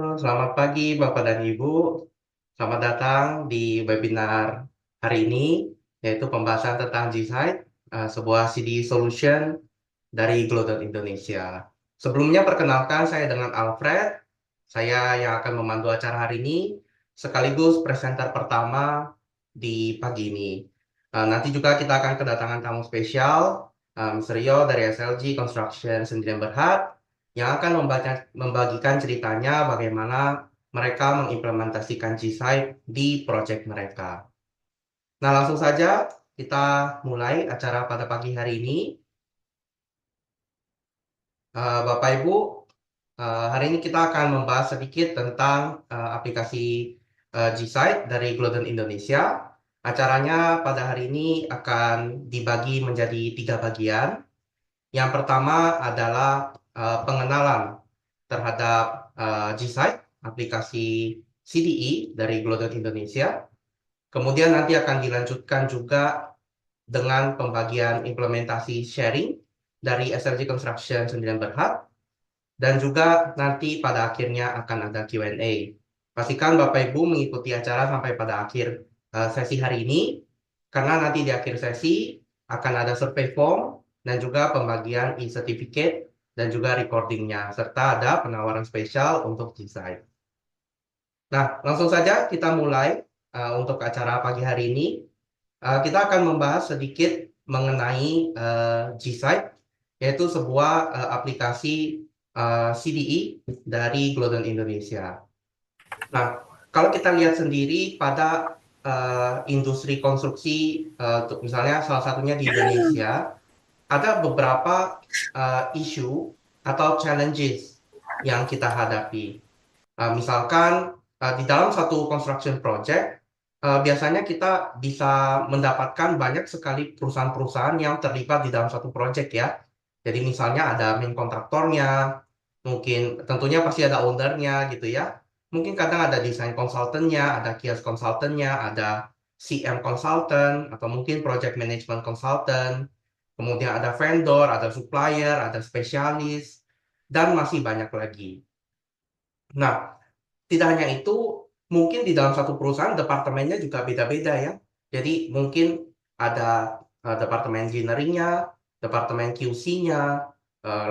Selamat pagi Bapak dan Ibu. Selamat datang di webinar hari ini, yaitu pembahasan tentang G-Site, sebuah CD solution dari Glodon Indonesia. Sebelumnya perkenalkan saya dengan Alfred, saya yang akan memandu acara hari ini, sekaligus presenter pertama di pagi ini. Nanti juga kita akan kedatangan tamu spesial, Mr. Rio dari SLG Construction Sdn Bhd, yang akan membagikan ceritanya bagaimana mereka mengimplementasikan G-Site di proyek mereka. Nah, langsung saja kita mulai acara pada pagi hari ini. Bapak Ibu, hari ini kita akan membahas sedikit tentang aplikasi G-Site dari Glodon Indonesia. Acaranya pada hari ini akan dibagi menjadi 3 bagian. Yang pertama adalah pengenalan terhadap G-Site, aplikasi CDE dari Glodon Indonesia. Kemudian nanti akan dilanjutkan juga dengan pembagian implementasi sharing dari SLG Construction Sdn Bhd. Dan juga nanti pada akhirnya akan ada Q&A. Pastikan Bapak Ibu mengikuti acara sampai pada akhir sesi hari ini, karena nanti di akhir sesi akan ada survei form dan juga pembagian e-certificate dan juga recordingnya, serta ada penawaran spesial untuk G-Site. Nah, langsung saja kita mulai untuk acara pagi hari ini. Kita akan membahas sedikit mengenai G-Site, yaitu sebuah aplikasi CDE dari Glodon Indonesia. Nah, kalau kita lihat sendiri pada industri konstruksi, misalnya salah satunya di Indonesia, ada beberapa isu atau challenges yang kita hadapi. Misalkan di dalam satu construction project, biasanya kita bisa mendapatkan banyak sekali perusahaan-perusahaan yang terlibat di dalam satu project ya. Jadi misalnya ada main kontraktornya, mungkin tentunya pasti ada ownernya gitu ya. Mungkin kadang ada desain konsultannya, ada kios konsultannya, ada CM consultant, atau mungkin project management consultant. Kemudian ada vendor, ada supplier, ada spesialis, dan masih banyak lagi. Nah, tidak hanya itu, mungkin di dalam satu perusahaan departemennya juga beda-beda ya. Jadi mungkin ada departemen engineering-nya, departemen QC-nya,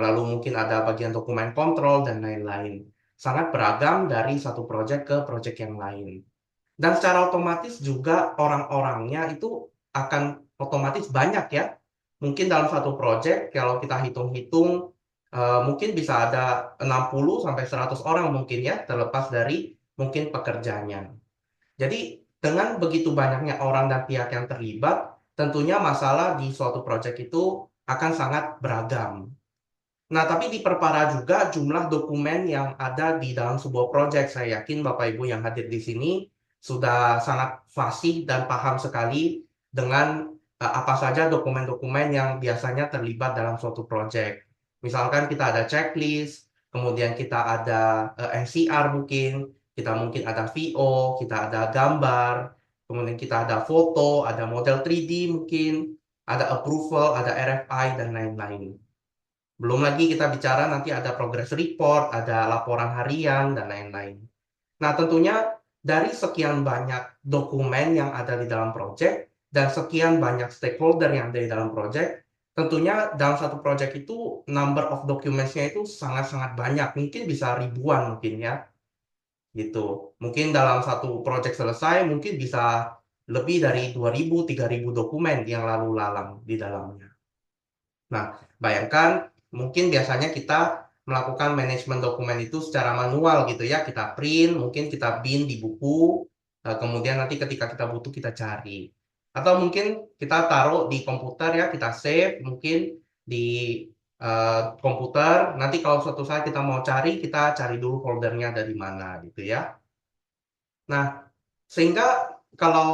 lalu mungkin ada bagian dokumen kontrol dan lain-lain. Sangat beragam dari satu proyek ke proyek yang lain. Dan secara otomatis juga orang-orangnya itu akan otomatis banyak ya. Mungkin dalam satu proyek kalau kita hitung-hitung mungkin bisa ada 60 sampai 100 orang mungkin ya, terlepas dari mungkin pekerjanya. Jadi dengan begitu banyaknya orang dan pihak yang terlibat, tentunya masalah di suatu proyek itu akan sangat beragam. Nah, tapi diperparah juga jumlah dokumen yang ada di dalam sebuah proyek. Saya yakin Bapak Ibu yang hadir di sini sudah sangat fasih dan paham sekali dengan apa saja dokumen-dokumen yang biasanya terlibat dalam suatu proyek. Misalkan kita ada checklist, kemudian kita ada NCR mungkin, kita mungkin ada VO, kita ada gambar, kemudian kita ada foto, ada model 3D mungkin, ada approval, ada RFI, dan lain-lain. Belum lagi kita bicara nanti ada progress report, ada laporan harian, dan lain-lain. Nah, tentunya dari sekian banyak dokumen yang ada di dalam proyek dan sekian banyak stakeholder yang ada di dalam proyek, tentunya dalam satu proyek itu number of documents-nya itu sangat-sangat banyak, mungkin bisa ribuan mungkin ya, gitu. Mungkin dalam satu proyek selesai, mungkin bisa lebih dari 2.000, 3.000 dokumen yang lalu lalang di dalamnya. Nah, bayangkan mungkin biasanya kita melakukan manajemen dokumen itu secara manual gitu ya. Kita print, mungkin kita bin di buku, kemudian nanti ketika kita butuh kita cari. Atau mungkin kita taruh di komputer ya, kita save mungkin di komputer. Nanti kalau suatu saat kita mau cari, kita cari dulu foldernya ada di mana gitu ya. Nah, sehingga kalau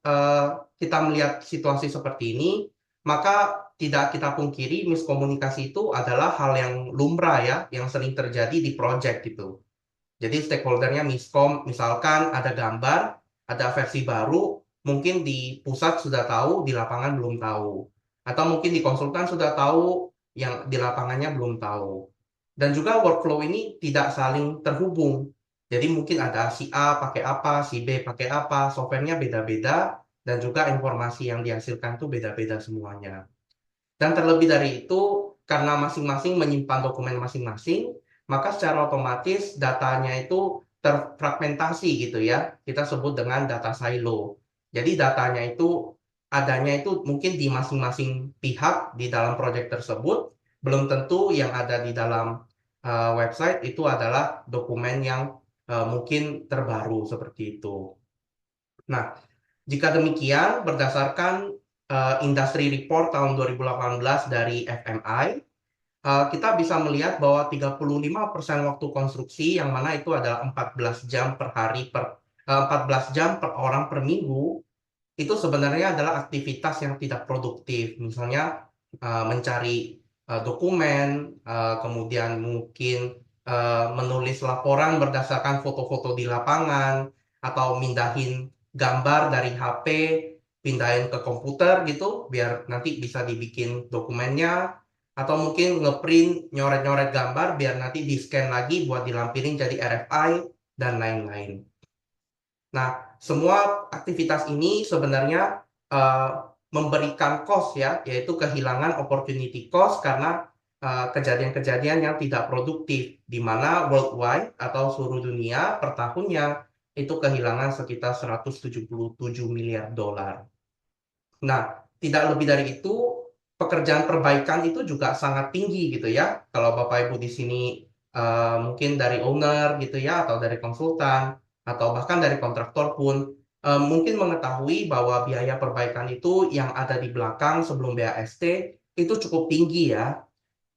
eh, kita melihat situasi seperti ini, maka tidak kita pungkiri miskomunikasi itu adalah hal yang lumrah ya, yang sering terjadi di project gitu. Jadi stakeholdernya miskom, misalkan ada gambar, ada versi baru, mungkin di pusat sudah tahu, di lapangan belum tahu. Atau mungkin di konsultan sudah tahu, yang di lapangannya belum tahu. Dan juga workflow ini tidak saling terhubung. Jadi mungkin ada si A pakai apa, si B pakai apa, softwarenya beda-beda, dan juga informasi yang dihasilkan tuh beda-beda semuanya. Dan terlebih dari itu, karena masing-masing menyimpan dokumen masing-masing, maka secara otomatis datanya itu terfragmentasi gitu ya. Kita sebut dengan data silo. Jadi datanya itu adanya itu mungkin di masing-masing pihak di dalam proyek tersebut, belum tentu yang ada di dalam website itu adalah dokumen yang mungkin terbaru seperti itu. Nah, jika demikian, berdasarkan Industry Report tahun 2018 dari FMI, kita bisa melihat bahwa 35% waktu konstruksi, yang mana itu adalah 14 jam per hari 14 jam per orang per minggu, itu sebenarnya adalah aktivitas yang tidak produktif. Misalnya mencari dokumen, kemudian mungkin menulis laporan berdasarkan foto-foto di lapangan, atau mindahin gambar dari HP, pindahin ke komputer gitu, biar nanti bisa dibikin dokumennya, atau mungkin ngeprint, nyoret-nyoret gambar, biar nanti di-scan lagi buat dilampirin jadi RFI, dan lain-lain. Nah, semua aktivitas ini sebenarnya eh, memberikan cost ya, yaitu kehilangan opportunity cost karena kejadian-kejadian yang tidak produktif, di mana worldwide atau seluruh dunia per tahunnya itu kehilangan sekitar 177 miliar dolar. Nah, tidak lebih dari itu, pekerjaan perbaikan itu juga sangat tinggi gitu ya. Kalau Bapak Ibu di sini mungkin dari owner gitu ya, atau dari konsultan, atau bahkan dari kontraktor pun mungkin mengetahui bahwa biaya perbaikan itu yang ada di belakang sebelum BAST itu cukup tinggi ya.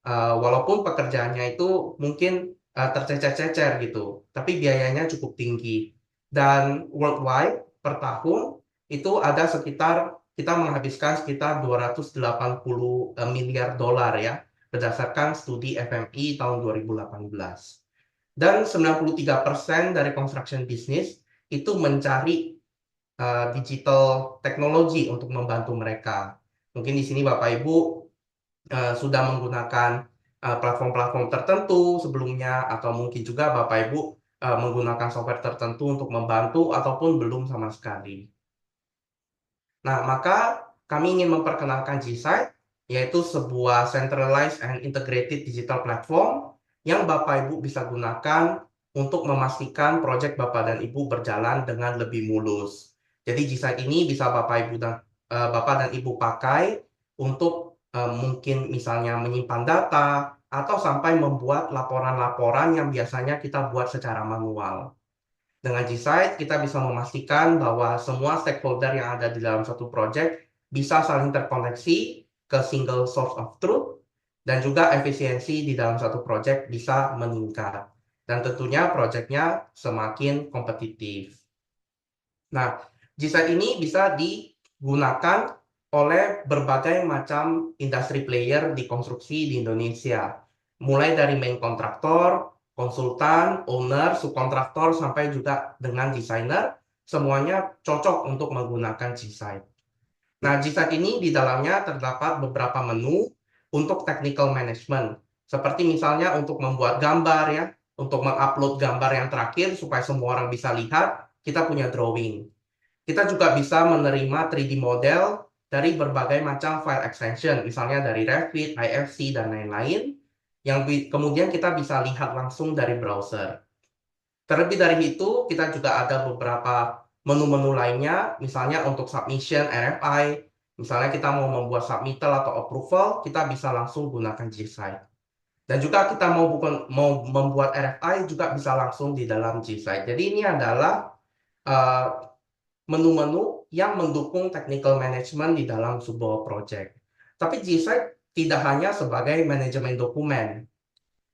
Walaupun pekerjaannya itu mungkin tercecer-cecer gitu, tapi biayanya cukup tinggi. Dan worldwide per tahun itu ada sekitar kita menghabiskan sekitar 280 miliar dolar ya, berdasarkan studi FMI tahun 2018. Dan 93% dari construction business itu mencari digital teknologi untuk membantu mereka. Mungkin di sini Bapak Ibu sudah menggunakan platform-platform tertentu sebelumnya, atau mungkin juga Bapak Ibu menggunakan software tertentu untuk membantu ataupun belum sama sekali. Nah, maka kami ingin memperkenalkan GSite, yaitu sebuah centralized and integrated digital platform yang Bapak Ibu bisa gunakan untuk memastikan proyek Bapak dan Ibu berjalan dengan lebih mulus. Jadi GSite ini bisa Bapak dan Ibu pakai untuk mungkin misalnya menyimpan data atau sampai membuat laporan-laporan yang biasanya kita buat secara manual. Dengan GSite, kita bisa memastikan bahwa semua stakeholder yang ada di dalam satu project bisa saling terkoneksi ke single source of truth, dan juga efisiensi di dalam satu project bisa meningkat. Dan tentunya projectnya semakin kompetitif. Nah, GSite ini bisa digunakan oleh berbagai macam industri player di konstruksi di Indonesia. Mulai dari main kontraktor, konsultan, owner, subkontraktor, sampai juga dengan desainer, semuanya cocok untuk menggunakan GSite. Nah, GSite ini di dalamnya terdapat beberapa menu untuk technical management. Seperti misalnya untuk membuat gambar ya, untuk mengupload gambar yang terakhir supaya semua orang bisa lihat, kita punya drawing. Kita juga bisa menerima 3D model dari berbagai macam file extension, misalnya dari Revit, IFC, dan lain-lain, yang kemudian kita bisa lihat langsung dari browser. Terlebih dari itu, kita juga ada beberapa menu-menu lainnya, misalnya untuk submission RFI, misalnya kita mau membuat submittal atau approval, kita bisa langsung gunakan GSite. Dan juga kita mau membuat RFI juga bisa langsung di dalam GSite. Jadi ini adalah uh, menu-menu yang mendukung technical management di dalam sebuah project. Tapi GSite tidak hanya sebagai manajemen dokumen.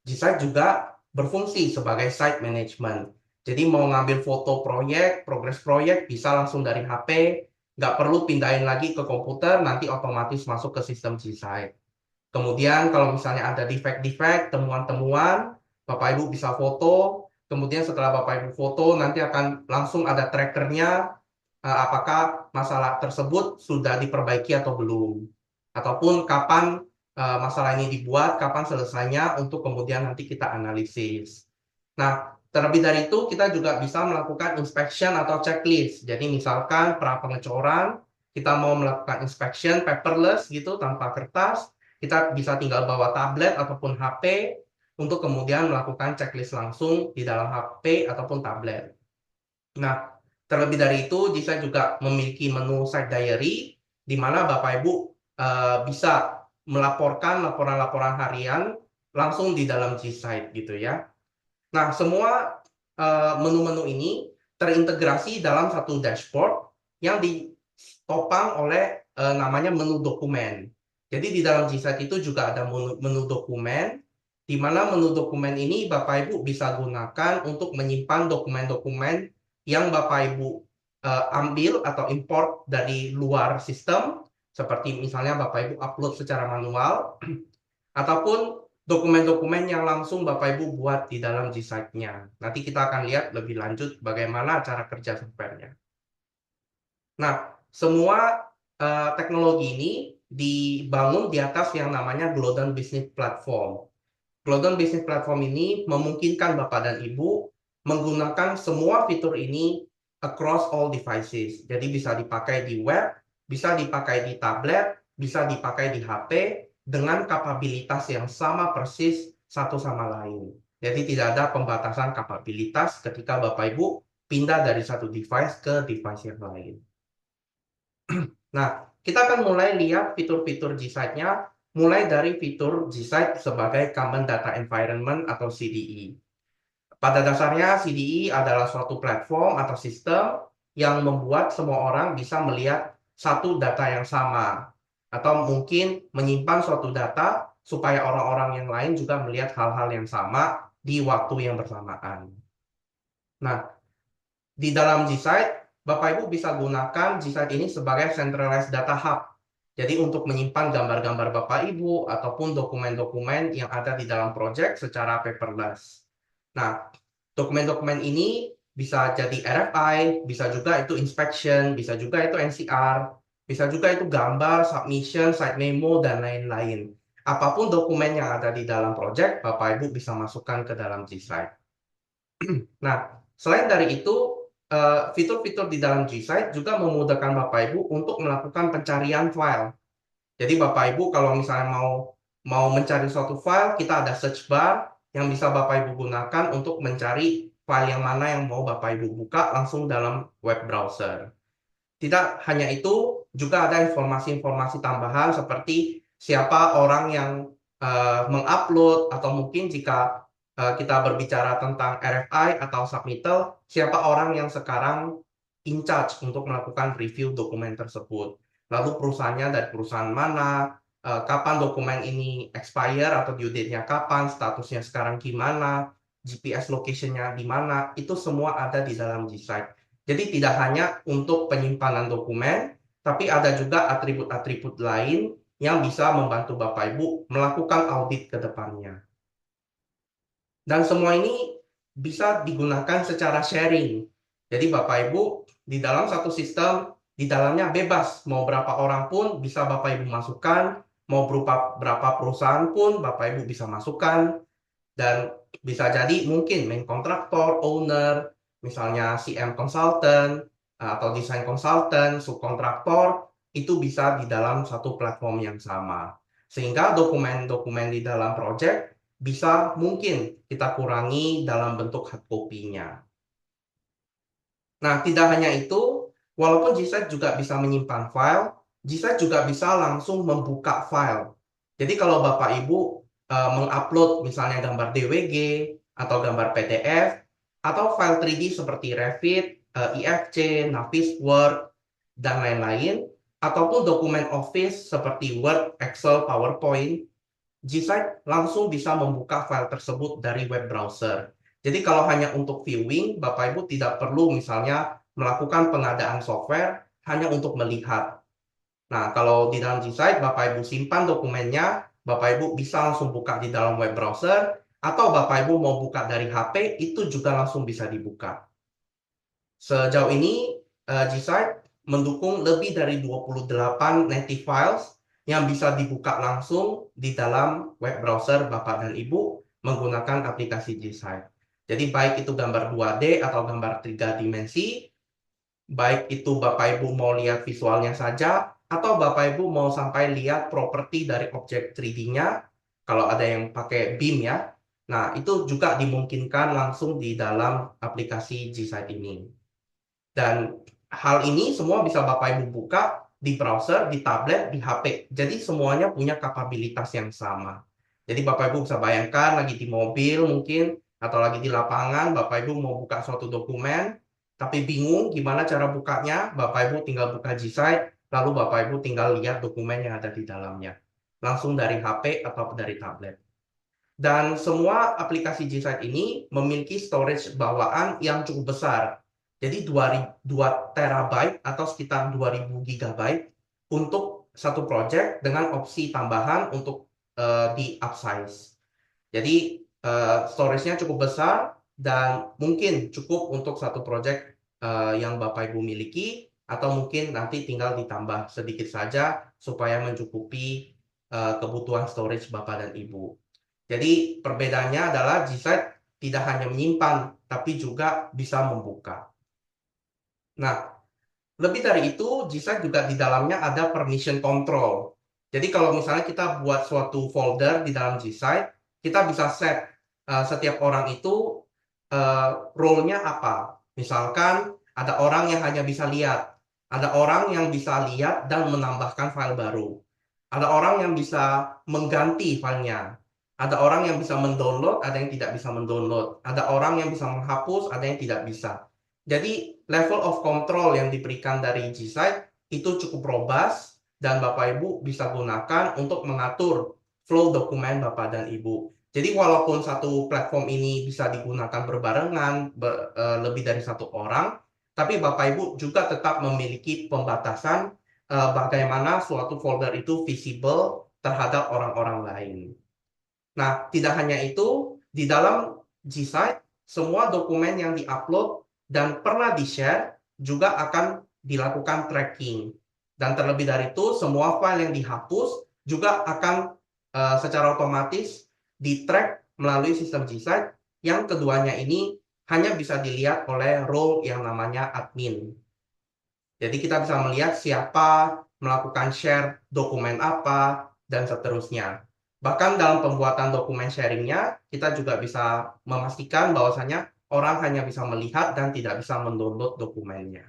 GSite juga berfungsi sebagai site management. Jadi mau ngambil foto proyek, progres proyek bisa langsung dari HP, nggak perlu pindahin lagi ke komputer, nanti otomatis masuk ke sistem GSite. Kemudian kalau misalnya ada defect-defect, temuan-temuan, Bapak Ibu bisa foto, kemudian setelah Bapak Ibu foto nanti akan langsung ada trackernya, apakah masalah tersebut sudah diperbaiki atau belum. Ataupun kapan masalah ini dibuat, kapan selesainya untuk kemudian nanti kita analisis. Nah, Terlebih dari itu, kita juga bisa melakukan inspection atau checklist. Jadi misalkan pra pengecoran, kita mau melakukan inspection paperless gitu tanpa kertas, kita bisa tinggal bawa tablet ataupun HP untuk kemudian melakukan checklist langsung di dalam HP ataupun tablet. Nah, terlebih dari itu, Jisa juga memiliki menu site diary, di mana Bapak Ibu bisa melaporkan laporan-laporan harian langsung di dalam G-Site gitu ya. Nah, semua menu-menu ini terintegrasi dalam satu dashboard yang ditopang oleh namanya menu dokumen. Jadi di dalam G-Site itu juga ada menu dokumen, di mana menu dokumen ini Bapak Ibu bisa gunakan untuk menyimpan dokumen-dokumen yang Bapak Ibu ambil atau import dari luar sistem, seperti misalnya Bapak Ibu upload secara manual, ataupun dokumen-dokumen yang langsung Bapak Ibu buat di dalam G-Site-nya. Nanti kita akan lihat lebih lanjut bagaimana cara kerja software-nya. Nah, semua teknologi ini dibangun di atas yang namanya Glodon Business Platform. Glodon Business Platform ini memungkinkan Bapak dan Ibu menggunakan semua fitur ini across all devices. Jadi bisa dipakai di web, bisa dipakai di tablet, bisa dipakai di HP dengan kapabilitas yang sama persis satu sama lain. Jadi tidak ada pembatasan kapabilitas ketika Bapak Ibu pindah dari satu device ke device yang lain. Nah, kita akan mulai lihat fitur-fitur G-Site-nya, mulai dari fitur G-Site sebagai Common Data Environment atau CDE. Pada dasarnya, CDE adalah suatu platform atau sistem yang membuat semua orang bisa melihat satu data yang sama, atau mungkin menyimpan suatu data supaya orang-orang yang lain juga melihat hal-hal yang sama di waktu yang bersamaan. Nah, di dalam G-Site, Bapak Ibu bisa gunakan G-Site ini sebagai centralized data hub. Jadi untuk menyimpan gambar-gambar Bapak Ibu ataupun dokumen-dokumen yang ada di dalam project secara paperless. Nah, dokumen-dokumen ini bisa jadi RFI, bisa juga itu inspection, bisa juga itu NCR, bisa juga itu gambar, submission, site memo, dan lain-lain. Apapun dokumen yang ada di dalam project, Bapak Ibu bisa masukkan ke dalam G-Site. Nah, selain dari itu, fitur-fitur di dalam G-Site juga memudahkan Bapak Ibu untuk melakukan pencarian file. Jadi Bapak Ibu kalau misalnya mau mencari suatu file, kita ada search bar yang bisa Bapak Ibu gunakan untuk mencari file yang mana yang mau Bapak Ibu buka langsung dalam web browser. Tidak hanya itu, juga ada informasi-informasi tambahan seperti siapa orang yang mengupload, atau mungkin jika kita berbicara tentang RFI atau submittal, siapa orang yang sekarang in charge untuk melakukan review dokumen tersebut. Lalu perusahaannya dari perusahaan mana, kapan dokumen ini expire atau due date-nya kapan, statusnya sekarang gimana, GPS location-nya di mana, itu semua ada di dalam G-Site. Jadi tidak hanya untuk penyimpanan dokumen, tapi ada juga atribut-atribut lain yang bisa membantu Bapak Ibu melakukan audit ke depannya. Dan semua ini bisa digunakan secara sharing. Jadi Bapak Ibu di dalam satu sistem, di dalamnya bebas. Mau berapa orang pun bisa Bapak Ibu masukkan, mau berupa berapa perusahaan pun Bapak Ibu bisa masukkan. Dan bisa jadi mungkin main kontraktor, owner, misalnya CM consultant, atau desain consultant, subkontraktor, itu bisa di dalam satu platform yang sama. Sehingga dokumen-dokumen di dalam project bisa mungkin kita kurangi dalam bentuk hard copy-nya. Nah, tidak hanya itu, walaupun G-Site juga bisa menyimpan file, G-Site juga bisa langsung membuka file. Jadi kalau Bapak Ibu mengupload misalnya gambar DWG atau gambar PDF atau file 3D seperti Revit, IFC, Navisworks, dan lain-lain, ataupun dokumen Office seperti Word, Excel, PowerPoint, G-Site langsung bisa membuka file tersebut dari web browser. Jadi kalau hanya untuk viewing, Bapak Ibu tidak perlu misalnya melakukan pengadaan software hanya untuk melihat. Nah, kalau di dalam G-Site, Bapak Ibu simpan dokumennya, Bapak Ibu bisa langsung buka di dalam web browser, atau Bapak Ibu mau buka dari HP, itu juga langsung bisa dibuka. Sejauh ini, G-Site mendukung lebih dari 28 native files yang bisa dibuka langsung di dalam web browser Bapak dan Ibu menggunakan aplikasi G-Site. Jadi baik itu gambar 2D atau gambar 3 dimensi, baik itu Bapak Ibu mau lihat visualnya saja, atau Bapak Ibu mau sampai lihat properti dari objek 3D-nya, kalau ada yang pakai BIM ya. Nah, itu juga dimungkinkan langsung di dalam aplikasi G-Site ini. Dan hal ini semua bisa Bapak Ibu buka di browser, di tablet, di HP. Jadi semuanya punya kapabilitas yang sama. Jadi Bapak Ibu bisa bayangkan lagi di mobil mungkin, atau lagi di lapangan, Bapak Ibu mau buka suatu dokumen, tapi bingung gimana cara bukanya, Bapak Ibu tinggal buka Gsight, lalu Bapak Ibu tinggal lihat dokumen yang ada di dalamnya. Langsung dari HP atau dari tablet. Dan semua aplikasi Gsight ini memiliki storage bawaan yang cukup besar. Jadi 2 terabyte atau sekitar 2000 gigabyte untuk satu project dengan opsi tambahan untuk di upsize. Jadi storage-nya cukup besar dan mungkin cukup untuk satu project yang Bapak Ibu miliki, atau mungkin nanti tinggal ditambah sedikit saja supaya mencukupi kebutuhan storage Bapak dan Ibu. Jadi perbedaannya adalah Gsight tidak hanya menyimpan, tapi juga bisa membuka. Nah, lebih dari itu, Gsight juga di dalamnya ada permission control. Jadi kalau misalnya kita buat suatu folder di dalam Gsight, kita bisa set setiap orang itu role-nya apa. Misalkan ada orang yang hanya bisa lihat, ada orang yang bisa lihat dan menambahkan file baru, ada orang yang bisa mengganti filenya, ada orang yang bisa mendownload, ada yang tidak bisa mendownload, ada orang yang bisa menghapus, ada yang tidak bisa. Jadi level of control yang diberikan dari Gsight itu cukup robust dan Bapak Ibu bisa gunakan untuk mengatur flow dokumen Bapak dan Ibu. Jadi walaupun satu platform ini bisa digunakan berbarengan lebih dari satu orang, tapi Bapak Ibu juga tetap memiliki pembatasan bagaimana suatu folder itu visible terhadap orang-orang lain. Nah, tidak hanya itu, di dalam Gsight, semua dokumen yang diupload dan pernah di-share juga akan dilakukan tracking. Dan terlebih dari itu, semua file yang dihapus juga akan secara otomatis di-track melalui sistem Gsight, yang keduanya ini hanya bisa dilihat oleh role yang namanya admin. Jadi kita bisa melihat siapa melakukan share dokumen apa, dan seterusnya. Bahkan dalam pembuatan dokumen sharingnya, kita juga bisa memastikan bahwasanya orang hanya bisa melihat dan tidak bisa mendownload dokumennya.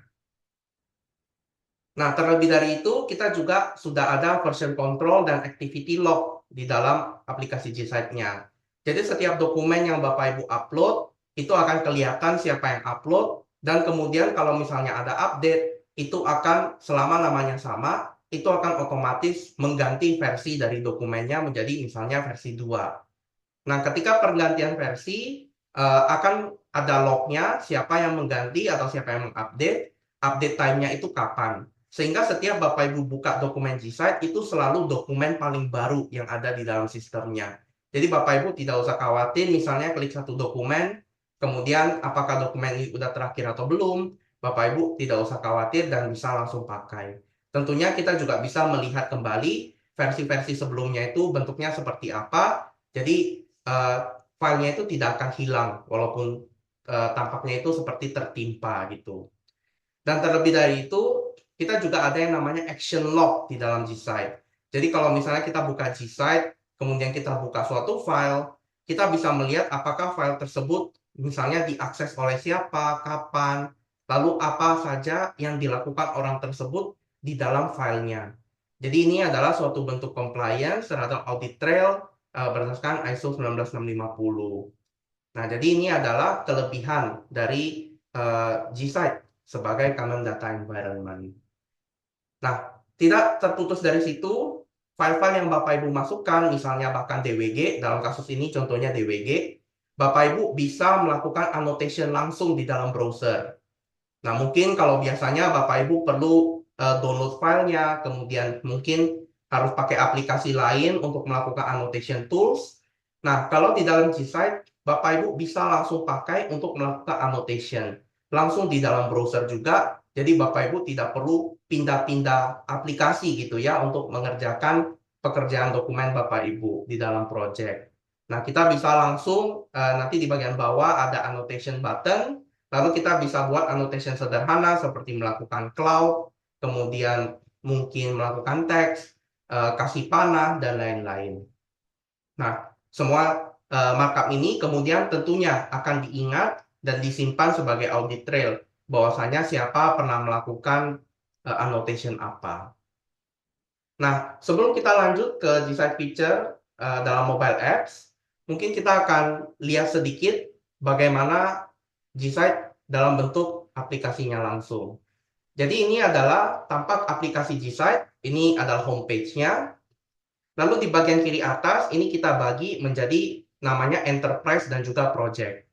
Nah, terlebih dari itu, kita juga sudah ada version control dan activity log di dalam aplikasi Gsight-nya. Jadi setiap dokumen yang Bapak Ibu upload, itu akan kelihatan siapa yang upload, dan kemudian kalau misalnya ada update, itu akan selama namanya sama, itu akan otomatis mengganti versi dari dokumennya menjadi misalnya versi 2. Nah, ketika pergantian versi, akan ada lognya siapa yang mengganti atau siapa yang mengupdate, update time-nya itu kapan. Sehingga setiap Bapak Ibu buka dokumen Gsight itu selalu dokumen paling baru yang ada di dalam sistemnya. Jadi Bapak Ibu tidak usah khawatir misalnya klik satu dokumen, kemudian apakah dokumen ini udah terakhir atau belum, Bapak Ibu tidak usah khawatir dan bisa langsung pakai. Tentunya kita juga bisa melihat kembali versi-versi sebelumnya itu bentuknya seperti apa. Jadi filenya itu tidak akan hilang walaupun tampaknya itu seperti tertimpa gitu. Dan terlebih dari itu, kita juga ada yang namanya action log di dalam Gsight. Jadi kalau misalnya kita buka Gsight, kemudian kita buka suatu file, kita bisa melihat apakah file tersebut misalnya diakses oleh siapa, kapan, lalu apa saja yang dilakukan orang tersebut di dalam filenya. Jadi ini adalah suatu bentuk compliance terhadap audit trail berdasarkan ISO 19650. Nah, jadi ini adalah kelebihan dari Gsight sebagai Common Data Environment. Nah, tidak terputus dari situ, file-file yang Bapak Ibu masukkan, misalnya bahkan DWG, dalam kasus ini contohnya DWG, Bapak Ibu bisa melakukan annotation langsung di dalam browser. Nah, mungkin kalau biasanya Bapak Ibu perlu download filenya, kemudian mungkin harus pakai aplikasi lain untuk melakukan annotation tools. Nah, kalau di dalam Gsight, Bapak Ibu bisa langsung pakai untuk melakukan annotation. Langsung di dalam browser juga, jadi Bapak Ibu tidak perlu pindah-pindah aplikasi gitu ya untuk mengerjakan pekerjaan dokumen Bapak Ibu di dalam project. Nah, kita bisa langsung nanti di bagian bawah ada annotation button, lalu kita bisa buat annotation sederhana seperti melakukan cloud, kemudian mungkin melakukan teks, kasih panah, dan lain-lain. Nah, semua markup ini kemudian tentunya akan diingat dan disimpan sebagai audit trail, bahwasanya siapa pernah melakukan annotation apa. Nah, sebelum kita lanjut ke design feature dalam mobile apps, mungkin kita akan lihat sedikit bagaimana G-Site dalam bentuk aplikasinya langsung. Jadi ini adalah tampak aplikasi G-Site, ini adalah homepage-nya. Lalu di bagian kiri atas ini kita bagi menjadi namanya Enterprise dan juga Project.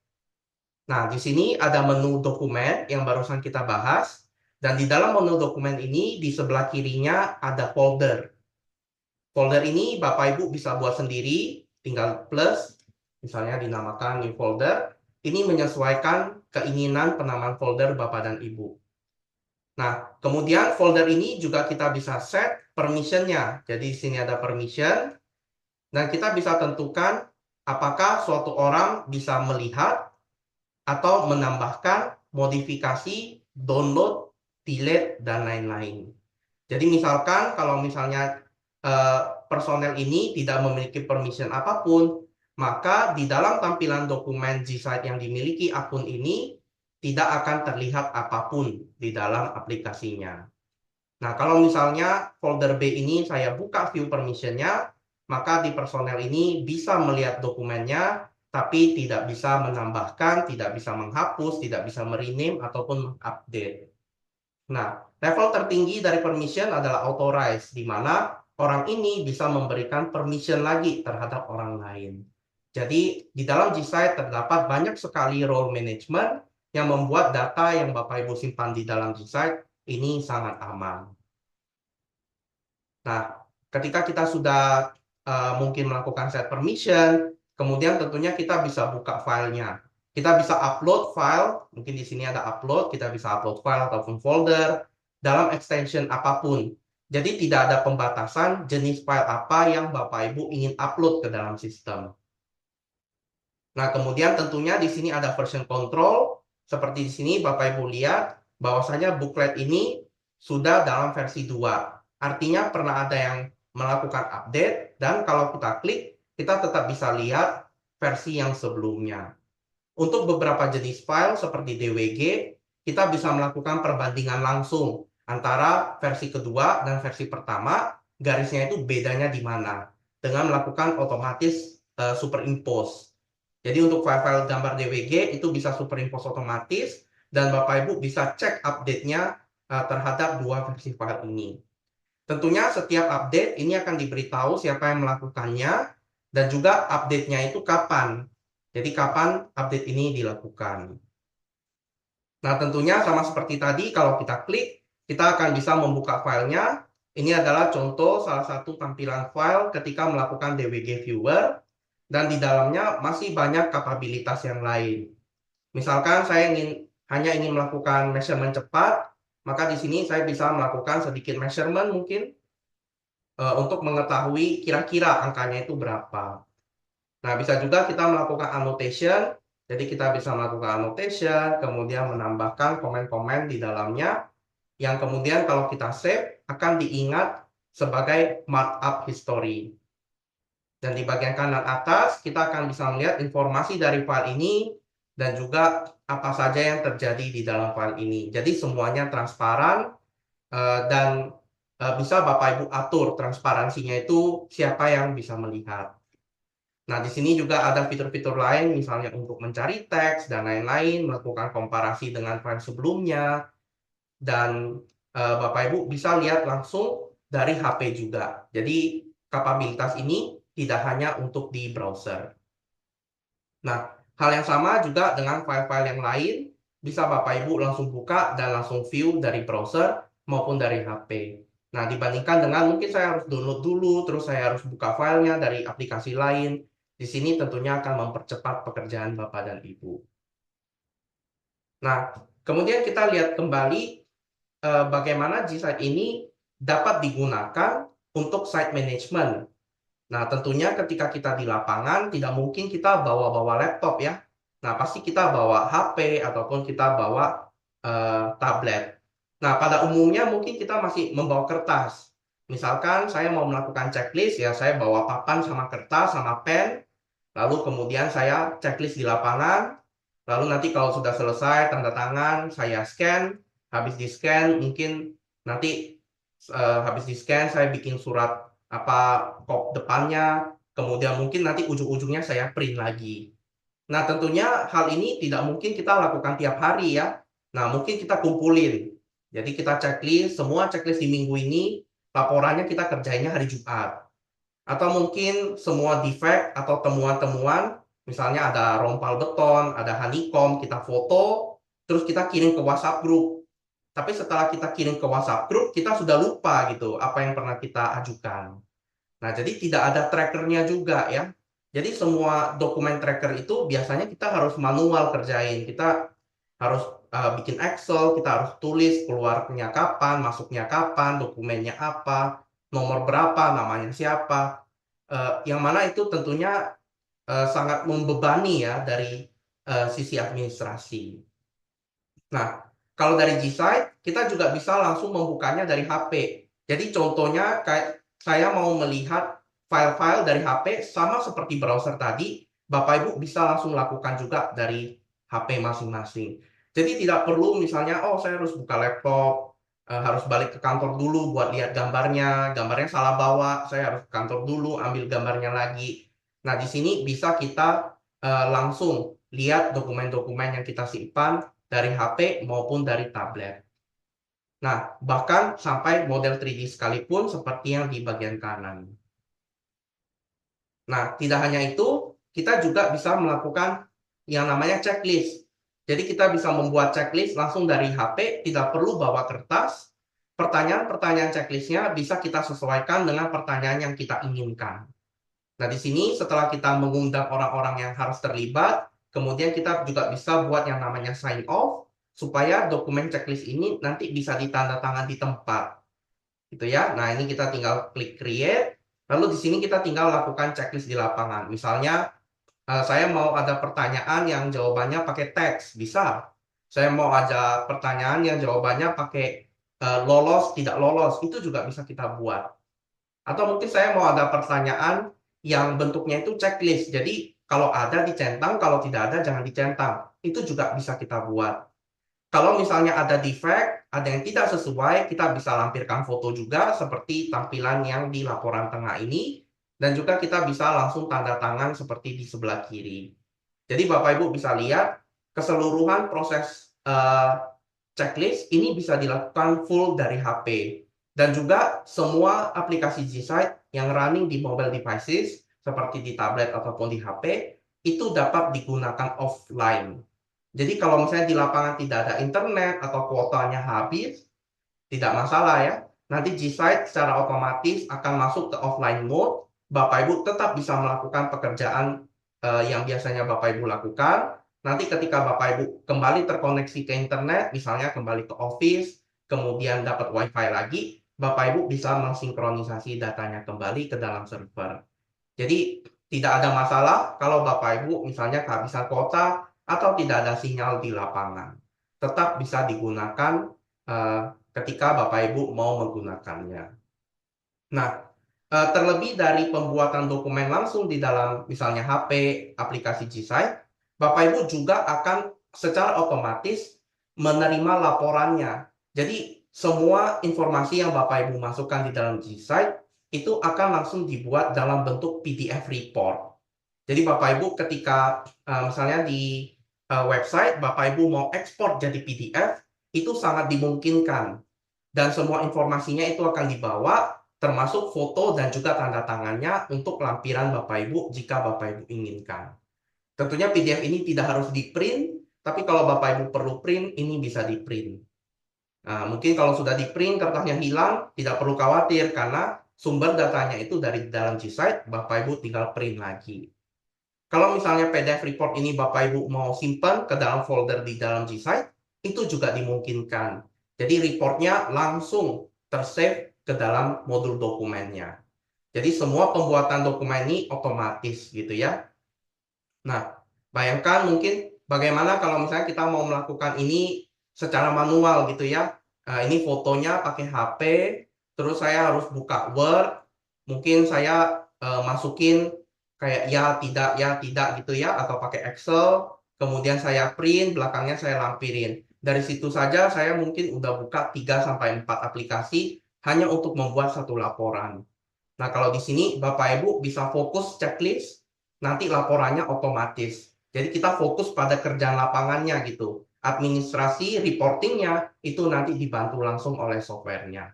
Nah, di sini ada menu dokumen yang barusan kita bahas. Dan di dalam menu dokumen ini di sebelah kirinya ada folder. Folder ini Bapak Ibu bisa buat sendiri, tinggal plus, misalnya dinamakan new folder. Ini menyesuaikan keinginan penamaan folder Bapak dan Ibu. Nah, kemudian folder ini juga kita bisa set permission-nya. Jadi di sini ada permission, dan kita bisa tentukan apakah suatu orang bisa melihat atau menambahkan modifikasi, download, delete, dan lain-lain. Jadi misalkan kalau misalnya personel ini tidak memiliki permission apapun, maka di dalam tampilan dokumen G-Site yang dimiliki akun ini tidak akan terlihat apapun di dalam aplikasinya. Nah, kalau misalnya folder B ini saya buka view permission-nya, maka di personel ini bisa melihat dokumennya, tapi tidak bisa menambahkan, tidak bisa menghapus, tidak bisa merename, ataupun update. Nah, level tertinggi dari permission adalah authorize, di mana orang ini bisa memberikan permission lagi terhadap orang lain. Jadi, di dalam G-Site terdapat banyak sekali role management yang membuat data yang Bapak Ibu simpan di dalam G-Site ini sangat aman. Nah, ketika kita sudah mungkin melakukan set permission, kemudian tentunya kita bisa buka filenya. Kita bisa upload file, mungkin di sini ada upload, kita bisa upload file ataupun folder dalam extension apapun. Jadi tidak ada pembatasan jenis file apa yang Bapak Ibu ingin upload ke dalam sistem. Nah, kemudian tentunya di sini ada version control. Seperti di sini Bapak Ibu lihat bahwasanya booklet ini sudah dalam versi 2. Artinya pernah ada yang melakukan update, dan kalau kita klik, kita tetap bisa lihat versi yang sebelumnya. Untuk beberapa jenis file seperti DWG, kita bisa melakukan perbandingan langsung antara versi kedua dan versi pertama, garisnya itu bedanya di mana, dengan melakukan otomatis superimpose. Jadi untuk file-file gambar DWG itu bisa superimpose otomatis, dan Bapak Ibu bisa cek update-nya terhadap dua versi file ini. Tentunya setiap update ini akan diberitahu siapa yang melakukannya, dan juga update-nya itu kapan. Jadi kapan update ini dilakukan. Nah, tentunya sama seperti tadi, kalau kita klik, kita akan bisa membuka filenya. Ini adalah contoh salah satu tampilan file ketika melakukan DWG Viewer, dan di dalamnya masih banyak kapabilitas yang lain. Misalkan saya hanya ingin melakukan measurement cepat, maka di sini saya bisa melakukan sedikit measurement mungkin untuk mengetahui kira-kira angkanya itu berapa. Nah, bisa juga kita melakukan annotation. Jadi kita bisa melakukan annotation, kemudian menambahkan komen-komen di dalamnya, yang kemudian kalau kita save akan diingat sebagai markup history. Dan di bagian kanan atas kita akan bisa melihat informasi dari file ini dan juga apa saja yang terjadi di dalam file ini. Jadi semuanya transparan dan bisa Bapak Ibu atur transparansinya itu siapa yang bisa melihat. Nah, di sini juga ada fitur-fitur lain, misalnya untuk mencari teks dan lain-lain, melakukan komparasi dengan file sebelumnya, dan Bapak Ibu bisa lihat langsung dari HP juga. Jadi, kapabilitas ini tidak hanya untuk di browser. Nah, hal yang sama juga dengan file-file yang lain, bisa Bapak Ibu langsung buka dan langsung view dari browser maupun dari HP. Nah, dibandingkan dengan mungkin saya harus download dulu, terus saya harus buka filenya dari aplikasi lain. Di sini tentunya akan mempercepat pekerjaan Bapak dan Ibu. Nah, kemudian kita lihat kembali bagaimana G-Site ini dapat digunakan untuk site management. Nah, tentunya ketika kita di lapangan, tidak mungkin kita bawa-bawa laptop ya. Nah, pasti kita bawa HP ataupun kita bawa tablet. Nah, pada umumnya mungkin kita masih membawa kertas. Misalkan saya mau melakukan checklist, ya saya bawa papan sama kertas sama pen, lalu kemudian saya checklist di lapangan, lalu nanti kalau sudah selesai, tanda tangan, saya scan, habis di scan, mungkin nanti habis di scan, saya bikin surat apa kop depannya, kemudian mungkin nanti ujung-ujungnya saya print lagi. Nah, tentunya hal ini tidak mungkin kita lakukan tiap hari ya. Nah, mungkin kita kumpulin. Jadi kita checklist, semua checklist di minggu ini, laporannya kita kerjainnya hari Jumat. Atau mungkin semua defect atau temuan-temuan, misalnya ada rompal beton, ada honeycomb, kita foto, terus kita kirim ke WhatsApp group. Tapi setelah kita kirim ke WhatsApp group, kita sudah lupa gitu apa yang pernah kita ajukan. Nah, jadi tidak ada trackernya juga ya. Jadi semua dokumen tracker itu biasanya kita harus manual kerjain. Kita harus bikin Excel, kita harus tulis keluarnya kapan, masuknya kapan, dokumennya apa, nomor berapa, namanya siapa. Yang mana itu tentunya sangat membebani ya dari sisi administrasi. Nah, kalau dari G-Site, kita juga bisa langsung membukanya dari HP. Jadi contohnya kayak saya mau melihat file-file dari HP sama seperti browser tadi, Bapak Ibu bisa langsung lakukan juga dari HP masing-masing. Jadi tidak perlu misalnya, oh saya harus buka laptop, harus balik ke kantor dulu buat lihat gambarnya, gambarnya salah bawa, saya harus ke kantor dulu ambil gambarnya lagi. Nah, di sini bisa kita langsung lihat dokumen-dokumen yang kita simpan dari HP maupun dari tablet. Nah, bahkan sampai model 3D sekalipun seperti yang di bagian kanan. Nah, tidak hanya itu, kita juga bisa melakukan yang namanya checklist. Jadi kita bisa membuat checklist langsung dari HP, tidak perlu bawa kertas. Pertanyaan-pertanyaan checklistnya bisa kita sesuaikan dengan pertanyaan yang kita inginkan. Nah, di sini setelah kita mengundang orang-orang yang harus terlibat, kemudian kita juga bisa buat yang namanya sign off, supaya dokumen checklist ini nanti bisa ditandatangan di tempat. Gitu ya. Nah, ini kita tinggal klik create, lalu di sini kita tinggal lakukan checklist di lapangan. Misalnya, saya mau ada pertanyaan yang jawabannya pakai teks, bisa. Saya mau ada pertanyaan yang jawabannya pakai lolos, tidak lolos, itu juga bisa kita buat. Atau mungkin saya mau ada pertanyaan yang bentuknya itu checklist. Jadi kalau ada dicentang, kalau tidak ada jangan dicentang. Itu juga bisa kita buat. Kalau misalnya ada defect, ada yang tidak sesuai, kita bisa lampirkan foto juga seperti tampilan yang di laporan tengah ini. Dan juga kita bisa langsung tanda tangan seperti di sebelah kiri. Jadi Bapak Ibu bisa lihat keseluruhan proses checklist ini bisa dilakukan full dari HP. Dan juga semua aplikasi G-Site yang running di mobile devices seperti di tablet ataupun di HP itu dapat digunakan offline. Jadi kalau misalnya di lapangan tidak ada internet atau kuotanya habis, tidak masalah ya. Nanti G-Site secara otomatis akan masuk ke offline mode. Bapak Ibu tetap bisa melakukan pekerjaan yang biasanya Bapak Ibu lakukan. Nanti ketika Bapak Ibu kembali terkoneksi ke internet, misalnya kembali ke office, kemudian dapat WiFi lagi, Bapak Ibu bisa mensinkronisasi datanya kembali ke dalam server. Jadi tidak ada masalah kalau Bapak Ibu misalnya kehabisan kuota atau tidak ada sinyal di lapangan. Tetap bisa digunakan eh, ketika Bapak Ibu mau menggunakannya. Nah, terlebih dari pembuatan dokumen langsung di dalam misalnya HP, aplikasi G-Site, Bapak Ibu juga akan secara otomatis menerima laporannya. Jadi semua informasi yang Bapak Ibu masukkan di dalam G-Site itu akan langsung dibuat dalam bentuk PDF report. Jadi Bapak Ibu ketika misalnya di website Bapak Ibu mau ekspor jadi PDF, itu sangat dimungkinkan. Dan semua informasinya itu akan dibawa, termasuk foto dan juga tanda tangannya untuk lampiran Bapak Ibu jika Bapak Ibu inginkan. Tentunya PDF ini tidak harus di-print, tapi kalau Bapak Ibu perlu print, ini bisa di-print. Nah, mungkin kalau sudah di-print, kertasnya hilang, tidak perlu khawatir karena sumber datanya itu dari dalam G-Site, Bapak Ibu tinggal print lagi. Kalau misalnya PDF report ini Bapak Ibu mau simpan ke dalam folder di dalam G-Site, itu juga dimungkinkan. Jadi reportnya langsung tersave ke dalam modul dokumennya. Jadi semua pembuatan dokumen ini otomatis gitu ya. Nah, bayangkan mungkin bagaimana kalau misalnya kita mau melakukan ini secara manual gitu ya. Ini fotonya pakai HP, terus saya harus buka Word, mungkin saya masukin kayak ya tidak gitu ya, atau pakai Excel, kemudian saya print, belakangnya saya lampirin. Dari situ saja saya mungkin udah buka 3 sampai 4 aplikasi hanya untuk membuat satu laporan. Nah, kalau di sini Bapak Ibu bisa fokus checklist, nanti laporannya otomatis. Jadi kita fokus pada kerjaan lapangannya gitu. Administrasi, reportingnya itu nanti dibantu langsung oleh softwarenya.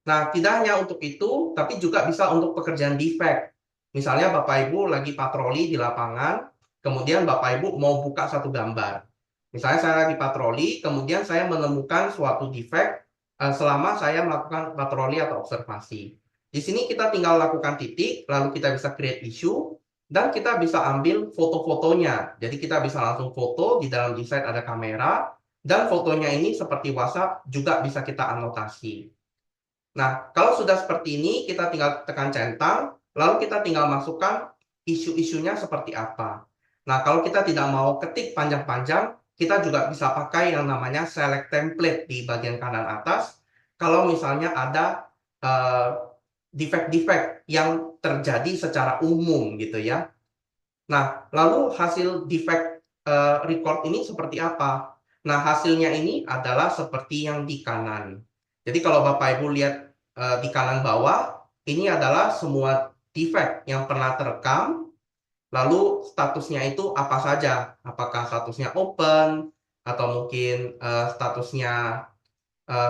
Nah, tidak hanya untuk itu, tapi juga bisa untuk pekerjaan defect. Misalnya Bapak Ibu lagi patroli di lapangan, kemudian Bapak Ibu mau buka satu gambar. Misalnya saya lagi patroli, kemudian saya menemukan suatu defect selama saya melakukan patroli atau observasi. Di sini kita tinggal lakukan titik, lalu kita bisa create issue, dan kita bisa ambil foto-fotonya. Jadi kita bisa langsung foto, di dalam Insight ada kamera, dan fotonya ini seperti WhatsApp juga bisa kita anotasi. Nah, kalau sudah seperti ini, kita tinggal tekan centang, lalu kita tinggal masukkan isu-isunya seperti apa. Nah, kalau kita tidak mau ketik panjang-panjang, kita juga bisa pakai yang namanya select template di bagian kanan atas. Kalau misalnya ada eh, defect-defect yang terjadi secara umum gitu ya. Nah, lalu hasil defect record ini seperti apa? Nah, hasilnya ini adalah seperti yang di kanan. Jadi kalau Bapak Ibu lihat di kanan bawah, ini adalah semua defect yang pernah terekam, lalu statusnya itu apa saja? Apakah statusnya open, atau mungkin statusnya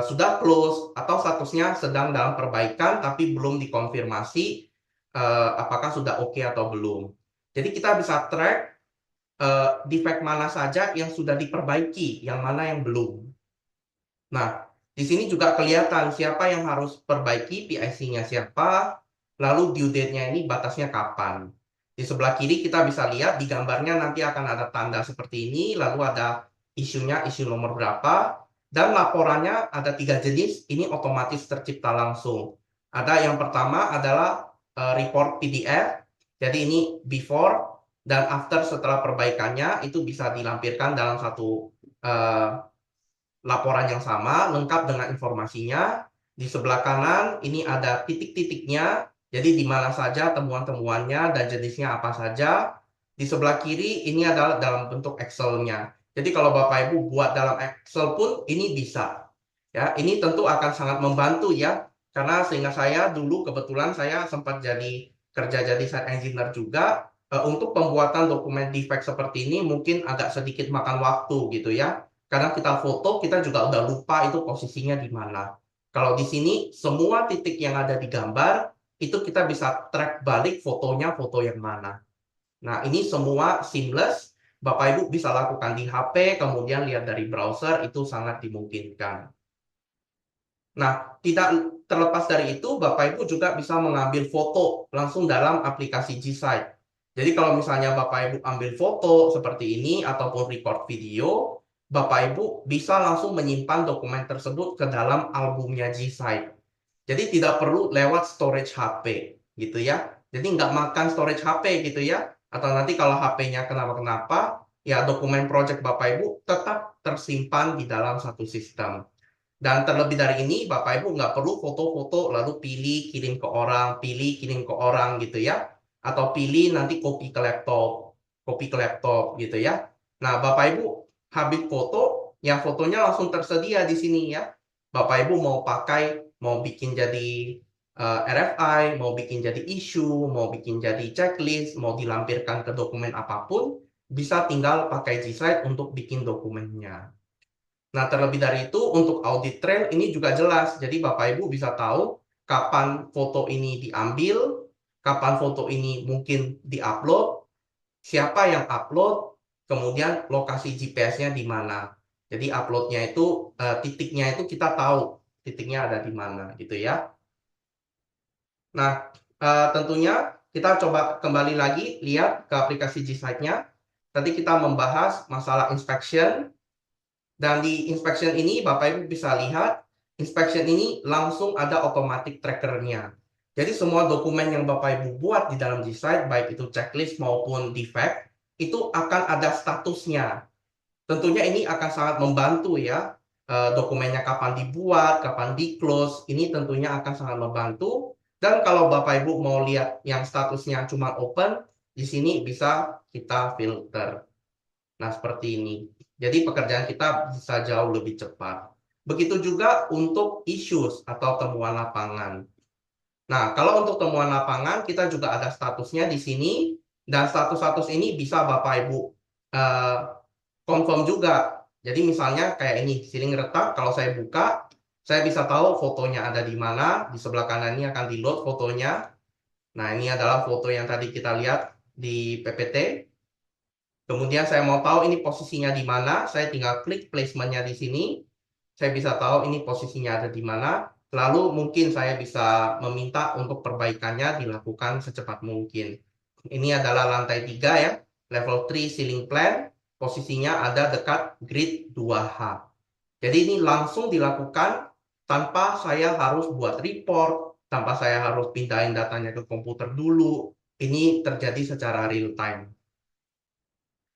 sudah close, atau statusnya sedang dalam perbaikan tapi belum dikonfirmasi apakah sudah oke atau belum. Jadi kita bisa track defect mana saja yang sudah diperbaiki, yang mana yang belum. Nah, di sini juga kelihatan siapa yang harus perbaiki, PIC-nya siapa, lalu due date-nya ini batasnya kapan. Di sebelah kiri kita bisa lihat di gambarnya nanti akan ada tanda seperti ini, lalu ada isunya, isu nomor berapa, dan laporannya ada 3 jenis, ini otomatis tercipta langsung. Ada yang pertama adalah report PDF, jadi ini before dan after setelah perbaikannya itu bisa dilampirkan dalam satu laporan yang sama, lengkap dengan informasinya. Di sebelah kanan ini ada titik-titiknya, jadi di mana saja temuan-temuannya dan jenisnya apa saja. Di sebelah kiri ini adalah dalam bentuk Excel-nya. Jadi kalau Bapak Ibu buat dalam Excel pun ini bisa. Ya, ini tentu akan sangat membantu ya, karena sehingga saya dulu kebetulan saya sempat kerja jadi site engineer juga. Untuk pembuatan dokumen defect seperti ini mungkin agak sedikit makan waktu gitu ya. Kadang kita foto, kita juga udah lupa itu posisinya di mana. Kalau di sini, semua titik yang ada di gambar, itu kita bisa track balik fotonya, foto yang mana. Nah, ini semua seamless. Bapak Ibu bisa lakukan di HP, kemudian lihat dari browser, itu sangat dimungkinkan. Nah, tidak terlepas dari itu, Bapak Ibu juga bisa mengambil foto langsung dalam aplikasi Gsight. Jadi kalau misalnya Bapak Ibu ambil foto seperti ini ataupun record video, Bapak Ibu bisa langsung menyimpan dokumen tersebut ke dalam albumnya Gsight. Jadi tidak perlu lewat storage HP gitu ya. Jadi nggak makan storage HP gitu ya. Atau nanti kalau HP-nya kenapa-kenapa, ya dokumen project Bapak Ibu tetap tersimpan di dalam satu sistem. Dan terlebih dari ini, Bapak Ibu nggak perlu foto-foto lalu pilih kirim ke orang gitu ya. Atau pilih nanti kopi ke laptop gitu ya. Nah, Bapak Ibu habis foto, yang fotonya langsung tersedia di sini ya. Bapak Ibu mau pakai, mau bikin jadi RFI, mau bikin jadi isu, mau bikin jadi checklist, mau dilampirkan ke dokumen apapun, bisa tinggal pakai Gsight untuk bikin dokumennya. Nah, terlebih dari itu, untuk audit trail ini juga jelas. Jadi, Bapak Ibu bisa tahu kapan foto ini diambil, kapan foto ini mungkin diupload, siapa yang upload, kemudian lokasi GPS-nya di mana. Jadi, uploadnya itu, titiknya itu kita tahu titiknya ada di mana, gitu ya. Nah, tentunya kita coba kembali lagi lihat ke aplikasi Gsight-nya. Tadi kita membahas masalah inspection. Dan di inspection ini Bapak Ibu bisa lihat, inspection ini langsung ada automatic trackernya. Jadi semua dokumen yang Bapak Ibu buat di dalam Gsight, baik itu checklist maupun defect, itu akan ada statusnya. Tentunya ini akan sangat membantu ya. Dokumennya kapan dibuat, kapan di-close, ini tentunya akan sangat membantu. Dan kalau Bapak Ibu mau lihat yang statusnya cuma open, di sini bisa kita filter. Nah, seperti ini. Jadi pekerjaan kita bisa jauh lebih cepat. Begitu juga untuk issues atau temuan lapangan. Nah, kalau untuk temuan lapangan, kita juga ada statusnya di sini. Dan status-status ini bisa Bapak Ibu eh, confirm juga. Jadi misalnya kayak ini, siling retak, kalau saya buka, saya bisa tahu fotonya ada di mana. Di sebelah kanan ini akan di-load fotonya. Nah, ini adalah foto yang tadi kita lihat di PPT. Kemudian saya mau tahu ini posisinya di mana, saya tinggal klik placementnya di sini. Saya bisa tahu ini posisinya ada di mana. Lalu mungkin saya bisa meminta untuk perbaikannya dilakukan secepat mungkin. Ini adalah lantai 3 ya, level 3 ceiling plan. Posisinya ada dekat grid 2H. Jadi ini langsung dilakukan tanpa saya harus buat report, tanpa saya harus pindahin datanya ke komputer dulu. Ini terjadi secara real time.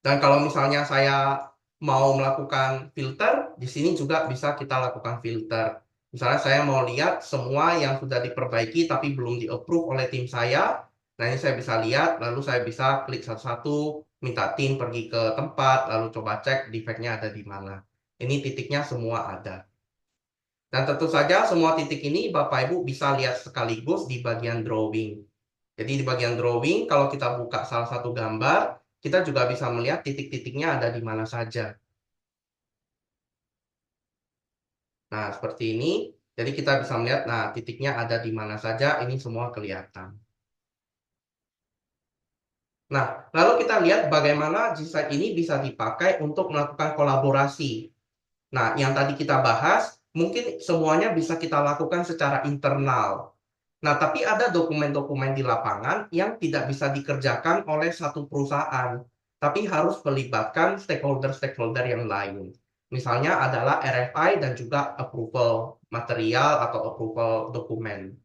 Dan kalau misalnya saya mau melakukan filter, di sini juga bisa kita lakukan filter. Misalnya saya mau lihat semua yang sudah diperbaiki tapi belum di-approve oleh tim saya. Nah, ini saya bisa lihat, lalu saya bisa klik satu-satu, minta tim pergi ke tempat, lalu coba cek defect-nya ada di mana. Ini titiknya semua ada. Dan tentu saja semua titik ini Bapak Ibu bisa lihat sekaligus di bagian drawing. Jadi di bagian drawing, kalau kita buka salah satu gambar, kita juga bisa melihat titik-titiknya ada di mana saja. Nah, seperti ini. Jadi kita bisa melihat, nah titiknya ada di mana saja, ini semua kelihatan. Nah, lalu kita lihat bagaimana Gsight ini bisa dipakai untuk melakukan kolaborasi. Nah, yang tadi kita bahas, mungkin semuanya bisa kita lakukan secara internal. Nah, tapi ada dokumen-dokumen di lapangan yang tidak bisa dikerjakan oleh satu perusahaan, tapi harus melibatkan stakeholder-stakeholder yang lain. Misalnya adalah RFI dan juga approval material atau approval dokumen.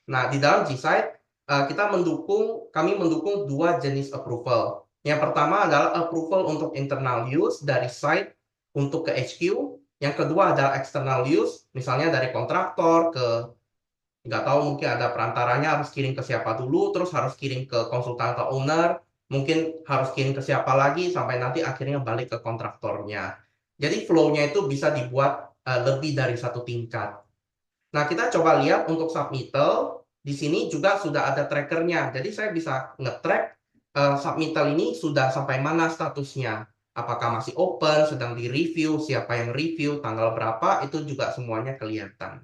Nah, di dalam Gsight, kami mendukung dua jenis approval. Yang pertama adalah approval untuk internal use dari site untuk ke HQ. Yang kedua adalah external use, misalnya dari kontraktor ke nggak tahu mungkin ada perantaranya harus kirim ke siapa dulu, terus harus kirim ke konsultan atau owner, mungkin harus kirim ke siapa lagi sampai nanti akhirnya balik ke kontraktornya. Jadi flow-nya itu bisa dibuat lebih dari satu tingkat. Nah, kita coba lihat untuk submittal, di sini juga sudah ada trackernya. Jadi saya bisa nge-track submittal ini sudah sampai mana statusnya. Apakah masih open, sedang di-review, siapa yang review, tanggal berapa, itu juga semuanya kelihatan.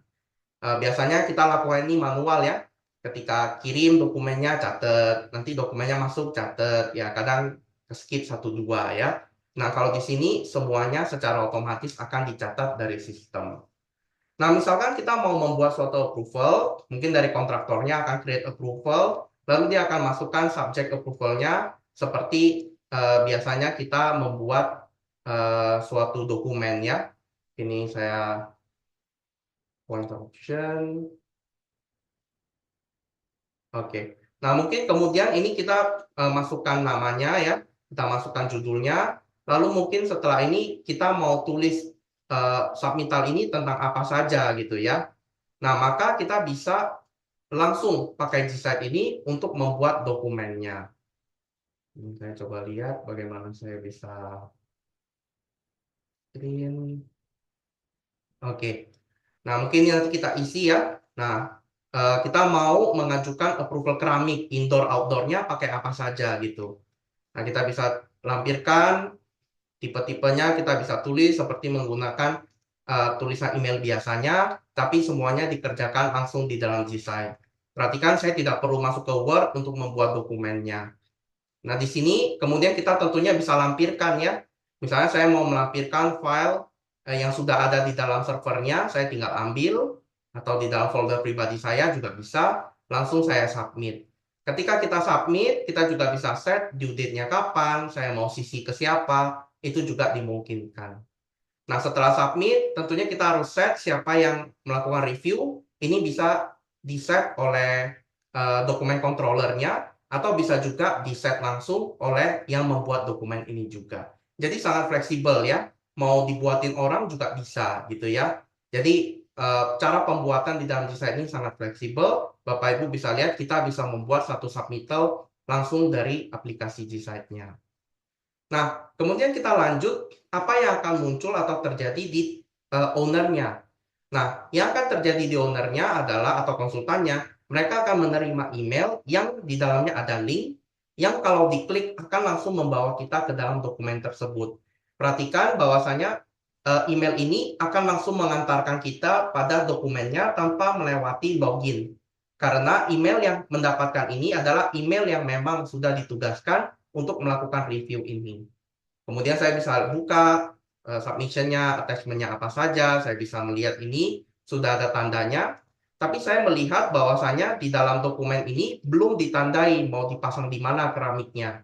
Biasanya kita lakukan ini manual ya. Ketika kirim dokumennya catat, nanti dokumennya masuk catat, ya kadang skip satu dua ya. Nah, kalau di sini semuanya secara otomatis akan dicatat dari sistem. Nah, misalkan kita mau membuat suatu approval, mungkin dari kontraktornya akan create approval, lalu dia akan masukkan subject approvalnya seperti biasanya kita membuat suatu dokumen ya. Ini saya point option. Oke. Nah, mungkin kemudian ini kita masukkan namanya ya, kita masukkan judulnya, lalu mungkin setelah ini kita mau tulis submittal ini tentang apa saja gitu ya. Nah, maka kita bisa langsung pakai Gsight ini untuk membuat dokumennya. Ini saya coba lihat bagaimana saya bisa screen. Oke. Nah, mungkin ini nanti kita isi ya. Nah, kita mau mengajukan approval keramik indoor outdoornya pakai apa saja gitu. Nah, kita bisa lampirkan tipe-tipenya, kita bisa tulis seperti menggunakan tulisan email biasanya, tapi semuanya dikerjakan langsung di dalam Gsight. Perhatikan saya tidak perlu masuk ke Word untuk membuat dokumennya. Nah, di sini kemudian kita tentunya bisa lampirkan ya. Misalnya saya mau melampirkan file yang sudah ada di dalam servernya, saya tinggal ambil atau di dalam folder pribadi saya juga bisa, langsung saya submit. Ketika kita submit, kita juga bisa set due date-nya kapan, saya mau CC ke siapa, itu juga dimungkinkan. Nah, setelah submit, tentunya kita harus set siapa yang melakukan review. Ini bisa di-set oleh dokumen controllernya, atau bisa juga di-set langsung oleh yang membuat dokumen ini juga. Jadi sangat fleksibel ya, mau dibuatin orang juga bisa gitu ya. Jadi cara pembuatan di dalam G-Site ini sangat fleksibel. Bapak Ibu bisa lihat kita bisa membuat satu submittal langsung dari aplikasi G-Site-nya. Nah, kemudian kita lanjut, apa yang akan muncul atau terjadi di owner-nya. Nah, yang akan terjadi di owner-nya adalah, atau konsultannya, mereka akan menerima email yang di dalamnya ada link, yang kalau diklik akan langsung membawa kita ke dalam dokumen tersebut. Perhatikan bahwasanya email ini akan langsung mengantarkan kita pada dokumennya tanpa melewati login. Karena email yang mendapatkan ini adalah email yang memang sudah ditugaskan untuk melakukan review ini. Kemudian saya bisa buka submission-nya, attachment-nya apa saja, saya bisa melihat ini sudah ada tandanya, tapi saya melihat bahwasanya di dalam dokumen ini belum ditandai mau dipasang di mana keramiknya.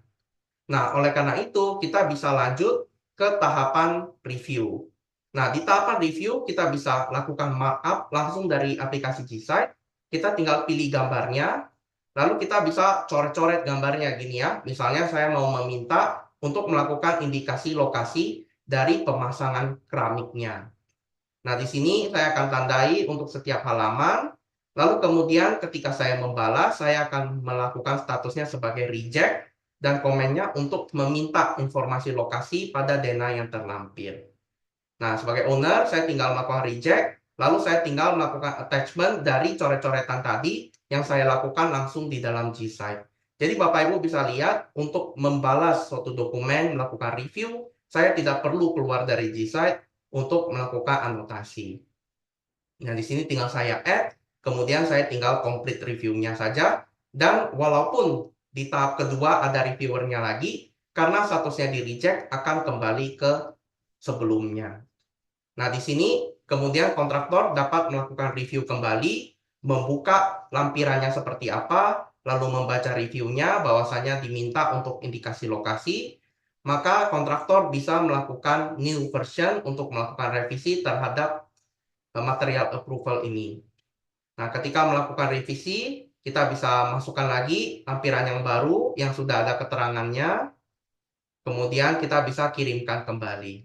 Nah, oleh karena itu kita bisa lanjut ke tahapan review. Nah, di tahapan review kita bisa lakukan markup langsung dari aplikasi G-Site. Kita tinggal pilih gambarnya, lalu kita bisa coret-coret gambarnya gini ya. Misalnya saya mau meminta untuk melakukan indikasi lokasi dari pemasangan keramiknya. Nah, di sini saya akan tandai untuk setiap halaman. Lalu kemudian ketika saya membalas, saya akan melakukan statusnya sebagai reject dan komennya untuk meminta informasi lokasi pada dena yang terlampir. Nah, sebagai owner, saya tinggal melakukan reject, lalu saya tinggal melakukan attachment dari coret-coretan tadi yang saya lakukan langsung di dalam G-Site. Jadi Bapak Ibu bisa lihat, untuk membalas suatu dokumen, melakukan review, saya tidak perlu keluar dari G-Site untuk melakukan anotasi. Nah, di sini tinggal saya add, kemudian saya tinggal complete review-nya saja, dan walaupun di tahap kedua ada reviewernya lagi, karena statusnya di reject akan kembali ke sebelumnya. Nah, di sini kemudian kontraktor dapat melakukan review kembali, membuka lampirannya seperti apa, lalu membaca reviewnya bahwasanya diminta untuk indikasi lokasi, maka kontraktor bisa melakukan new version untuk melakukan revisi terhadap material approval ini. Nah, ketika melakukan revisi, kita bisa masukkan lagi lampiran yang baru yang sudah ada keterangannya, kemudian kita bisa kirimkan kembali.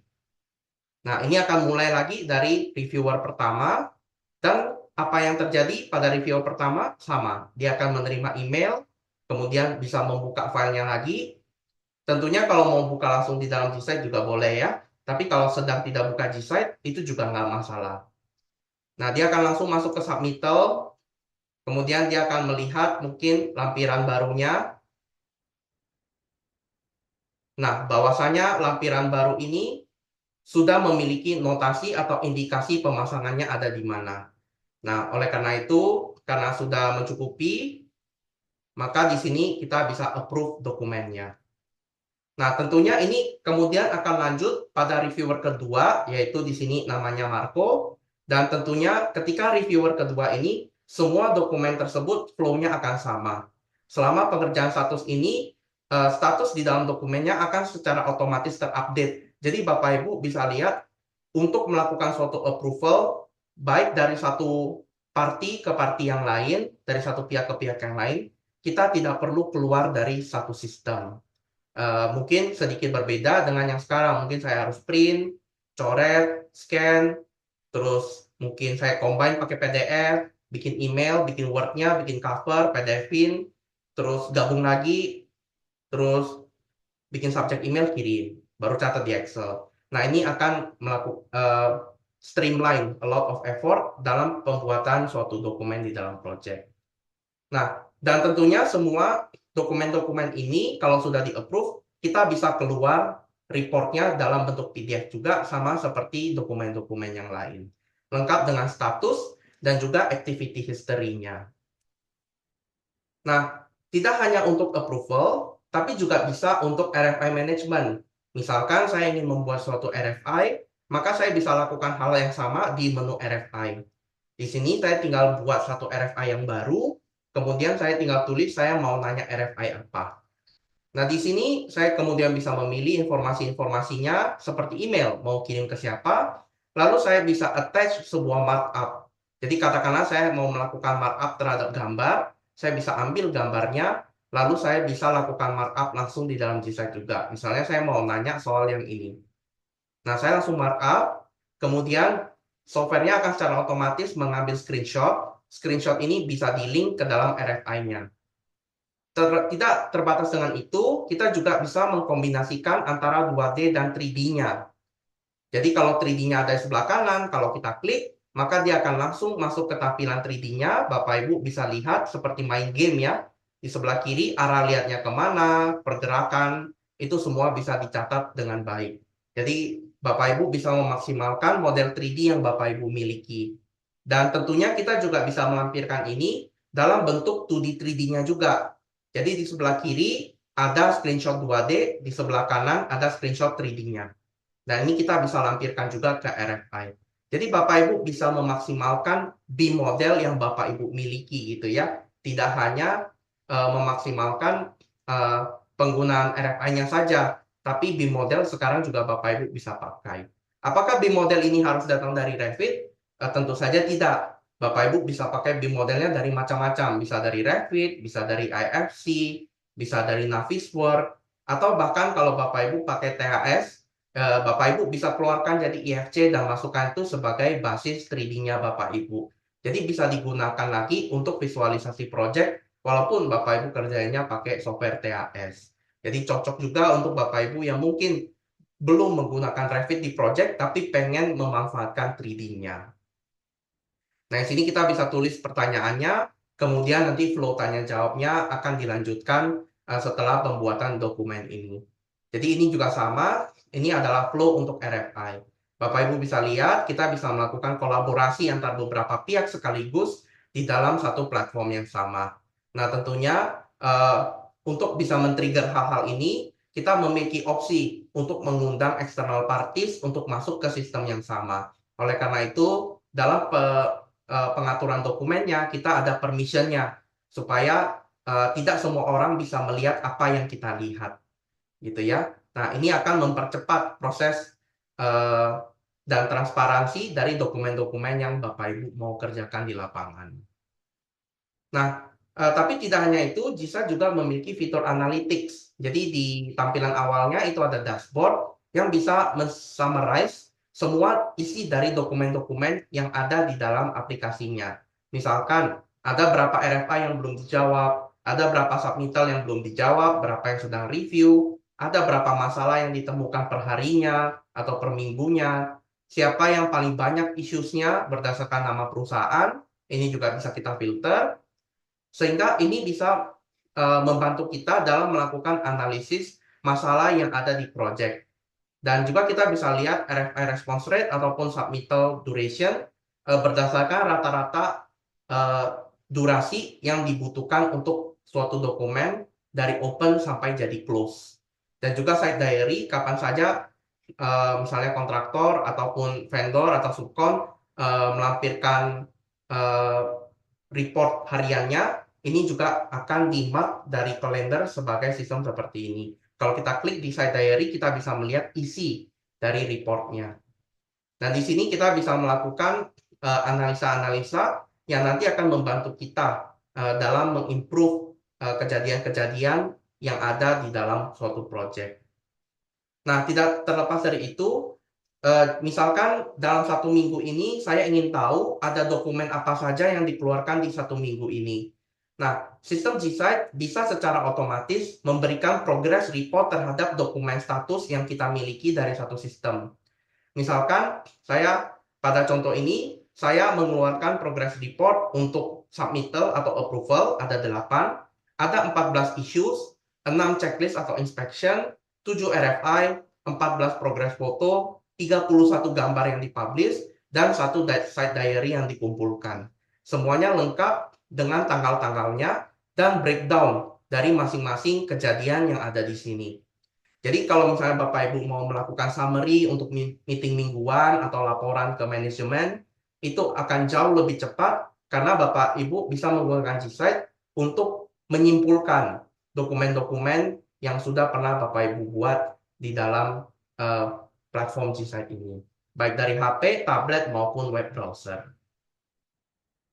Nah, ini akan mulai lagi dari reviewer pertama, dan apa yang terjadi pada reviewer pertama sama. Dia akan menerima email, kemudian bisa membuka filenya lagi. Tentunya kalau mau buka langsung di dalam G-Site juga boleh ya, tapi kalau sedang tidak buka G-Site, itu juga nggak masalah. Nah, dia akan langsung masuk ke submittal, kemudian dia akan melihat mungkin lampiran barunya. Nah, bahwasanya lampiran baru ini sudah memiliki notasi atau indikasi pemasangannya ada di mana. Nah, oleh karena itu, karena sudah mencukupi, maka di sini kita bisa approve dokumennya. Nah, tentunya ini kemudian akan lanjut pada reviewer kedua, yaitu di sini namanya Marco. Dan tentunya ketika reviewer kedua ini, semua dokumen tersebut flow-nya akan sama. Selama pengerjaan status ini, status di dalam dokumennya akan secara otomatis terupdate. Jadi Bapak Ibu bisa lihat, untuk melakukan suatu approval, baik dari satu party ke party yang lain, dari satu pihak ke pihak yang lain, kita tidak perlu keluar dari satu sistem. Mungkin sedikit berbeda dengan yang sekarang. Mungkin saya harus print, coret, scan, terus mungkin saya combine pakai PDF, bikin email, bikin Word-nya, bikin cover, PDF-in, terus gabung lagi, terus bikin subject email, kirim, baru catat di Excel. Nah, ini akan melakukan streamline a lot of effort dalam pembuatan suatu dokumen di dalam project. Nah, dan tentunya semua dokumen-dokumen ini kalau sudah di-approve, kita bisa keluar reportnya dalam bentuk PDF juga, sama seperti dokumen-dokumen yang lain. Lengkap dengan status dan juga activity history-nya. Nah, tidak hanya untuk approval, tapi juga bisa untuk RFI management. Misalkan saya ingin membuat suatu RFI, maka saya bisa lakukan hal yang sama di menu RFI. Di sini saya tinggal buat satu RFI yang baru, kemudian saya tinggal tulis saya mau nanya RFI apa. Nah, di sini saya kemudian bisa memilih informasi-informasinya seperti email, mau kirim ke siapa, lalu saya bisa attach sebuah markup. Jadi katakanlah saya mau melakukan markup terhadap gambar, saya bisa ambil gambarnya, lalu saya bisa lakukan markup langsung di dalam Gsight juga. Misalnya saya mau nanya soal yang ini. Nah, saya langsung markup, kemudian softwarenya akan secara otomatis mengambil screenshot. Screenshot ini bisa di-link ke dalam RFI-nya. Tidak terbatas dengan itu, kita juga bisa mengkombinasikan antara 2D dan 3D-nya. Jadi kalau 3D-nya ada di sebelah kanan, kalau kita klik, maka dia akan langsung masuk ke tampilan 3D-nya. Bapak Ibu bisa lihat seperti main game ya. Di sebelah kiri arah lihatnya kemana, pergerakan, itu semua bisa dicatat dengan baik. Jadi Bapak Ibu bisa memaksimalkan model 3D yang Bapak Ibu miliki. Dan tentunya kita juga bisa melampirkan ini dalam bentuk 2D 3D-nya juga. Jadi di sebelah kiri ada screenshot 2D, di sebelah kanan ada screenshot 3D-nya. Dan ini kita bisa lampirkan juga ke RFI. Jadi Bapak Ibu bisa memaksimalkan BIM model yang Bapak Ibu miliki gitu ya. Tidak hanya memaksimalkan penggunaan RFI-nya saja, tapi BIM model sekarang juga Bapak Ibu bisa pakai. Apakah BIM model ini harus datang dari Revit? Tentu saja tidak. Bapak Ibu bisa pakai BIM modelnya dari macam-macam, bisa dari Revit, bisa dari IFC, bisa dari Navisworks, atau bahkan kalau Bapak Ibu pakai THS, Bapak Ibu bisa keluarkan jadi IFC dan masukkan itu sebagai basis 3D-nya Bapak Ibu. Jadi bisa digunakan lagi untuk visualisasi project walaupun Bapak Ibu kerjanya pakai software THS. Jadi cocok juga untuk Bapak Ibu yang mungkin belum menggunakan Revit di project tapi pengen memanfaatkan 3D-nya. Nah, di sini kita bisa tulis pertanyaannya, kemudian nanti flow tanya jawabnya akan dilanjutkan setelah pembuatan dokumen ini. Jadi ini juga sama, ini adalah flow untuk RFI. Bapak Ibu bisa lihat, kita bisa melakukan kolaborasi antar beberapa pihak sekaligus di dalam satu platform yang sama. Nah, tentunya untuk bisa men-trigger hal-hal ini, kita memiliki opsi untuk mengundang external parties untuk masuk ke sistem yang sama. Oleh karena itu, dalam pengaturan dokumennya, kita ada permission-nya supaya tidak semua orang bisa melihat apa yang kita lihat, gitu ya. Nah, ini akan mempercepat proses dan transparansi dari dokumen-dokumen yang Bapak Ibu mau kerjakan di lapangan. Nah, tapi tidak hanya itu, Jisa juga memiliki fitur analytics. Jadi di tampilan awalnya itu ada dashboard yang bisa men-summarize semua isi dari dokumen-dokumen yang ada di dalam aplikasinya. Misalkan ada berapa RFI yang belum dijawab, ada berapa submittal yang belum dijawab, berapa yang sedang review, ada berapa masalah yang ditemukan per harinya atau per minggunya, siapa yang paling banyak issues-nya berdasarkan nama perusahaan, ini juga bisa kita filter, sehingga ini bisa membantu kita dalam melakukan analisis masalah yang ada di project. Dan juga kita bisa lihat RFI response rate ataupun submittal duration berdasarkan rata-rata durasi yang dibutuhkan untuk suatu dokumen dari open sampai jadi close. Dan juga site diary, kapan saja misalnya kontraktor ataupun vendor atau subkon melampirkan report hariannya, ini juga akan di-mark dari kalender sebagai sistem seperti ini. Kalau kita klik di site diary, kita bisa melihat isi dari reportnya. Nah, di sini kita bisa melakukan analisa-analisa yang nanti akan membantu kita dalam mengimprove kejadian-kejadian yang ada di dalam suatu project. Nah, tidak terlepas dari itu, misalkan dalam satu minggu ini saya ingin tahu ada dokumen apa saja yang dikeluarkan di satu minggu ini. Nah, sistem Gsight bisa secara otomatis memberikan progress report terhadap dokumen status yang kita miliki dari satu sistem. Misalkan saya pada contoh ini, saya mengeluarkan progress report untuk submittal atau approval, ada 8, ada 14 issues, 6 checklist atau inspection, 7 RFI, 14 progress foto, 31 gambar yang dipublish, dan 1 site diary yang dikumpulkan. Semuanya lengkap dengan tanggal-tanggalnya dan breakdown dari masing-masing kejadian yang ada di sini. Jadi kalau misalnya Bapak Ibu mau melakukan summary untuk meeting mingguan atau laporan ke manajemen, itu akan jauh lebih cepat karena Bapak Ibu bisa menggunakan Gsight untuk menyimpulkan dokumen-dokumen yang sudah pernah Bapak Ibu buat di dalam platform Gsight ini, baik dari HP, tablet maupun web browser.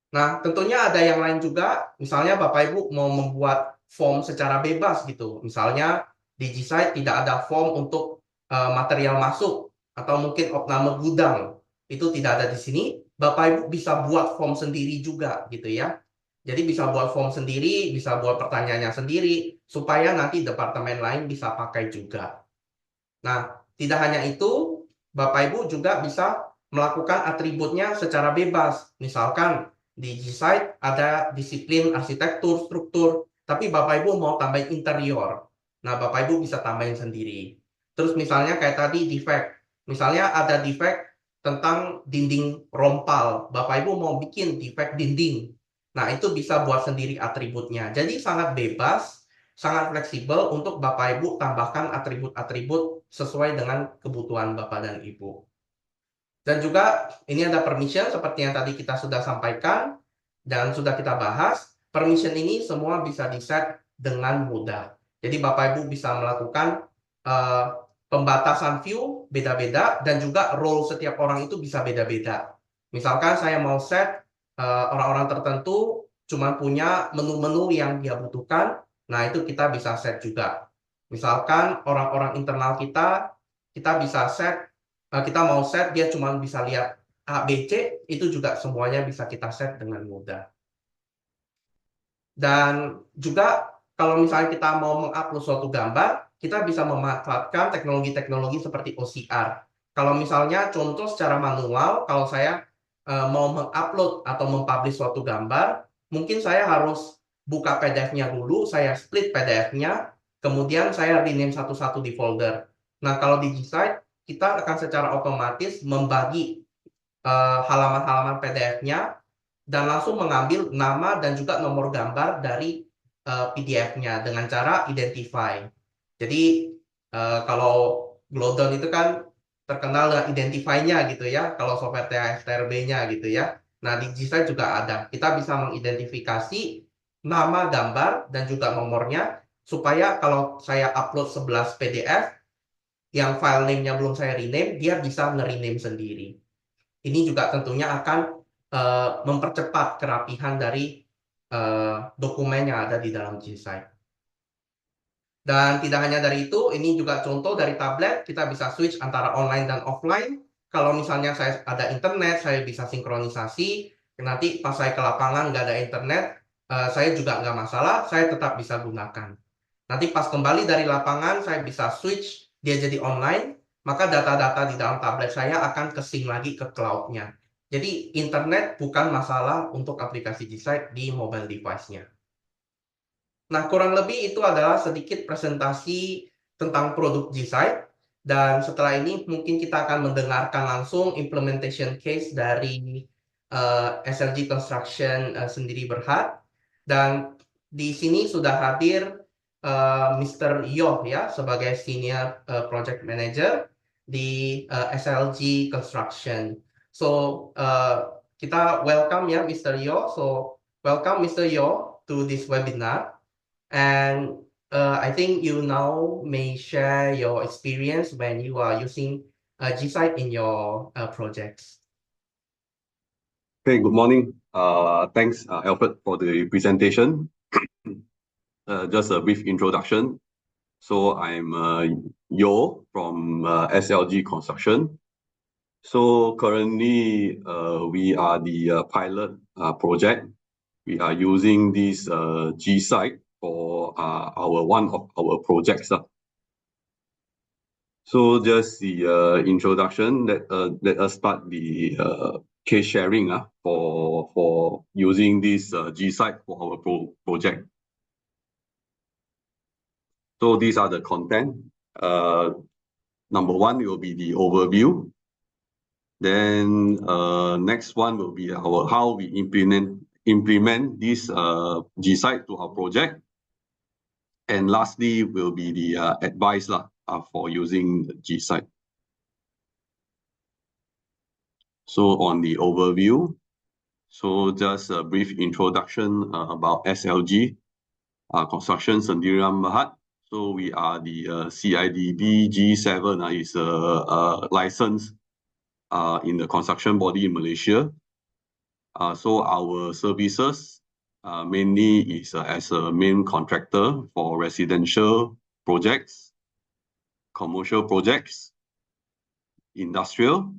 Nah, tentunya ada yang lain juga, misalnya Bapak Ibu mau membuat form secara bebas gitu. Misalnya di G-Site tidak ada form untuk material masuk atau mungkin opname gudang. Itu tidak ada di sini. Bapak Ibu bisa buat form sendiri juga gitu ya. Jadi bisa buat form sendiri, bisa buat pertanyaannya sendiri supaya nanti departemen lain bisa pakai juga. Nah, tidak hanya itu, Bapak Ibu juga bisa melakukan atributnya secara bebas. Misalkan di G-Site ada disiplin arsitektur, struktur, tapi Bapak Ibu mau tambahin interior. Nah, Bapak Ibu bisa tambahin sendiri. Terus misalnya kayak tadi defect. Misalnya ada defect tentang dinding rompal. Bapak Ibu mau bikin defect dinding. Nah, itu bisa buat sendiri atributnya. Jadi sangat bebas, sangat fleksibel untuk Bapak Ibu tambahkan atribut-atribut sesuai dengan kebutuhan Bapak dan Ibu. Dan juga ini ada permission seperti yang tadi kita sudah sampaikan dan sudah kita bahas. Permission ini semua bisa di-set dengan mudah. Jadi Bapak Ibu bisa melakukan eh, pembatasan view beda-beda dan juga role setiap orang itu bisa beda-beda. Misalkan saya mau set orang-orang tertentu cuma punya menu-menu yang dia butuhkan, nah itu kita bisa set juga. Misalkan orang-orang internal kita, kita bisa set kita mau set dia cuma bisa lihat A, B, C, itu juga semuanya bisa kita set dengan mudah. Dan juga kalau misalnya kita mau mengupload suatu gambar, kita bisa memanfaatkan teknologi-teknologi seperti OCR. Kalau misalnya contoh secara manual, kalau saya mau mengupload atau mempublish suatu gambar, mungkin saya harus buka PDF-nya dulu, saya split PDF-nya, kemudian saya rename satu-satu di folder. Nah, kalau di Gsight, kita akan secara otomatis membagi halaman-halaman PDF-nya dan langsung mengambil nama dan juga nomor gambar dari PDF-nya dengan cara identify. Jadi kalau Glodon itu kan terkenal dengan identify-nya gitu ya, kalau software THFTRB-nya gitu ya. Nah, di Gsight juga ada. Kita bisa mengidentifikasi nama gambar dan juga nomornya supaya kalau saya upload 11 PDF yang file name-nya belum saya rename, dia bisa nge-rename sendiri. Ini juga tentunya akan mempercepat kerapihan dari dokumen yang ada di dalam Gsight. Dan tidak hanya dari itu, ini juga contoh dari tablet, kita bisa switch antara online dan offline. Kalau misalnya saya ada internet, saya bisa sinkronisasi. Nanti pas saya ke lapangan nggak ada internet, saya juga nggak masalah, saya tetap bisa gunakan. Nanti pas kembali dari lapangan, saya bisa switch, dia jadi online, maka data-data di dalam tablet saya akan ke-sync lagi ke cloud-nya. Jadi internet bukan masalah untuk aplikasi Gsight di mobile device-nya. Nah, kurang lebih itu adalah sedikit presentasi tentang produk Gsight. Dan setelah ini mungkin kita akan mendengarkan langsung implementation case dari SLG Construction sendiri Berhad. Dan di sini sudah hadir Mr. Yoh ya sebagai Senior Project Manager di SLG Construction. So, kita welcome ya Mr. Yoh. So, welcome Mr. Yoh to this webinar. And I think you now may share your experience when you are using Gsight in your projects. Okay, good morning. Thanks, Alfred, for the presentation. Just a brief introduction. So I'm Yo from SLG Construction. So currently, we are the pilot project. We are using this Gsight for one of our projects. So just the introduction. Let us start the case sharing for using this Gsight for our project. So these are the content. Number one will be the overview. Then next one will be how we implement this Gsight to our project. And lastly will be the advice for using the Gsight. So on the overview, so just a brief introduction about SLG Construction Sdn Berhad. So we are the CIDB G7 is a license in the construction body in Malaysia. So our services mainly is as a main contractor for residential projects, commercial projects, industrial,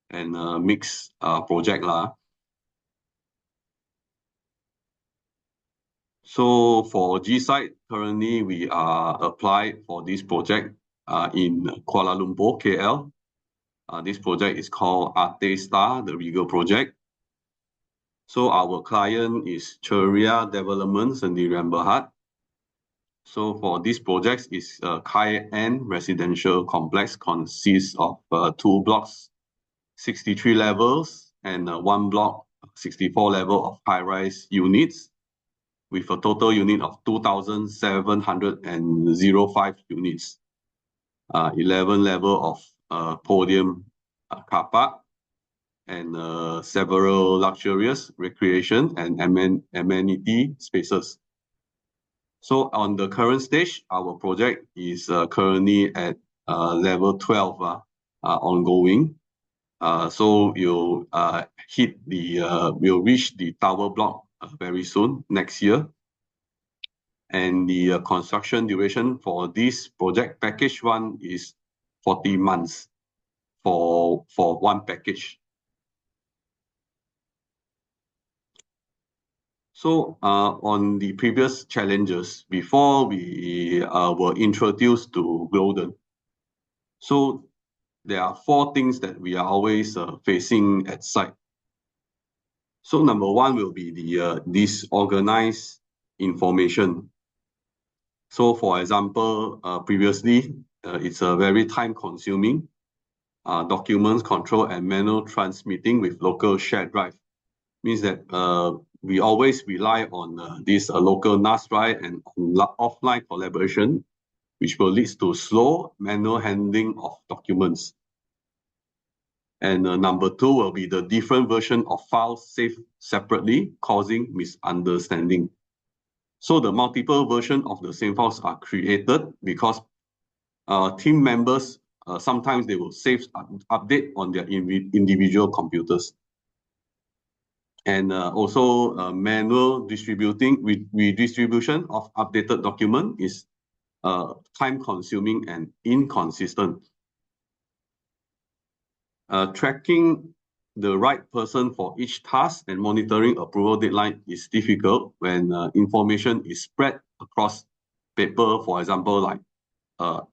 and mixed project lah. So for G-Site, currently we are applied for this project in Kuala Lumpur, KL. This project is called Arte Star, the Regal project. So our client is Ceria Development Sendirian Berhad. So for this project, is a high-end residential complex, consists of 2 blocks, 63 levels, and 1 block, 64 level of high-rise units, with a total unit of 2,705 units, 11 level of podium car park, and several luxurious recreation and amenity spaces. So on the current stage, our project is currently at level 12 ongoing. So you'll we'll reach the tower block very soon, next year. And the construction duration for this project, package 1, is 40 months for one package. So on the previous challenges, before we were introduced to Gloden, so there are 4 things that we are always facing at site. So number 1 will be the disorganized information. So for example, previously, it's a very time-consuming documents control and manual transmitting with local shared drive. Means that we always rely on this local NAS drive and offline collaboration, which will lead to slow manual handling of documents. And number 2 will be the different version of files saved separately, causing misunderstanding. So the multiple version of the same files are created because team members, sometimes they will save update on their individual computers. And also manual redistribution of updated document is time-consuming and inconsistent. Tracking the right person for each task and monitoring approval deadline is difficult when information is spread across paper, for example, like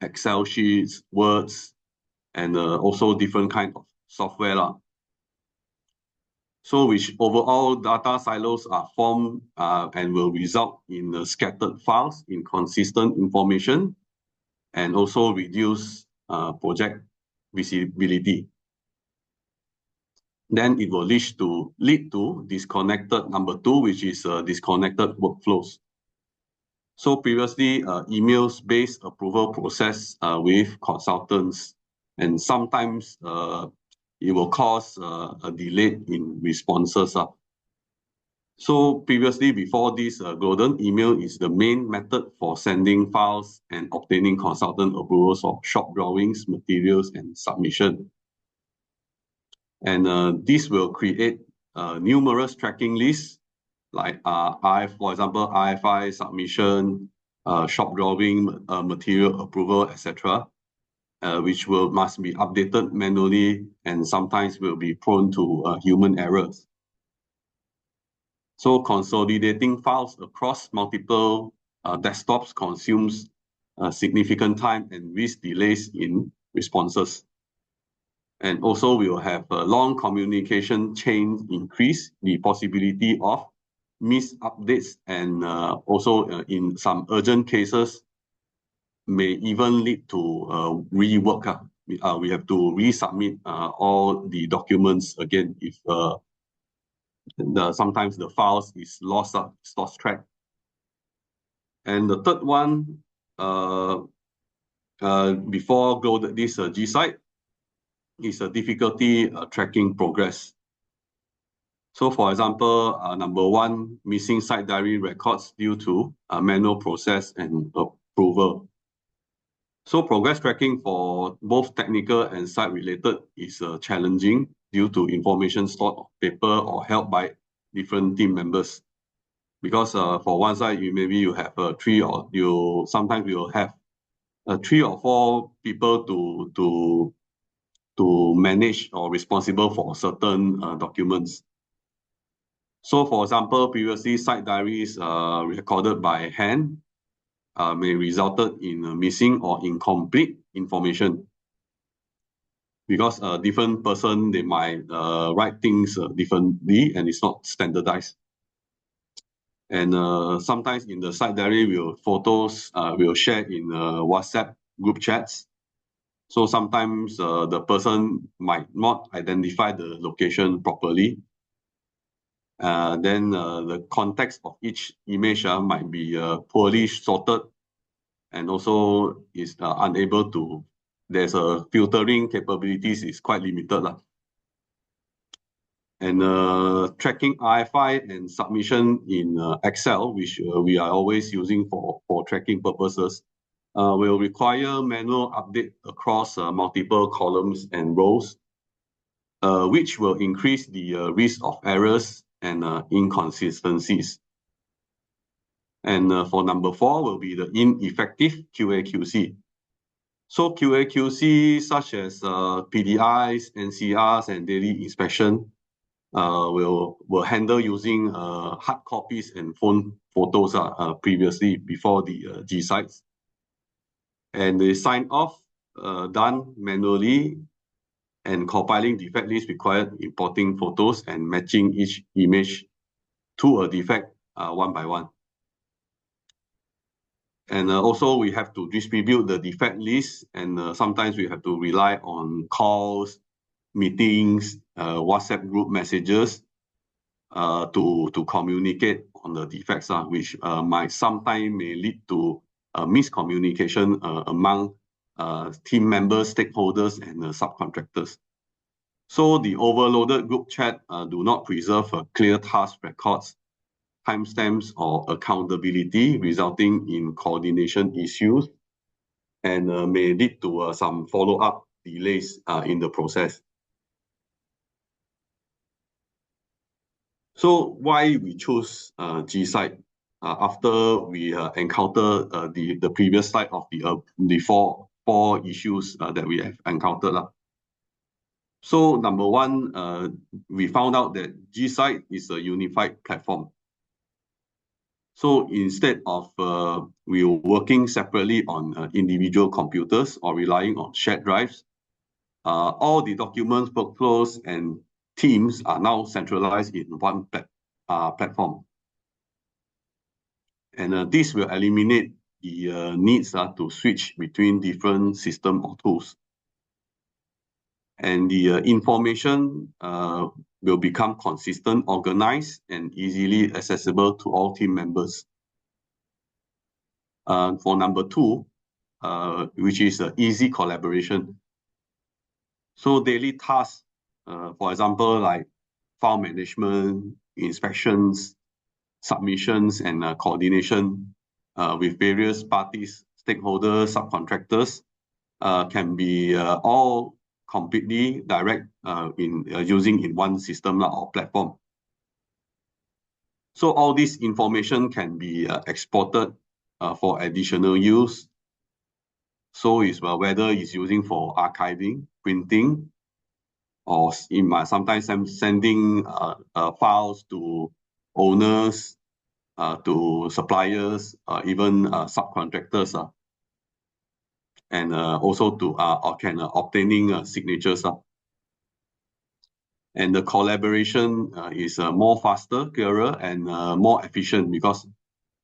Excel sheets, Words, and also different kind of software. So which overall data silos are formed and will result in scattered files, inconsistent information, and also reduce project visibility. Then it will lead to disconnected number 2, which is disconnected workflows. So previously, emails-based approval process with consultants, and sometimes it will cause a delay in responses. So previously, before this, Gloden, email is the main method for sending files and obtaining consultant approvals of shop drawings, materials, and submission. And this will create numerous tracking lists, like for example, RFI submission, shop drawing, material approval, etc., which must be updated manually and sometimes will be prone to human errors. So consolidating files across multiple desktops consumes significant time and risk delays in responses. And also we will have a long communication chain increase the possibility of missed updates, and also in some urgent cases may even lead to rework. We have to resubmit all the documents again if sometimes the files is lost track. And the third one, before this G-Site, is a difficulty tracking progress. So for example, number 1, missing site diary records due to manual process and approval. So progress tracking for both technical and site related is challenging due to information stored on paper or held by different team members. Because for one side, maybe you have three, or sometimes you will have 3 or 4 people to manage or responsible for certain documents. So, for example, previously site diaries recorded by hand may resulted in missing or incomplete information, because a different person, they might write things differently and it's not standardized. And sometimes in the site diary, photos will share in WhatsApp group chats. So sometimes the person might not identify the location properly. Then the context of each image might be poorly sorted, and also is unable to, there's a filtering capabilities is quite limited. And tracking RFI and submission in Excel, which we are always using for tracking purposes, will require manual update across multiple columns and rows, which will increase the risk of errors and inconsistencies. And for number 4 will be the ineffective QA/QC. So QA/QC, such as PDIs, NCRs, and daily inspection, will handle using hard copies and phone photos previously before the G sites. And the sign off done manually, and compiling defect list required importing photos and matching each image to a defect one by one. And also we have to distribute the defect list, and sometimes we have to rely on calls, meetings, WhatsApp group messages to communicate on the defects, which might sometimes may lead to miscommunication among team members, stakeholders, and subcontractors. So the overloaded group chat do not preserve clear task records, timestamps, or accountability, resulting in coordination issues, and may lead to some follow-up delays in the process. So why we choose G-Site after we encounter the previous slide of the four issues that we have encountered. So number 1, we found out that G-Site is a unified platform. So instead of we working separately on individual computers or relying on shared drives, all the documents, workflows, and teams are now centralized in one platform. And this will eliminate the needs to switch between different systems or tools. And the information will become consistent, organized, and easily accessible to all team members. For number 2, which is easy collaboration. So daily tasks, for example, like file management, inspections, submissions, and coordination with various parties, stakeholders, subcontractors, can be all completely direct using in one system or platform. So all this information can be exported for additional use. So is whether it's using for archiving, printing, or sometimes sending files to owners, to suppliers, even subcontractors, and also to obtaining signatures. And the collaboration is more faster, clearer, and more efficient, because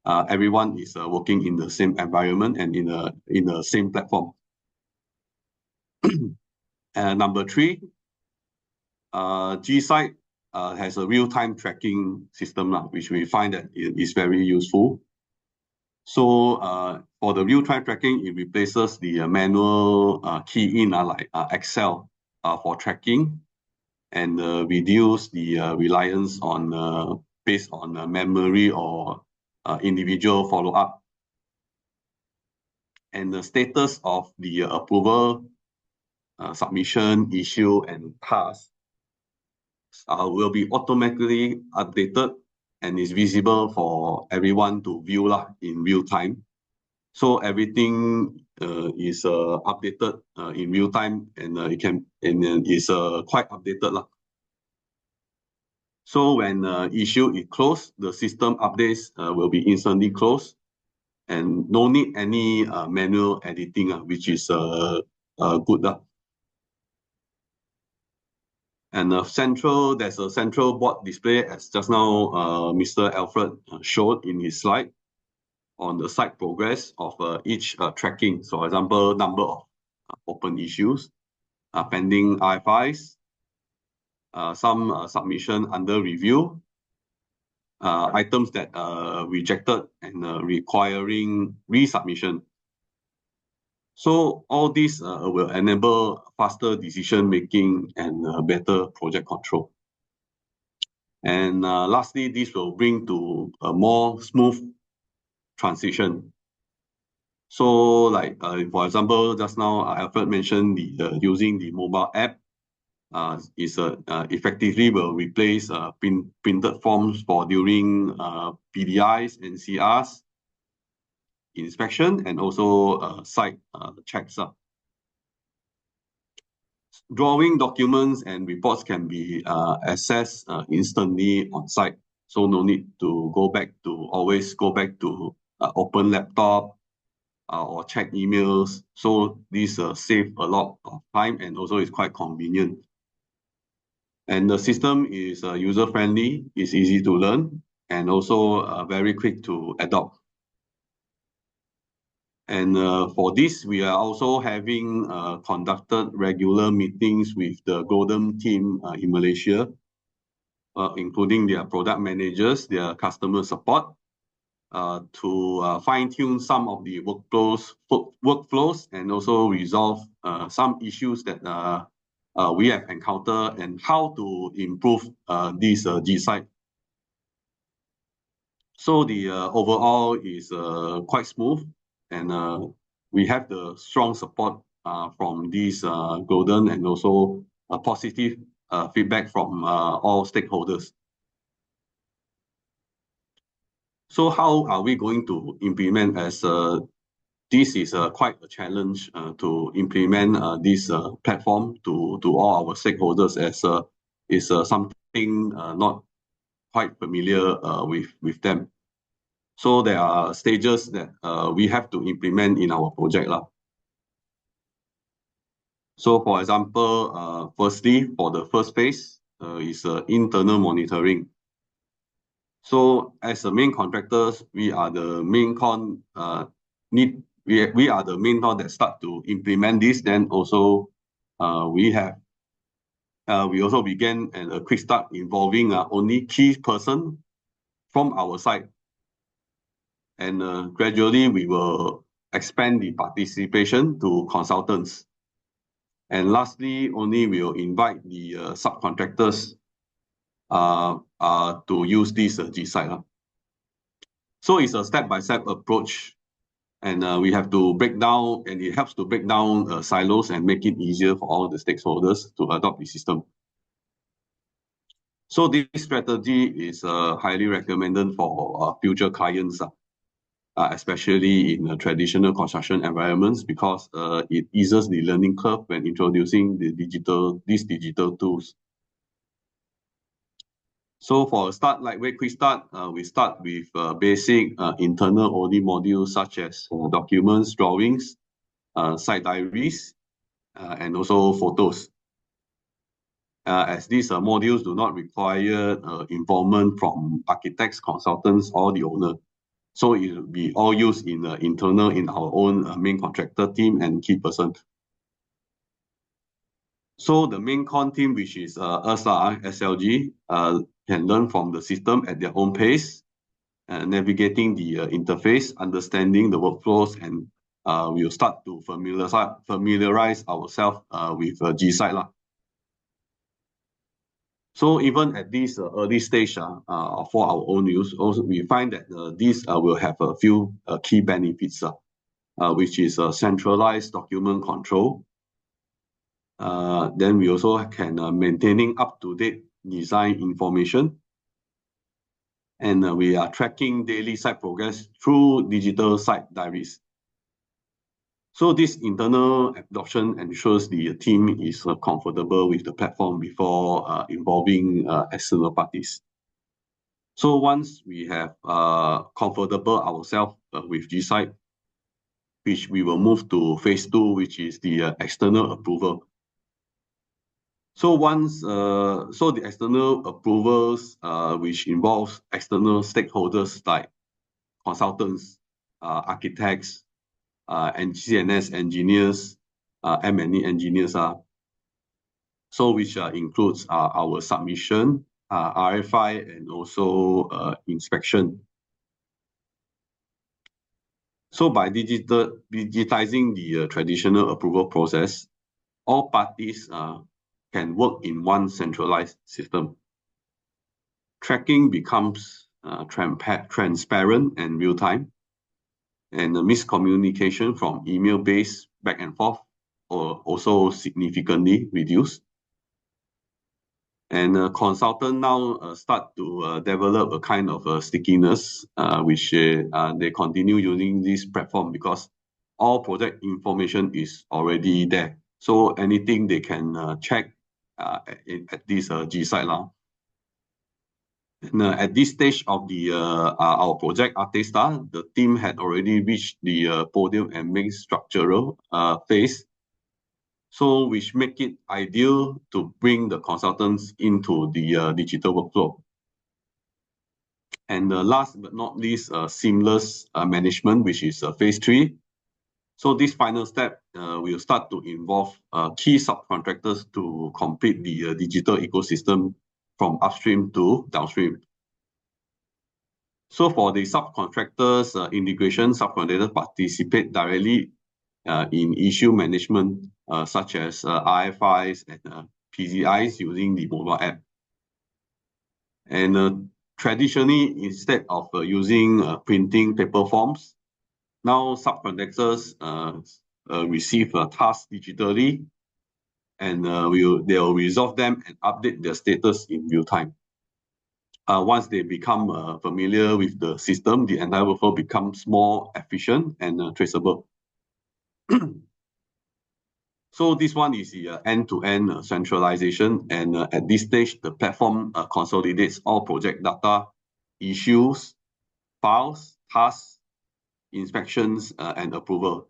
everyone is working in the same environment and in the same platform. Number 3, G-Site has a real-time tracking system, which we find that it is very useful. So for the real-time tracking, it replaces the manual key in like Excel for tracking, and reduce the reliance on based on memory or individual follow-up. And the status of the approval, submission, issue, and task will be automatically updated and is visible for everyone to view in real time. So everything is updated in real time, and is quite updated lah. So when issue is closed, the system updates will be instantly closed, and no need any manual editing, which is good. And there's a central board display, as just now Mr. Alfred showed in his slide, on the site progress of each tracking. So, for example, number of open issues, pending RFIs, some submission under review, items that rejected and requiring resubmission. So all these will enable faster decision making and better project control. And lastly, this will bring to a more smooth transition. So, like for example, just now Alfred mentioned using the mobile app effectively will replace printed forms for during PDIs and CRs inspection, and also site checks. Drawing documents and reports can be accessed instantly on site, so no need to always go back to open laptop or check emails. So this save a lot of time, and also is quite convenient. And the system is user-friendly, is easy to learn, and also very quick to adopt. And for this, we are also having conducted regular meetings with the Golden team in Malaysia, including their product managers, their customer support, to fine-tune some of the workflows, and also resolve some issues that we have encountered, and how to improve this G-Site. So the overall is quite smooth, and we have the strong support from these Golden, and also a positive feedback from all stakeholders. So how are we going to implement, as this is quite a challenge to implement this platform to all our stakeholders, as is something not quite familiar with them. So there are stages that we have to implement in our project. So for example, firstly, for the first phase is internal monitoring. So as the main contractors, we are the main we are the main that start to implement this. Then also we also began a quick start involving only key person from our side, and gradually we will expand the participation to consultants. And lastly, only we will invite the subcontractors to use this G-Site. So it's a step-by-step approach, and we have to break down, and it helps to break down silos and make it easier for all the stakeholders to adopt the system. So this strategy is highly recommended for future clients, especially in traditional construction environments, because it eases the learning curve when introducing these digital tools. So for a start, like very quick start, we start with basic internal OD modules such as documents, drawings, site diaries, and also photos. As these modules do not require involvement from architects, consultants, or the owner. So it will be all used in internal in our own main contractor team and key person. So the main con team, which is us, SLG, can learn from the system at their own pace, navigating the interface, understanding the workflows, and we'll start to familiarize ourselves with G-Site. So even at this early stage for our own use, also we find that this will have a few key benefits, which is centralized document control. Then we also can maintaining up-to-date design information. And we are tracking daily site progress through digital site diaries. So this internal adoption ensures the team is comfortable with the platform before involving external parties. So once we have comfortable ourselves with GSite, which we will move to phase 2, which is the external approval. So the external approvals, which involves external stakeholders like consultants, architects, and CNS engineers, M&E engineers, which includes our submission, RFI, and also inspection. So by digitizing the traditional approval process, all parties can work in one centralized system. Tracking becomes transparent and real-time, and the miscommunication from email-based back and forth are also significantly reduced. And consultants now start to develop a kind of stickiness, which they continue using this platform because all project information is already there. So anything they can check at this GSite now. And at this stage of our project Artestar, the team had already reached the podium and main structural phase. So which make it ideal to bring the consultants into the digital workflow. And last but not least, seamless management, which is phase 3. So this final step will start to involve key subcontractors to complete the digital ecosystem from upstream to downstream. So for the subcontractors, integration subcontractors participate directly in issue management, such as RFIs and PZIs using the mobile app. And traditionally, instead of using printing paper forms, now subcontractors receive tasks digitally, and they will resolve them and update their status in real time. Once they become familiar with the system, the entire workflow becomes more efficient and traceable. So this one is the end-to-end centralization, and at this stage, the platform consolidates all project data, issues, files, tasks, inspections, and approval.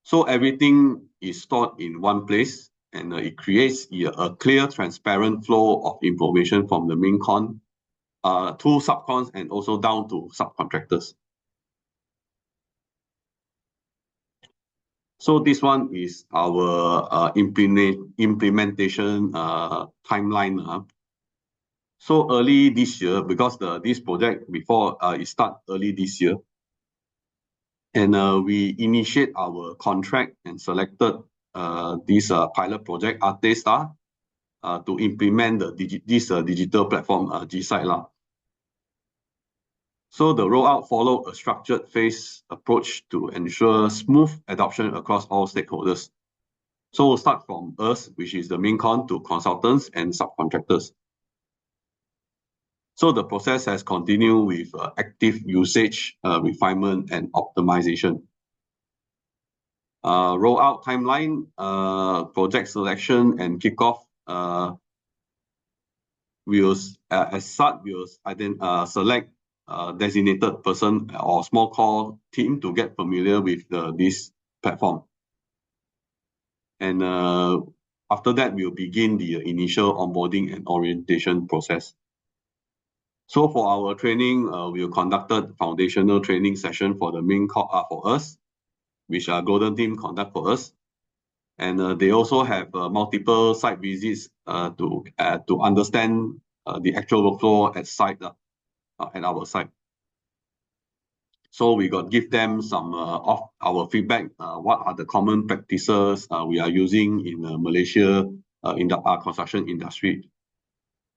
So everything is stored in one place, and it creates a clear, transparent flow of information from the main con to subcons and also down to subcontractors. So this one is our implementation timeline. So early this year, because this project before it start early this year, and we initiate our contract and selected this pilot project Artestar to implement this digital platform GSite. So the rollout followed a structured phase approach to ensure smooth adoption across all stakeholders. So we'll start from us, which is the main con, to consultants and subcontractors. So the process has continued with active usage, refinement, and optimization. Rollout timeline, project selection and kickoff. As such, we'll select designated person or small core team to get familiar with this platform. And after that, we'll begin the initial onboarding and orientation process. So for our training, we'll conducted foundational training session for the main core for us, which our Golden team conduct for us. And they also have multiple site visits to understand the actual workflow at site. At our site. So we give them some of our feedback. What are the common practices we are using in Malaysia in the construction industry?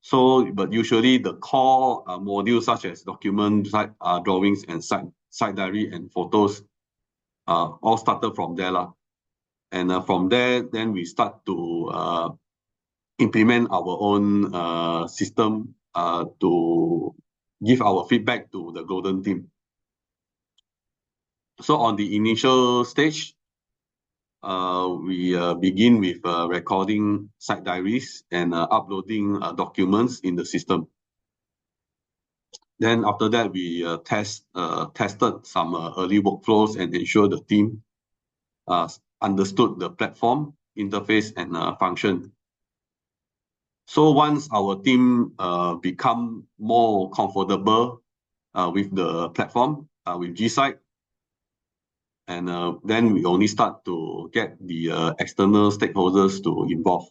So, but usually the core modules such as document, drawings, and site diary and photos all started from there. And from there, then we start to implement our own system to give our feedback to the Golden team. So on the initial stage, we begin with recording site diaries and uploading documents in the system. Then after that, we tested some early workflows and ensure the team understood the platform, interface, and function. So once our team become more comfortable with the platform, with GSite, and then we only start to get the external stakeholders to involve.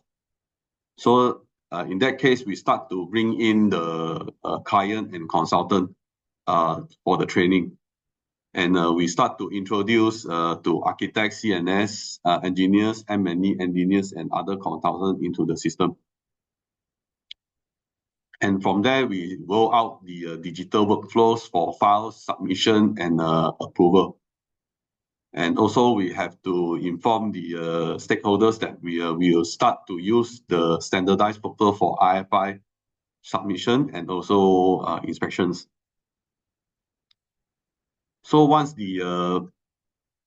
So in that case, we start to bring in the client and consultant for the training. And we start to introduce to architects, CNS, engineers, M&E engineers, and other consultants into the system. And from there, we roll out the digital workflows for file submission and approval. And also, we have to inform the stakeholders that we will start to use the standardized workflow for RFI submission and also inspections. So once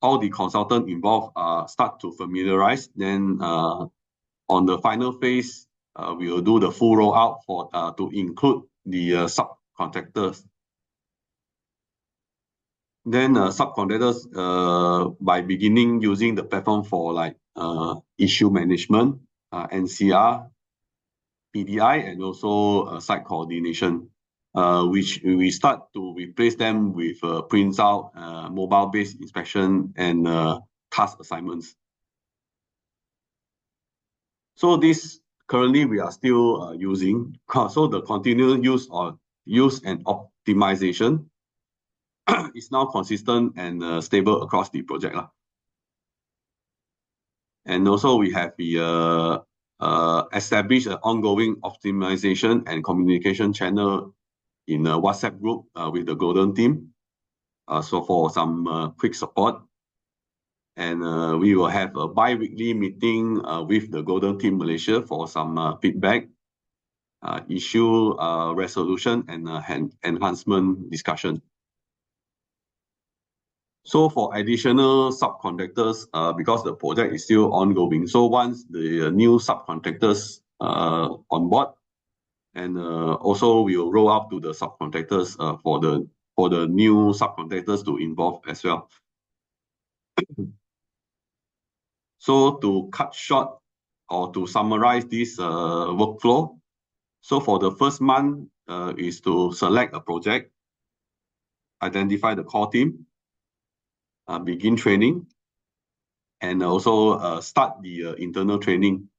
all the consultants involved start to familiarize, then on the final phase, we will do the full rollout for to include the subcontractors. Then subcontractors, by beginning using the platform for like issue management, NCR, PDI, and also site coordination, which we start to replace them with prints out, mobile-based inspection, and task assignments. So this currently we are still using. So the continuous use and optimization is now consistent and stable across the project. And also we have the established an ongoing optimization and communication channel in a WhatsApp group with the Golden team. So for some quick support. And we will have a bi-weekly meeting with the Golden team Malaysia for some feedback, issue resolution, and enhancement discussion. So for additional subcontractors, because the project is still ongoing, so once the new subcontractors on board, and also we will roll out to the subcontractors for the new subcontractors to involve as well. So to cut short or to summarize this workflow, so for the first month is to select a project, identify the core team, begin training, and also start the internal training.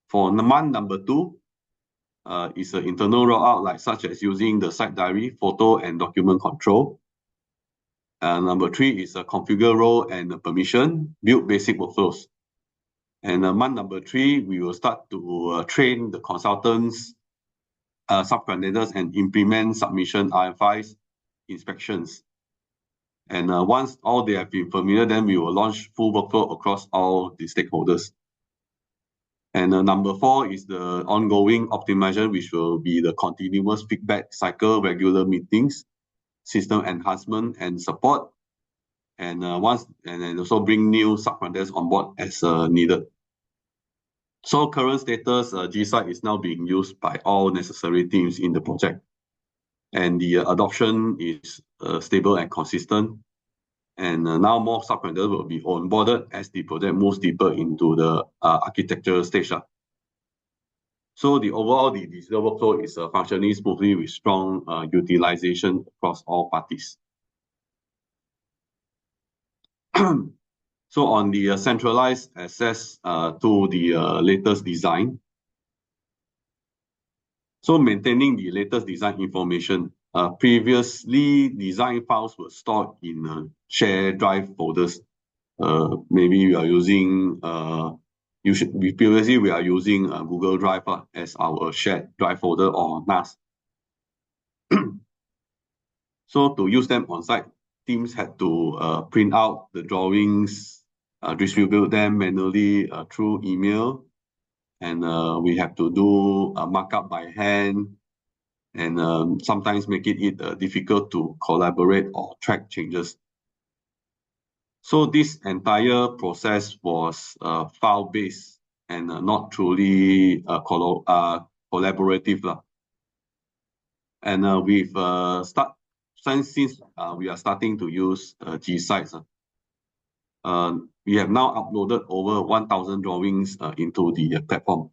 For month number 2, is an internal rollout, like such as using the site diary, photo, and document control. Number 3 is a configure role and permission, build basic workflows. And month number 3, we will start to train the consultants, subcontractors, and implement submission RFIs, inspections. And once all they have been familiar, then we will launch full workflow across all the stakeholders. And number 4 is the ongoing optimization, which will be the continuous feedback cycle, regular meetings, system enhancement and support, and then also bring new subcontractors on board as needed. So current status, GSite is now being used by all necessary teams in the project, and the adoption is stable and consistent. And now more subcontractors will be onboarded as the project moves deeper into the architecture stage. So the overall, the digital workflow is functioning smoothly with strong utilization across all parties. So on the centralized access to the latest design, so maintaining the latest design information. Previously, design files were stored in shared drive folders. Maybe we are using previously we are using Google Drive as our shared drive folder or NAS. So to use them on site, teams had to print out the drawings, distribute them manually through email, and we have to do a markup by hand, and sometimes making it difficult to collaborate or track changes. So this entire process was file-based and not truly collaborative. And we've since we are starting to use GSites, we have now uploaded over 1,000 drawings into the platform.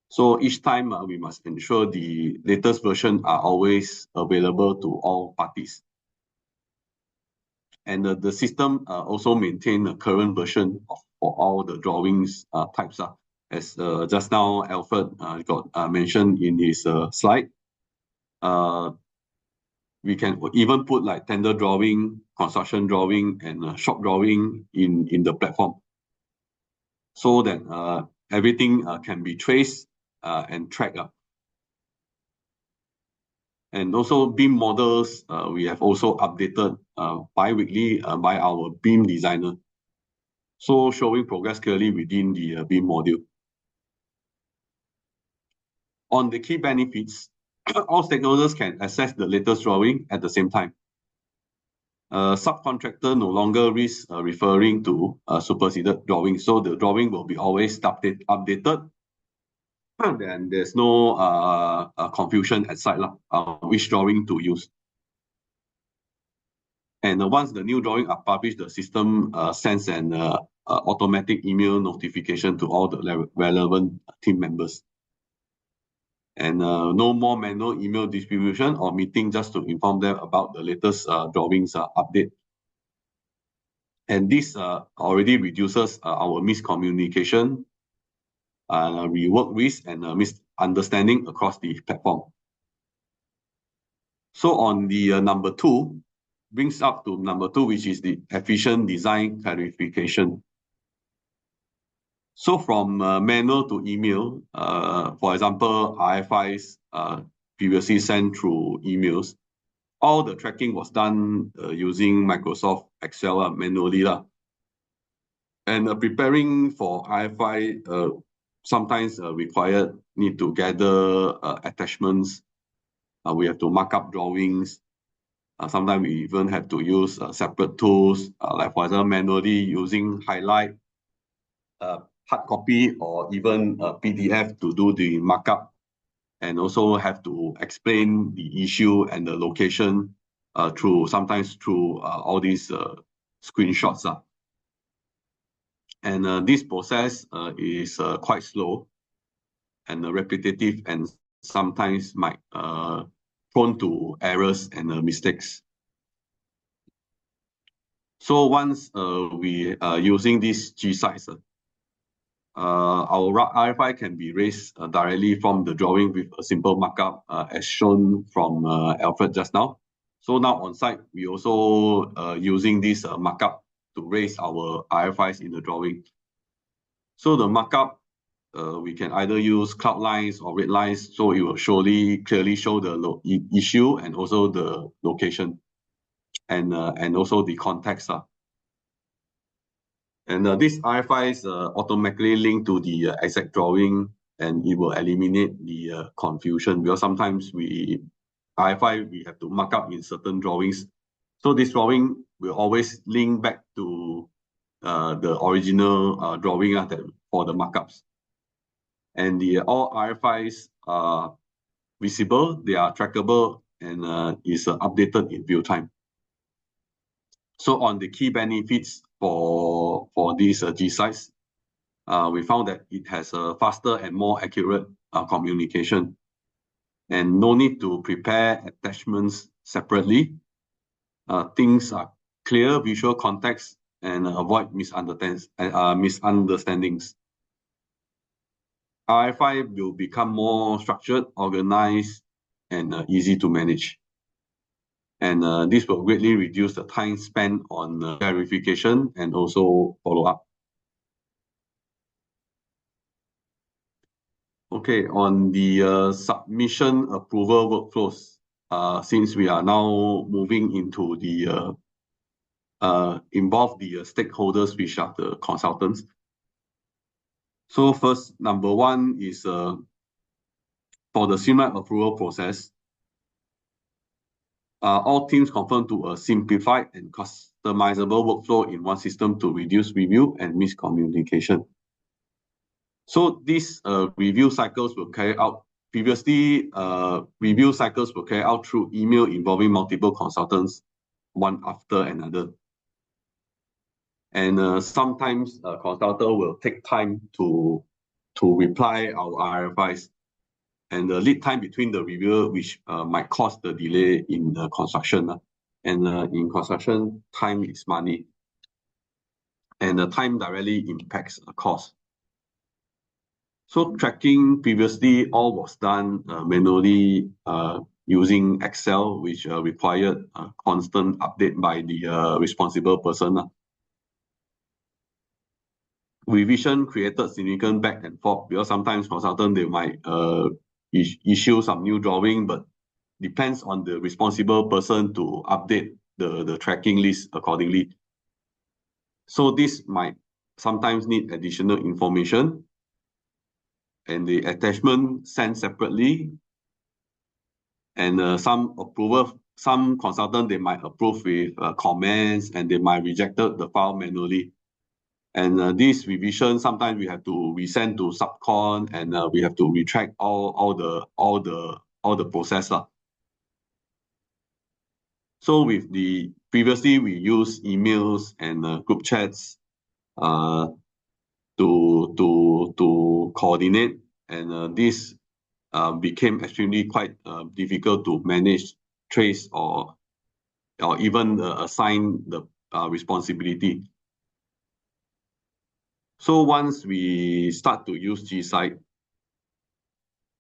So each time we must ensure the latest version are always available to all parties. And the system also maintain the current version for all the drawings types. As just now Alfred got mentioned in his slide. We can even put like tender drawing, construction drawing, and shop drawing in the platform, so that everything can be traced and tracked. And also BIM models, we have also updated bi-weekly by our BIM designer, so showing progress clearly within the BIM module. On the key benefits, all stakeholders can access the latest drawing at the same time. Subcontractor no longer risks referring to superseded drawing, so the drawing will be always updated. Then there's no confusion at site which drawing to use. And once the new drawing are published, the system sends an automatic email notification to all the relevant team members. And no more manual email distribution or meeting just to inform them about the latest drawings update. And this already reduces our miscommunication, rework risk, and misunderstanding across the platform. So on the number 2, brings up to number 2, which is the efficient design clarification. So from manual to email, for example, RFIs previously sent through emails, all the tracking was done using Microsoft Excel manually. And preparing for RFI sometimes need to gather attachments. We have to mark up drawings. Sometimes we even have to use separate tools, like for example, manually using highlight, hard copy, or even PDF to do the markup, and also have to explain the issue and the location sometimes through all these screenshots. And this process is quite slow and repetitive, and sometimes might prone to errors and mistakes. So once we are using these GSites, our RFI can be raised directly from the drawing with a simple markup as shown from Alfred just now. So now on site, we also using this markup to raise our RFIs in the drawing. So the markup, we can either use cloud lines or red lines, so it will clearly show the issue and also the location, and also the context. And these RFIs automatically link to the exact drawing, and it will eliminate the confusion, because sometimes RFI we have to mark up in certain drawings. So this drawing will always link back to the original drawing for the markups. And all RFIs are visible, they are trackable, and is updated in real time. So on the key benefits for these GSites, we found that it has a faster and more accurate communication, and no need to prepare attachments separately. Things are clear, visual context, and avoid misunderstandings. RFI will become more structured, organized, and easy to manage. And this will greatly reduce the time spent on verification and also follow-up. Okay, on the submission approval workflows, since we are now moving into the involve the stakeholders, which are the consultants. So first, number one is for the streamlined approval process, all teams conform to a simplified and customizable workflow in one system to reduce review and miscommunication. So these review cycles were carried out previously. Review cycles were carried out through email involving multiple consultants, one after another. And sometimes a consultant will take time to reply our RFIs, and the lead time between the reviewer, which might cause the delay in the construction. And in construction, time is money, and the time directly impacts the cost. So tracking previously all was done manually using Excel, which required constant update by the responsible person. Revision created significant back and forth because sometimes consultant they might issue some new drawing, but depends on the responsible person to update the tracking list accordingly. So this might sometimes need additional information, and the attachment sent separately. And some consultant they might approve with comments, and they might rejected the file manually. And this revision sometimes we have to resend to subcon, and we have to retract all the process. So with the previously we use emails and group chats to coordinate, and this became extremely quite difficult to manage, trace, or even assign the responsibility. So once we start to use GSite,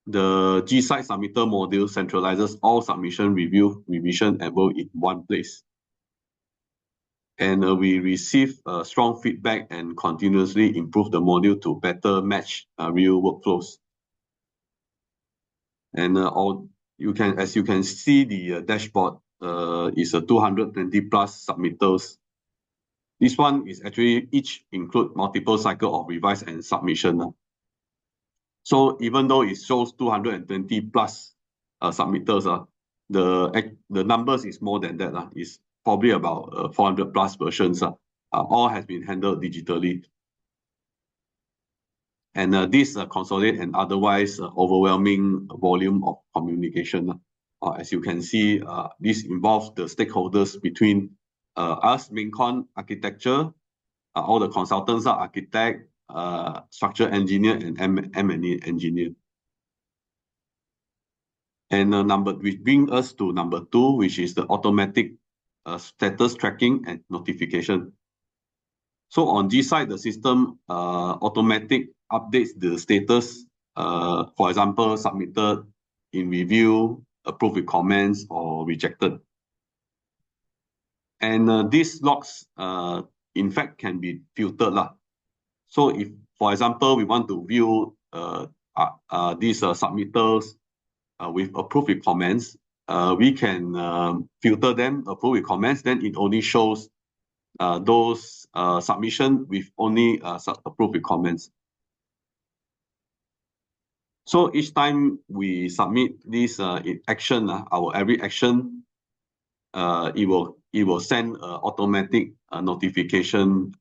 the GSite submitter module centralizes all submission, review, revision, and vote in one place. And we receive strong feedback and continuously improve the module to better match real workflows. And as you can see, the dashboard is a 220 plus submittals. This one is actually each include multiple cycle of revise and submission. So even though it shows 220 plus submittals, the numbers is more than that. It's probably about 400 plus versions. All has been handled digitally. And this consolidate and otherwise overwhelming volume of communication. As you can see, this involves the stakeholders between us, MainCon architecture, all the consultants are architect, structural engineer, and M&E engineer. And which brings us to number 2, which is the automatic status tracking and notification. So on GSite, the system automatic updates the status, for example, submitted, in review, approved with comments, or rejected. And these logs, in fact, can be filtered. So if, for example, we want to view these submittals with approved with comments, we can filter them, approved with comments, then it only shows those submission with only approved with comments. So each time we submit this action, our every action, it will send automatic notification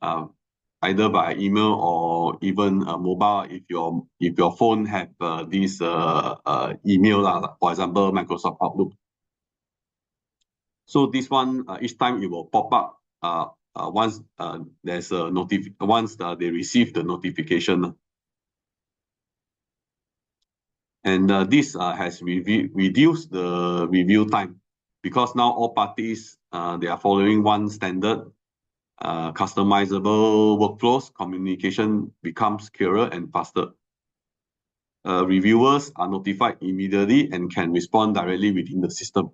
either by email or even mobile if your phone have this email, for example, Microsoft Outlook. So this one each time it will pop up once there's a once they receive the notification. And this has reduced the review time, because now all parties they are following one standard, customizable workflows. Communication becomes clearer and faster. Reviewers are notified immediately and can respond directly within the system.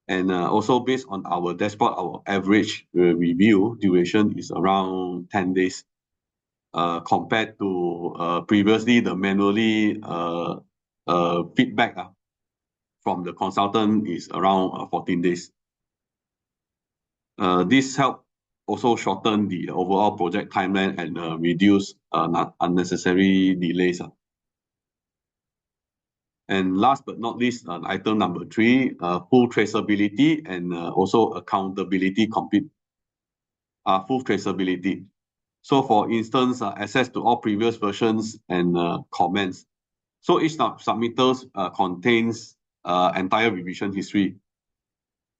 And also based on our dashboard, our average review duration is around 10 days. Compared to previously the manually feedback from the consultant is around 14 days. This help also shorten the overall project timeline and reduce unnecessary delays. And last but not least, item number 3, full traceability and also accountability full traceability. So for instance, access to all previous versions and comments. So each submittals contains entire revision history.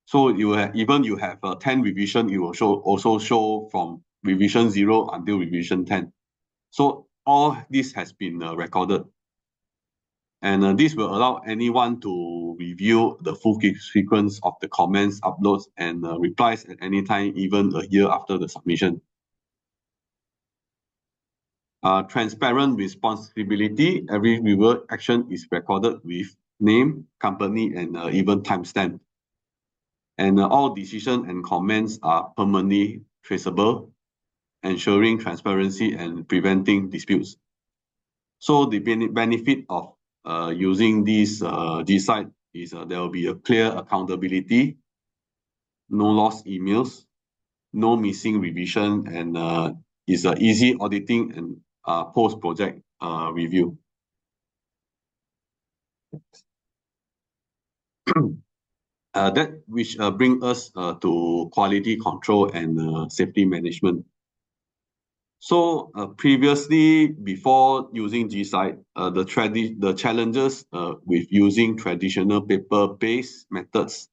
So you have, even you have 10 revision, it will also show from revision 0 until revision 10. So all this has been recorded. And this will allow anyone to review the full sequence of the comments, uploads, and replies at any time, even a year after the submission. Transparent responsibility. Every reviewer action is recorded with name, company, and even timestamp. And all decisions and comments are permanently traceable, ensuring transparency and preventing disputes. So the benefit of using this GSite is there will be a clear accountability, no lost emails, no missing revision, and is easy auditing and post-project review. That which bring us to quality control and safety management. So previously, before using GSite, the challenges with using traditional paper-based methods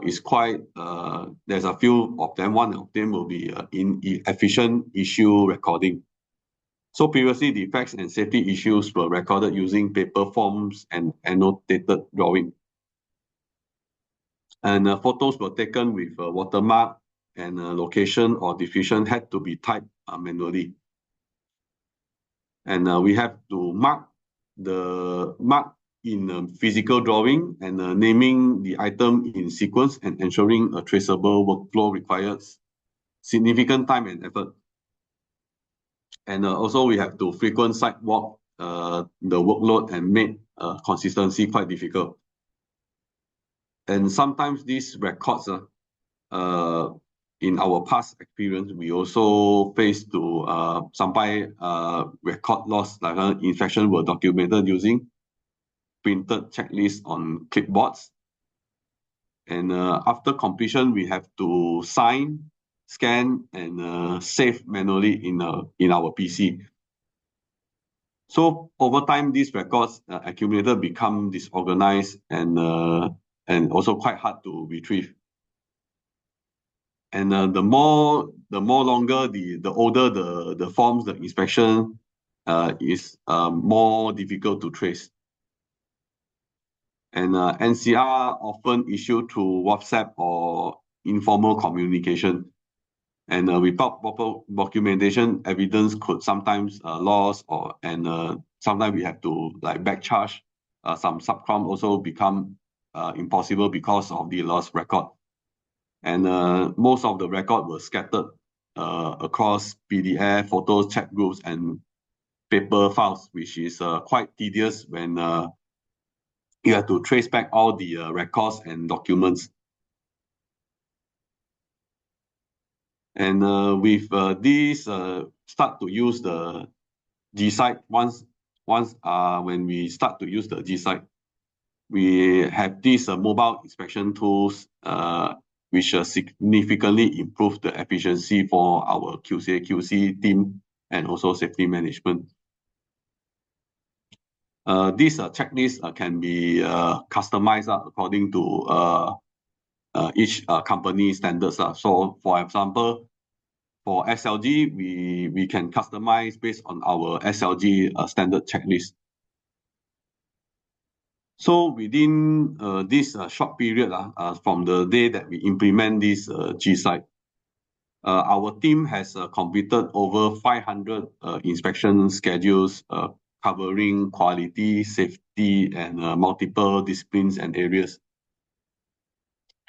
is quite, there's a few of them. One of them will be inefficient issue recording. So previously, defects and safety issues were recorded using paper forms and annotated drawing. And photos were taken with watermark, and location or diffusion had to be typed manually. And we have to mark in physical drawing and naming the item in sequence and ensuring a traceable workflow requires significant time and effort. And also we have to frequent site walk the workload and make consistency quite difficult. And sometimes these records, in our past experience, we also faced to sampai record loss, like infection were documented using printed checklists on clipboards. And after completion, we have to sign, scan, and save manually in our PC. So over time, these records accumulated become disorganized and also quite hard to retrieve. And the longer the older the forms, the inspection is more difficult to trace. And NCR often issued through WhatsApp or informal communication. And without proper documentation, evidence could sometimes lost, and sometimes we have to like back charge. Some subcom also become impossible because of the lost record. And most of the record were scattered across PDF, photos, chat groups, and paper files, which is quite tedious when you have to trace back all the records and documents. And with this, start to use the GSite, when we start to use the GSite, we have these mobile inspection tools which significantly improve the efficiency for our QC team and also safety management. These checklists can be customized according to each company standards. So for example, for SLG, we can customize based on our SLG standard checklist. So within this short period, from the day that we implement this GSite, our team has completed over 500 inspection schedules covering quality, safety, and multiple disciplines and areas.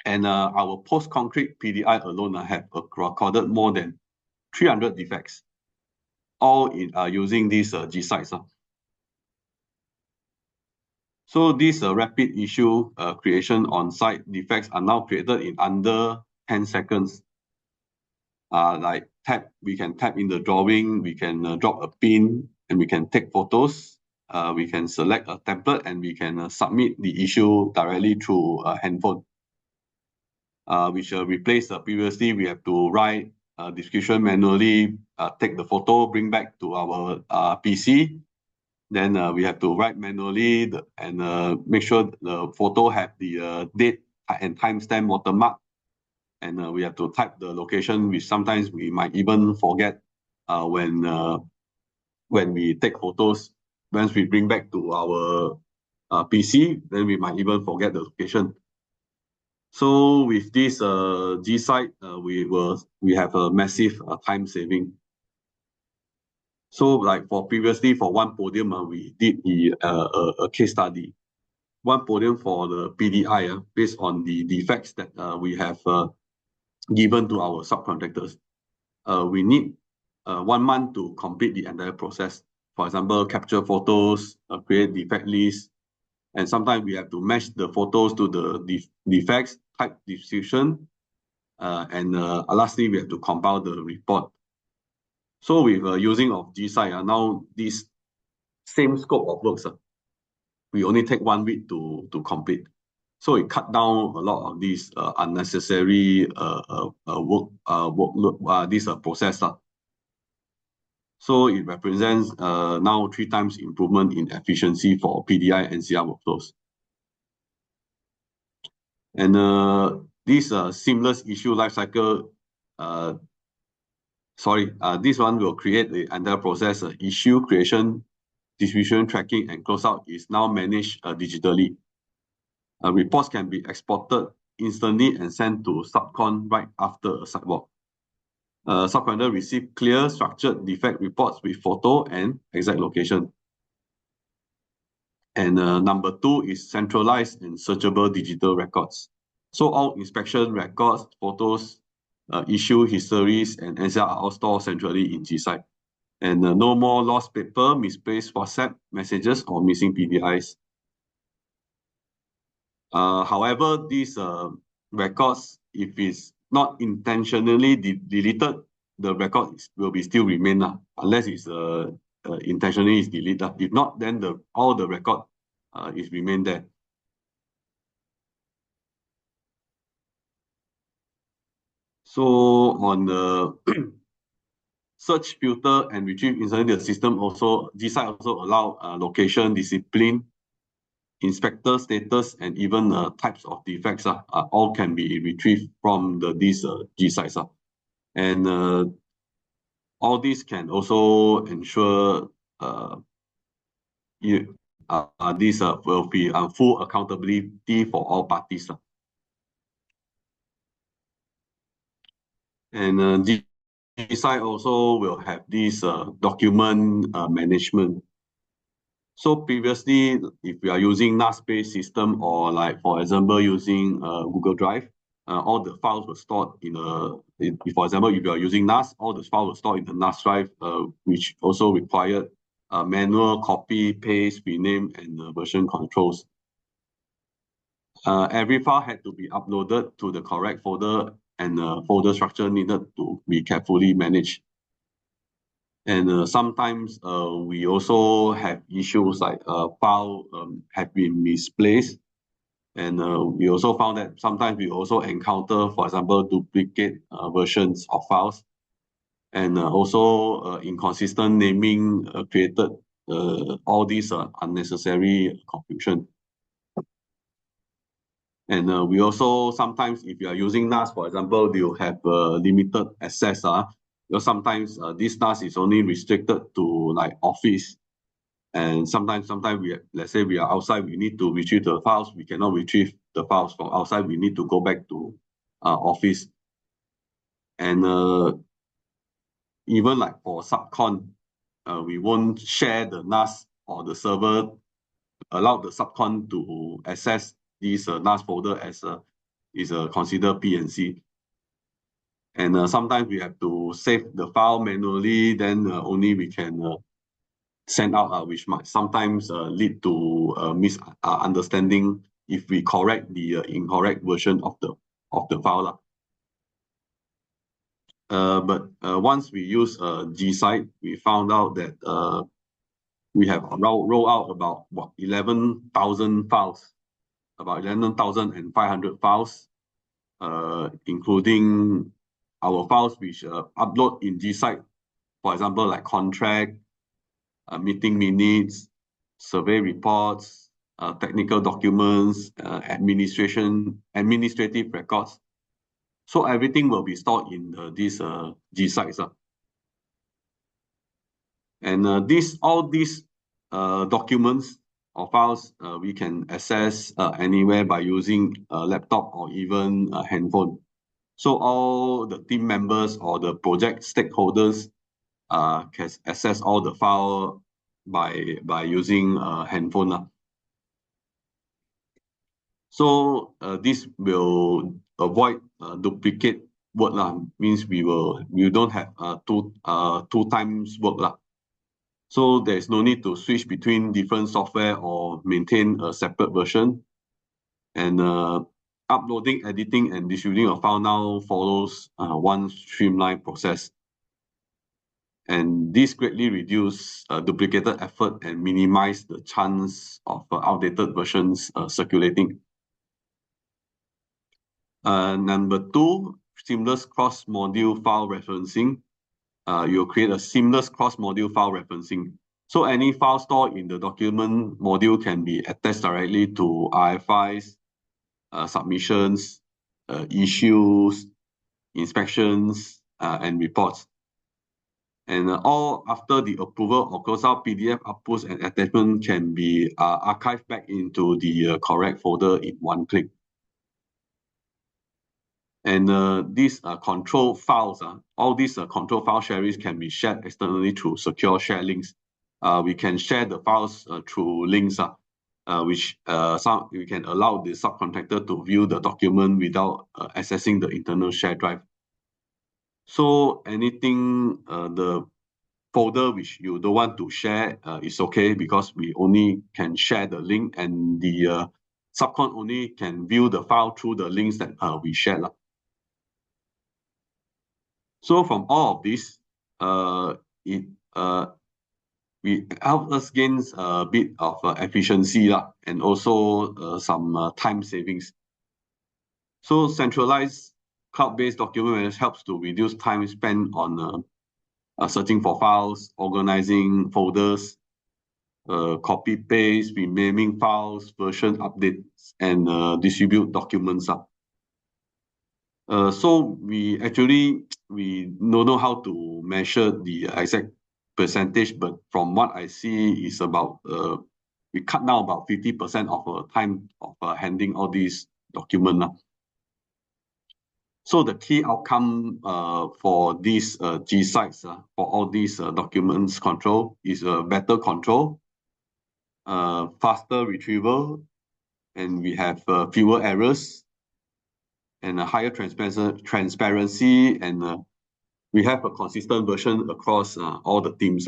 And our post-concrete PDI alone have recorded more than 300 defects, all in using these GSites. So these rapid issue creation on-site defects are now created in under 10 seconds. we can tap in the drawing, we can drop a pin, and we can take photos. We can select a template and we can submit the issue directly through a handphone. Which replace previously we have to write a description manually, take the photo, bring back to our PC. Then we have to write manually and make sure the photo have the date and timestamp watermark. And we have to type the location, which sometimes we might even forget when we take photos. Once we bring back to our PC, then we might even forget the location. So with this GSight, we have a massive time saving. So like for previously for one podium, we did a case study. One podium for the PDI based on the defects that we have given to our subcontractors. We need 1 month to complete the entire process. For example, capture photos, create defect lists, and sometimes we have to match the photos to the defects, type description, and lastly, we have to compile the report. So with using of GSight, now this same scope of works, we only take 1 week to complete. So it cut down a lot of these unnecessary workload, this process. So it represents now 3 times improvement in efficiency for PDI and NCR workflows. And this seamless issue lifecycle, this one will create the entire process. Issue creation, distribution, tracking, and closeout is now managed digitally. Reports can be exported instantly and sent to subcon right after a site walk. Subcontractor receive clear, structured defect reports with photo and exact location. And number 2 is centralized and searchable digital records. So all inspection records, photos, issue histories, and NCR are all stored centrally in GSight. And no more lost paper, misplaced WhatsApp messages, or missing PDIs. However, these records, if it's not intentionally deleted, the record will be still remain unless it's intentionally is deleted. If not, then all the record is remain there. So on the search, filter, and retrieve inside the system, also GSight also allow location, discipline, inspector status, and even types of defects all can be retrieved from these GSights. And all these can also ensure this will be full accountability for all parties. And GSight also will have this document management. So previously, if we are using NAS-based system or like, for example, using Google Drive, all the files were stored for example, if you are using NAS, all the files were stored in the NAS drive, which also required manual copy, paste, rename, and version controls. Every file had to be uploaded to the correct folder, and folder structure needed to be carefully managed. And sometimes we also have issues like file have been misplaced. And we also found that sometimes we also encounter, for example, duplicate versions of files. And also inconsistent naming created all these unnecessary confusion. And we also sometimes, if you are using NAS, for example, you have limited access. Because sometimes this NAS is only restricted to like office. And sometimes let's say we are outside, we need to retrieve the files. We cannot retrieve the files from outside. We need to go back to office. And even like for subcon, we won't share the NAS or the server, allow the subcon to access this NAS folder as is considered PNC. And sometimes we have to save the file manually, then only we can send out, which might sometimes lead to misunderstanding if we correct the incorrect version of the file. But once we use GSite, we found out that we have rolled out about 11,000 files, about 11,500 files, including our files which upload in GSite, for example, like contract, meeting minutes, survey reports, technical documents, administrative records. So everything will be stored in these GSites. And all these documents or files we can access anywhere by using a laptop or even a handphone. So all the team members or the project stakeholders can access all the file by using a handphone. So this will avoid duplicate work means we don't have two times work . So there is no need to switch between different software or maintain a separate version. And uploading, editing, and distributing a file now follows one streamlined process. And this greatly reduces duplicated effort and minimize the chance of outdated versions circulating. Number two, seamless cross-module file referencing. You'll create a seamless cross-module file referencing. So any file stored in the document module can be attached directly to RFIs, submissions, issues, inspections, and reports. And all after the approval of closeout, PDF outputs and attachment can be archived back into the correct folder in one click. And these control files, all these control file shares can be shared externally through secure share links. We can share the files through links, which we can allow the subcontractor to view the document without accessing the internal share drive. So anything, the folder which you don't want to share is okay, because we only can share the link, and the subcon only can view the file through the links that we shared. So from all of this, we help us gain a bit of efficiency and also some time savings. So centralized cloud-based document management helps to reduce time spent on searching for files, organizing folders, copy paste, renaming files, version updates, and distribute documents. So we don't know how to measure the exact percentage, but from what I see is about we cut down about 50% of our time of handling all these documents. So the key outcome for these GSites for all these documents control is better control, faster retrieval, and we have fewer errors, and a higher transparency, and we have a consistent version across all the teams.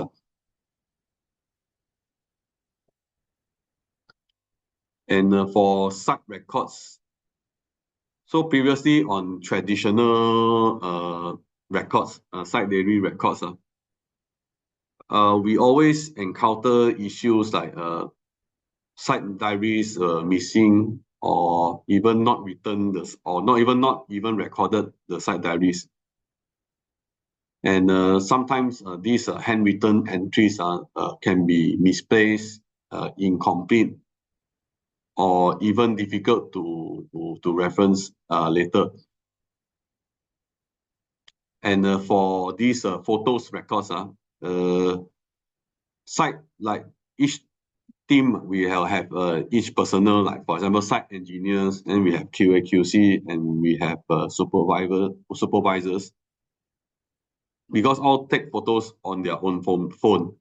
And for site records, so previously on traditional records, site diary records, we always encounter issues like site diaries missing, or even not written, or not even recorded the site diaries. And sometimes these handwritten entries can be misplaced, incomplete, or even difficult to reference later. And for these photos records, site, like each team, we have each personnel, like for example, site engineers, and we have QA, QC, and we have supervisors, because all take photos on their own phone.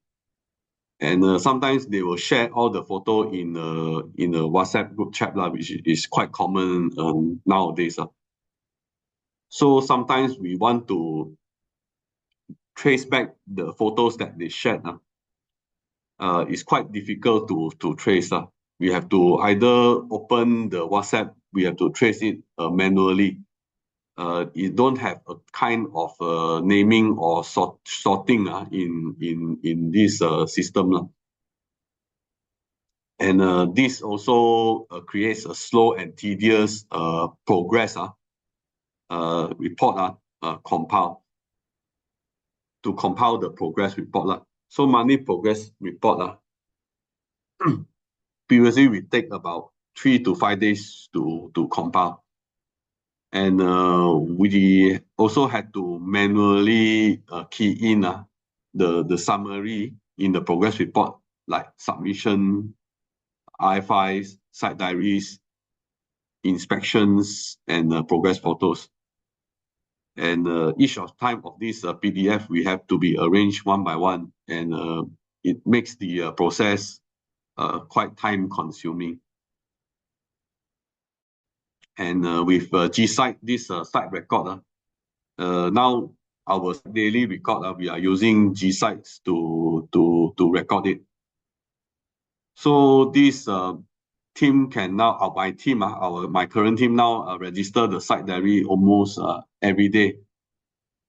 And sometimes they will share all the photo in a WhatsApp group chat, which is quite common nowadays. So sometimes we want to trace back the photos that they shared. It's quite difficult to trace. We have to either open the WhatsApp, we have to trace it manually. it don't have a kind of naming or sorting in this system. And this also creates a slow and tedious progress report compile to compile the progress report. So monthly progress report previously we take about 3 to 5 days to compile. And we also had to manually key in the summary in the progress report, like submission, RFIs, site diaries, inspections, and progress photos. And each time of this PDF, we have to be arranged one by one, and it makes the process quite time consuming. And with GSite, this site record, now our daily record, we are using GSites to record it. So this team can now, my current team now register the site diary almost every day.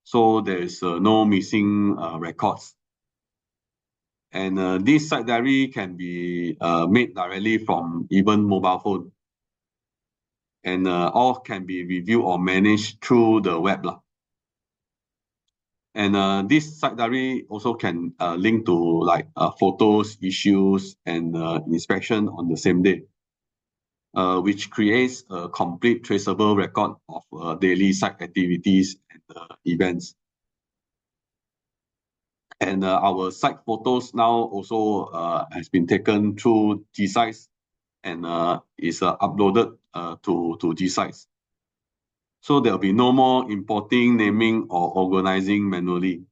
So there is no missing records. And this site diary can be made directly from even mobile phone. And all can be reviewed or managed through the web. And this site diary also can link to like photos, issues, and inspection on the same day, which creates a complete traceable record of daily site activities and events. And our site photos now also has been taken through GSites and is uploaded to GSites. So there'll be no more importing, naming, or organizing manually.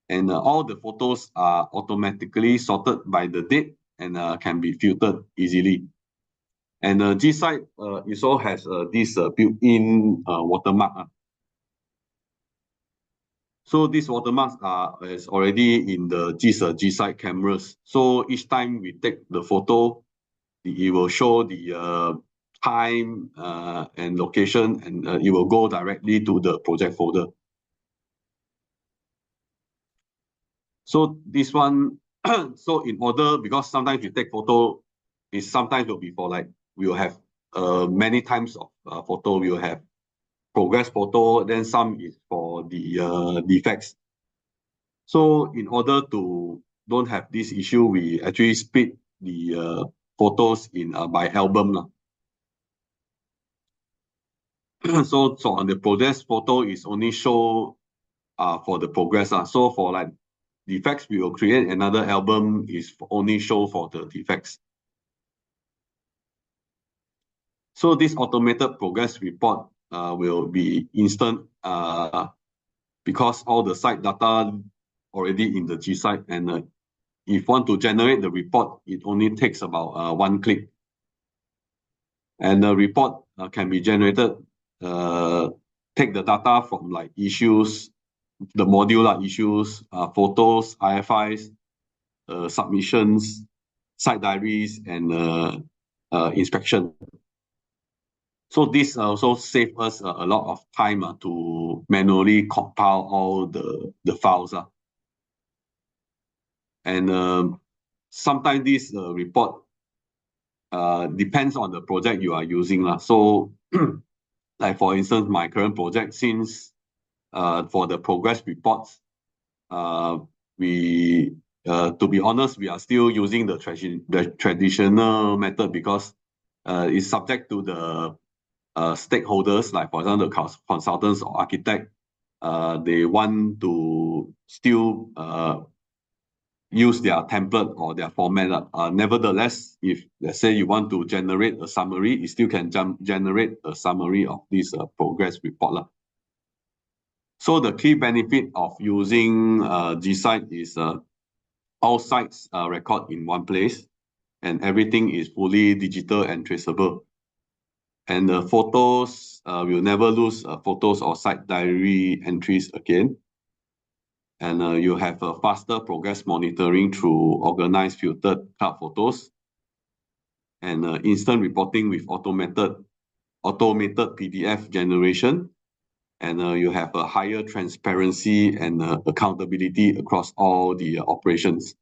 And all the photos are automatically sorted by the date and can be filtered easily. And GSite also has this built-in watermark. So these watermarks is already in the GSite cameras. So each time we take the photo, it will show the time and location, and it will go directly to the project folder. So this one, so in order, because sometimes you take photo, it sometimes will be for like, we will have many times of photo. We will have progress photo, then some is for the defects. So in order to don't have this issue, we actually split the photos in by album. So on the progress photo is only show for the progress. So for like defects, we will create another album is only show for the defects. So this automated progress report will be instant because all the site data already in the GSite, and if want to generate the report, it only takes about one click. And the report can be generated, take the data from like issues, the modular issues, photos, RFIs, submissions, site diaries, and inspection. So this also saves us a lot of time to manually compile all the files. And sometimes this report depends on the project you are using. So like for instance, my current project, since for the progress reports, we to be honest, we are still using the traditional method because it's subject to the stakeholders, like for example, the consultants or architect, they want to still use their template or their format. Nevertheless, if let's say you want to generate a summary, you still can generate a summary of this progress report. So the key benefit of using GSite is all sites record in one place, and everything is fully digital and traceable. And the photos, we'll never lose photos or site diary entries again. And you have a faster progress monitoring through organized filtered cloud photos, and instant reporting with automated PDF generation, and you have a higher transparency and accountability across all the operations.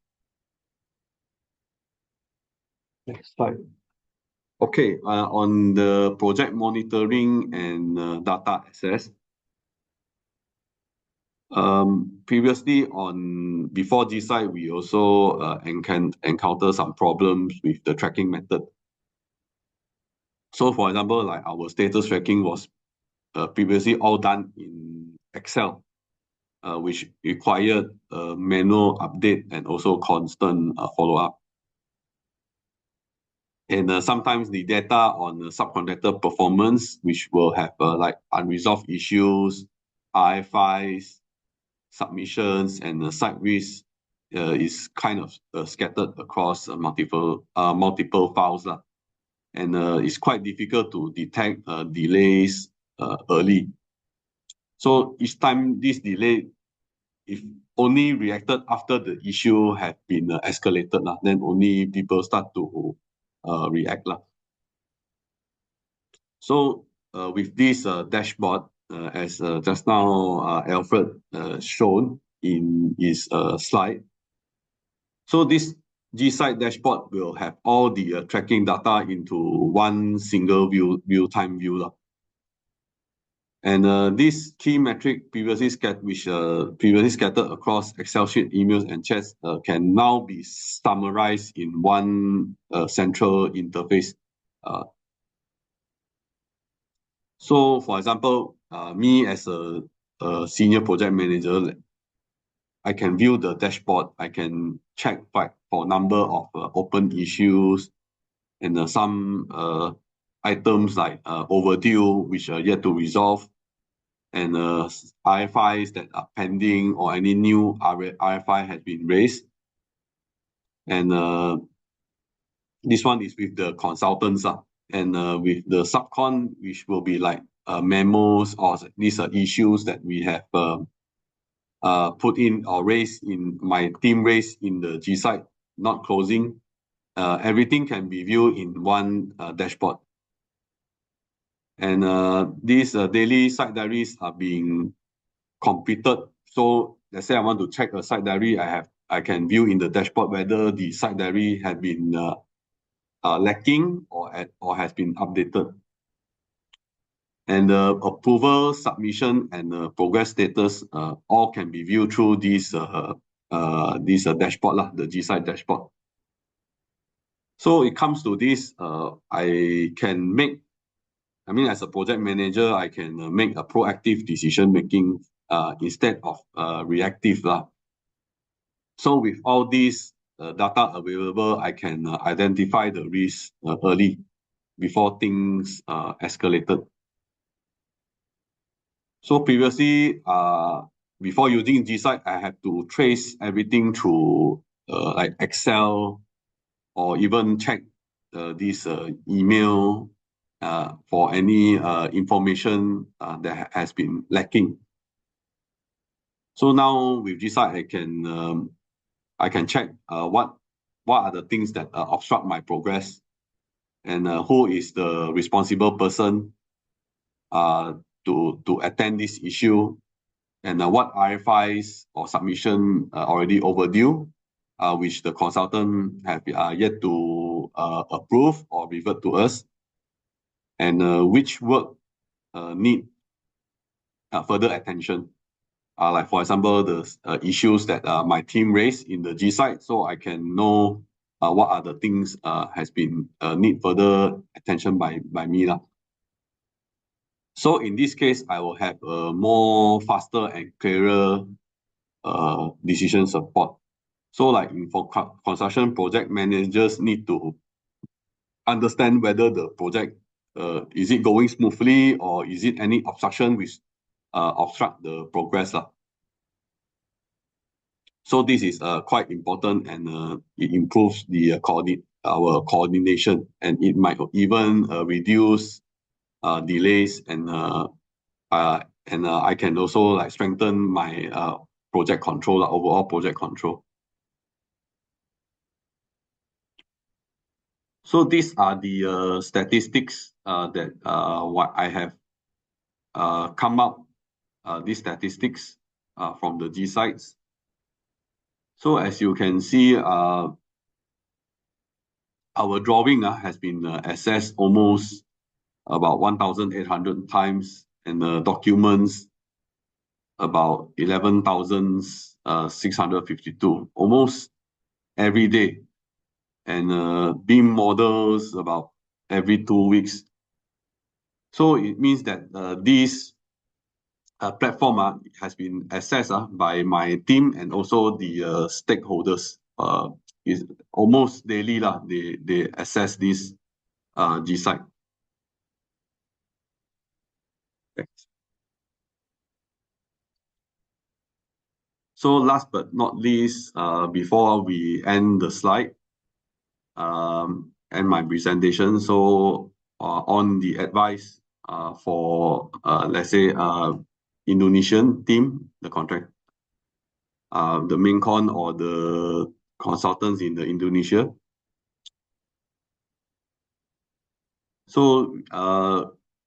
Next slide. Okay, on the project monitoring and data access. Previously before GSite, we also encounter some problems with the tracking method. So for example, like our status tracking was previously all done in Excel, which required manual update and also constant follow-up. And sometimes the data on the subcontractor performance, which will have like unresolved issues, RFIs, submissions, and site risk, is kind of scattered across multiple files, and it's quite difficult to detect delays early. So each time this delay, if only reacted after the issue have been escalated, then only people start to react. So with this dashboard, as just now Alfred shown in his slide, so this GSite dashboard will have all the tracking data into one single real-time view. And this key metric previously scattered across Excel sheet, emails, and chats can now be summarized in one central interface. So, for example, me as a senior project manager, I can view the dashboard. I can check for number of open issues and some items like overdue, which are yet to resolve, and RFIs that are pending or any new RFI has been raised. And this one is with the consultants, and with the subcon, which will be like memos or these are issues that we have put in or raised in my team raised in the GSite, not closing. Everything can be viewed in one dashboard. And these daily site diaries are being completed. So let's say I want to check a site diary, I can view in the dashboard whether the site diary had been lacking or has been updated. And the approval, submission, and progress status all can be viewed through this dashboard, the GSite dashboard. So it comes to this, as a project manager, I can make a proactive decision making instead of reactive. So with all these data available, I can identify the risk early before things escalated. So previously, before using GSite, I had to trace everything through like Excel or even check this email for any information that has been lacking. So now with GSite, I can check what are the things that obstruct my progress, and who is the responsible person to attend this issue, and what RFIs or submission already overdue, which the consultant have yet to approve or revert to us, and which work need further attention. Like for example, the issues that my team raised in the GSite, so I can know what are the things has been need further attention by me. So in this case, I will have a more faster and clearer decision support. So like for construction project managers need to understand whether the project is it going smoothly or is it any obstruction which obstruct the progress. So this is quite important, and it improves the our coordination, and it might even reduce delays, and I can also like strengthen my project control, overall project control. So these are the statistics that what I have come up these statistics from the G sites. So as you can see, our drawing has been accessed almost about 1,800 times, and documents about 11,652, almost every day. And BIM models about every 2 weeks. So it means that this platform has been accessed by my team and also the stakeholders. Is almost daily they access this G site. Thanks. So last but not least, before we end the slide and my presentation, so on the advice for let's say Indonesian team, the contract, the main con or the consultants in the Indonesia. So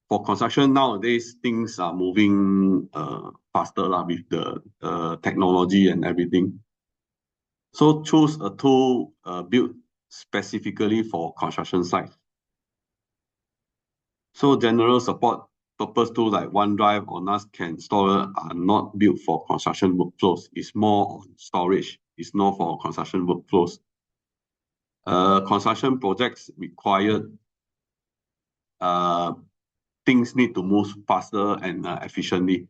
for construction nowadays, things are moving faster with the technology and everything. So choose a tool built specifically for construction sites. So general support purpose tools like OneDrive or NAS Installer are not built for construction workflows. It's more on storage. It's not for construction workflows. Construction projects require things need to move faster and efficiently.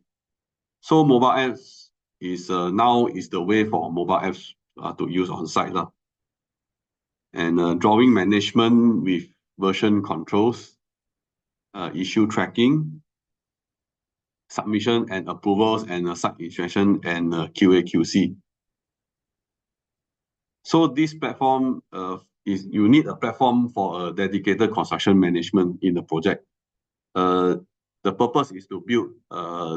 So mobile apps is now is the way for mobile apps to use on site. And drawing management with version controls, issue tracking, submission and approvals, and site inspection and QA/QC. So this platform is you need a platform for a dedicated construction management in the project. The purpose is to build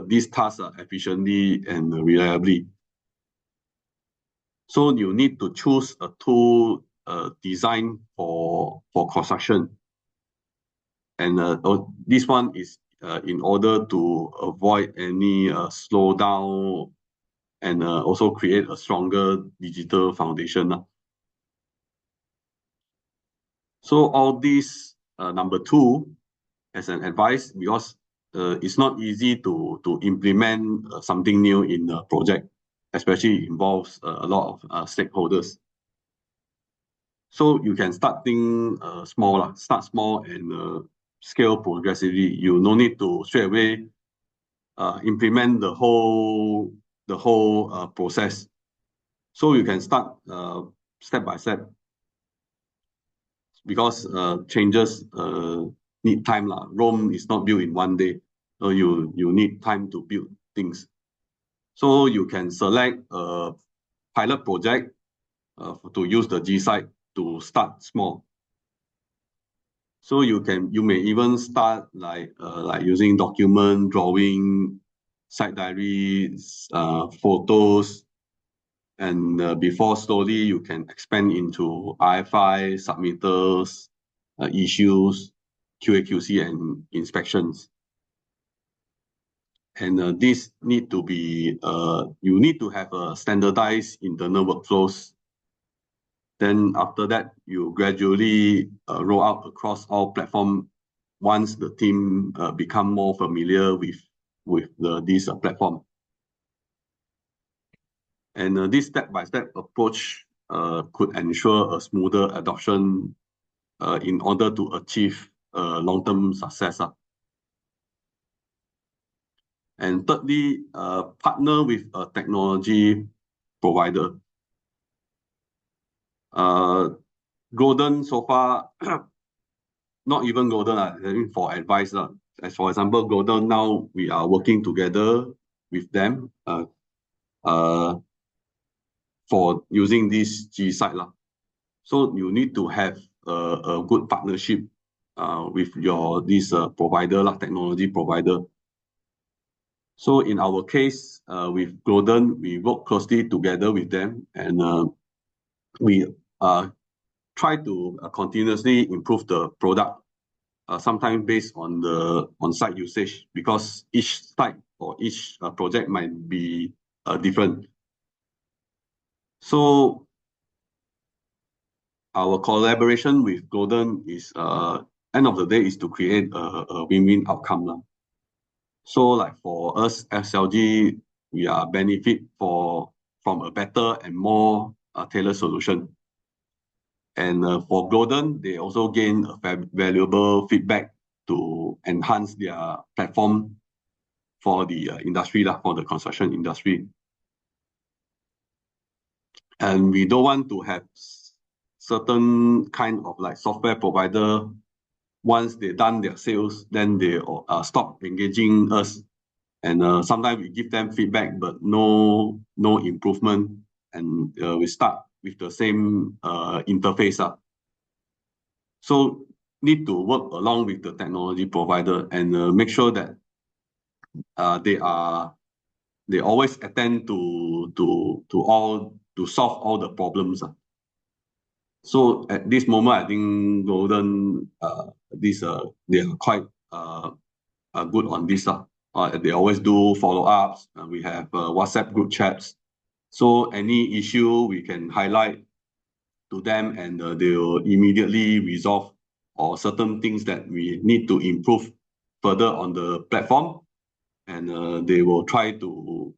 these tasks efficiently and reliably. So you need to choose a tool designed for construction. And this one is in order to avoid any slowdown and also create a stronger digital foundation. So all these number 2 as an advice, because it's not easy to implement something new in the project, especially involves a lot of stakeholders. So you can start small, start small and scale progressively. You no need to straight away implement the whole process. So you can start step by step, because changes need time. Rome is not built in one day, so you need time to build things. So you can select a pilot project to use the G site to start small. So you may even start like using document, drawing, site diaries, photos, and before slowly you can expand into RFI, submittals, issues, QA/QC, and inspections. And this need to be you need to have a standardized internal workflows. Then after that, you gradually roll out across all platforms once the team become more familiar with this platform. And this step-by-step approach could ensure a smoother adoption in order to achieve long-term success. And thirdly, partner with a technology provider. Golden so far, not even Golden, I mean for advice. As for example, Golden, now we are working together with them for using this G site. So you need to have a good partnership with this provider, technology provider. So in our case, with Golden, we work closely together with them, and we try to continuously improve the product sometimes based on the on-site usage, because each site or each project might be different. So our collaboration with Golden is end of the day is to create a win-win outcome lah. So like for us SLG, we are benefit from a better and more tailored solution. And for Golden, they also gain a valuable feedback to enhance their platform for the industry lah, for the construction industry. And we don't want to have certain kind of like software provider. Once they done their sales, then they stop engaging us. And sometimes we give them feedback, but no improvement. And we start with the same interface. So need to work along with the technology provider and make sure that they always attend to solve all the problems. So at this moment, I think Golden they are quite good on this. They always do follow-ups. We have WhatsApp group chats. So any issue we can highlight to them, and they will immediately resolve, or certain things that we need to improve further on the platform, and they will try to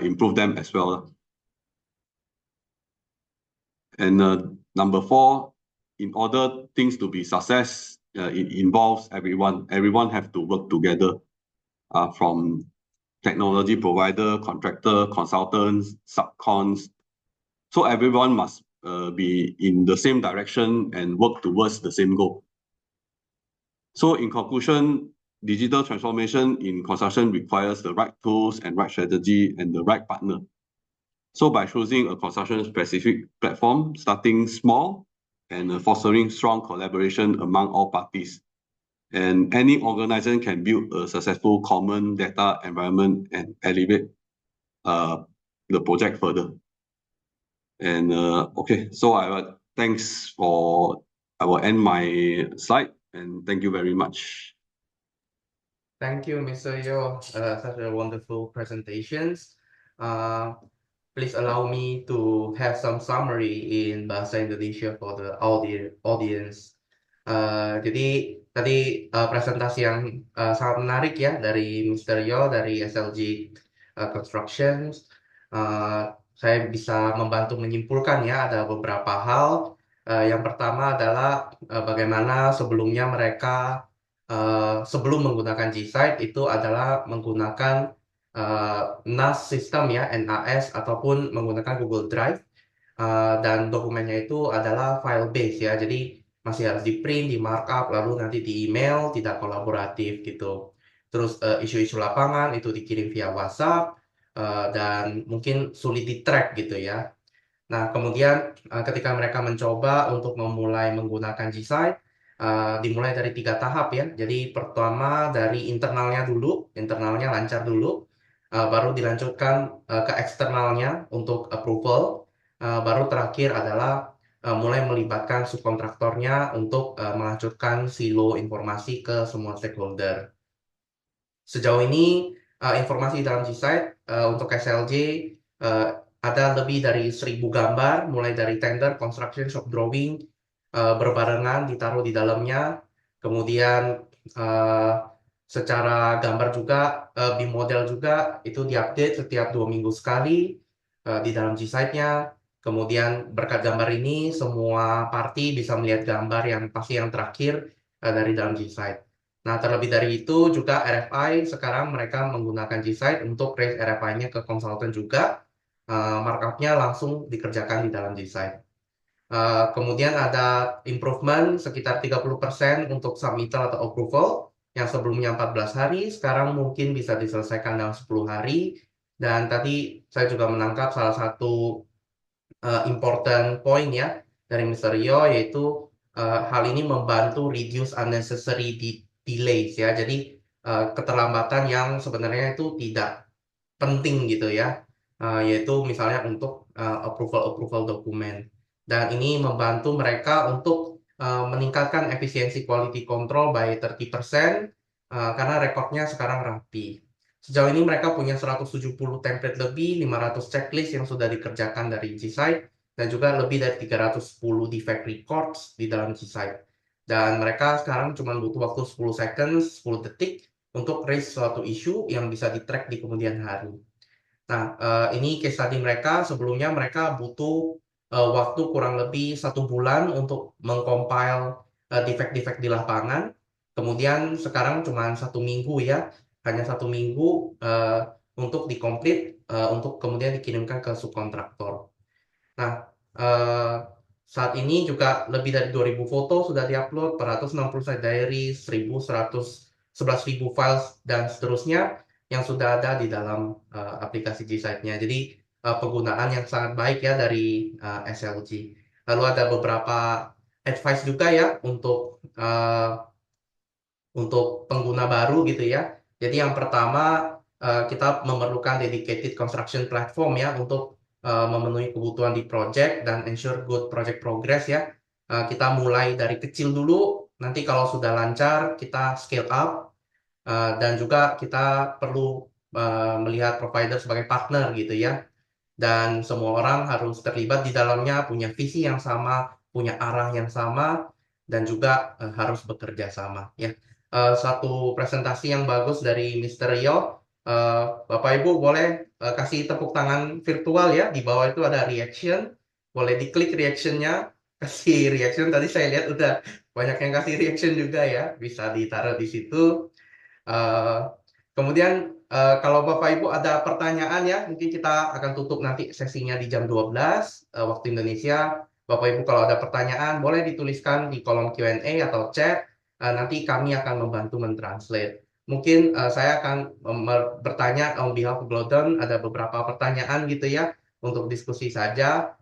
improve them as well. And number 4, in order things to be success, it involves everyone. Everyone have to work together, from technology provider, contractor, consultants, subcons. So everyone must be in the same direction and work towards the same goal. So in conclusion, digital transformation in construction requires the right tools and right strategy and the right partner. So by choosing a construction-specific platform, starting small and fostering strong collaboration among all parties, and any organization can build a successful common data environment and elevate the project further. And okay, so thanks for, I will end my slide, and thank you very much. Thank you, Mr. Yo. Such a wonderful presentations. Please allow me to have some summary in Bahasa Indonesia for the audience. Jadi tadi presentasi yang sangat menarik ya dari Mr. Yo dari SLG Constructions. Saya bisa membantu menyimpulkan ya ada beberapa hal. Yang pertama adalah bagaimana sebelumnya mereka sebelum menggunakan G-Site itu adalah menggunakan NAS sistem ya, NAS ataupun menggunakan Google Drive, dan dokumennya itu adalah file base ya, jadi masih harus di print, di markup, lalu nanti di email, tidak kolaboratif gitu. Terus isu-isu lapangan itu dikirim via WhatsApp, dan mungkin sulit di track gitu ya. Nah, kemudian ketika mereka mencoba untuk memulai menggunakan G-Site, dimulai dari 3 tahap ya. Jadi pertama dari internalnya dulu, internalnya lancar dulu, baru dilanjutkan ke eksternalnya untuk approval, baru terakhir adalah mulai melibatkan subkontraktornya untuk melanjutkan silo informasi ke semua stakeholder. Sejauh ini informasi dalam G-Site untuk SLJ ada lebih dari 1.000 gambar, mulai dari tender, construction, shop drawing, berbarengan ditaruh di dalamnya. Kemudian secara gambar juga, BIM model juga itu diupdate setiap 2 minggu sekali di dalam G-Site-nya. Kemudian berkat gambar ini semua party bisa melihat gambar yang pasti yang terakhir dari dalam G-Site. Nah, terlebih dari itu juga RFI, sekarang mereka menggunakan G-Site untuk raise RFI-nya ke konsultan juga. Markup-nya langsung dikerjakan di dalam G-Site. Kemudian ada improvement sekitar 30% untuk submittal atau approval, yang sebelumnya 14 hari, sekarang mungkin bisa diselesaikan dalam 10 hari. Dan tadi saya juga menangkap salah satu important point ya dari Mr. Yo, yaitu hal ini membantu reduce unnecessary delays ya. Jadi keterlambatan yang sebenarnya itu tidak penting gitu ya, yaitu misalnya untuk approval dokumen. Dan ini membantu mereka untuk meningkatkan efisiensi quality control by 30% karena rekodnya sekarang rapi. Sejauh ini mereka punya 170 template lebih, 500 checklist yang sudah dikerjakan dari G-Site, dan juga lebih dari 310 defect records di dalam G-Site. Dan mereka sekarang cuma butuh waktu 10 seconds, 10 detik untuk raise suatu isu yang bisa di-track di kemudian hari. Nah, ini case study mereka. Sebelumnya mereka butuh waktu kurang lebih 1 bulan untuk mengcompile defect-defect di lapangan. Kemudian sekarang cuma 1 minggu ya, hanya 1 minggu untuk di-complete, untuk kemudian dikirimkan ke subkontraktor. Nah, eh, saat ini juga lebih dari 2.000 foto sudah diupload, 460 site diary, 11.000 files, dan seterusnya yang sudah ada di dalam aplikasi G-Site-nya. Jadi penggunaan yang sangat baik ya dari SLG. Lalu ada beberapa advice juga ya untuk pengguna baru gitu ya. Jadi yang pertama kita memerlukan dedicated construction platform ya untuk memenuhi kebutuhan di project dan ensure good project progress ya. Kita mulai dari kecil dulu, nanti kalau sudah lancar kita scale up dan juga kita perlu melihat provider sebagai partner gitu ya. Dan semua orang harus terlibat di dalamnya, punya visi yang sama, punya arah yang sama, dan juga harus bekerja sama ya. Satu presentasi yang bagus dari Mr. Rio. Bapak Ibu boleh kasih tepuk tangan virtual ya. Di bawah itu ada reaction, boleh diklik reactionnya, kasih reaction. Tadi saya lihat udah banyak yang kasih reaction juga ya, bisa ditaruh di situ. Eh, Kemudian kalau Bapak Ibu ada pertanyaan ya, mungkin kita akan tutup nanti sesinya di jam 12 waktu Indonesia. Bapak Ibu kalau ada pertanyaan boleh dituliskan di kolom Q&A atau chat. Nanti kami akan membantu mentranslate. Mungkin saya akan bertanya on behalf of Glodon, ada beberapa pertanyaan gitu ya untuk diskusi saja.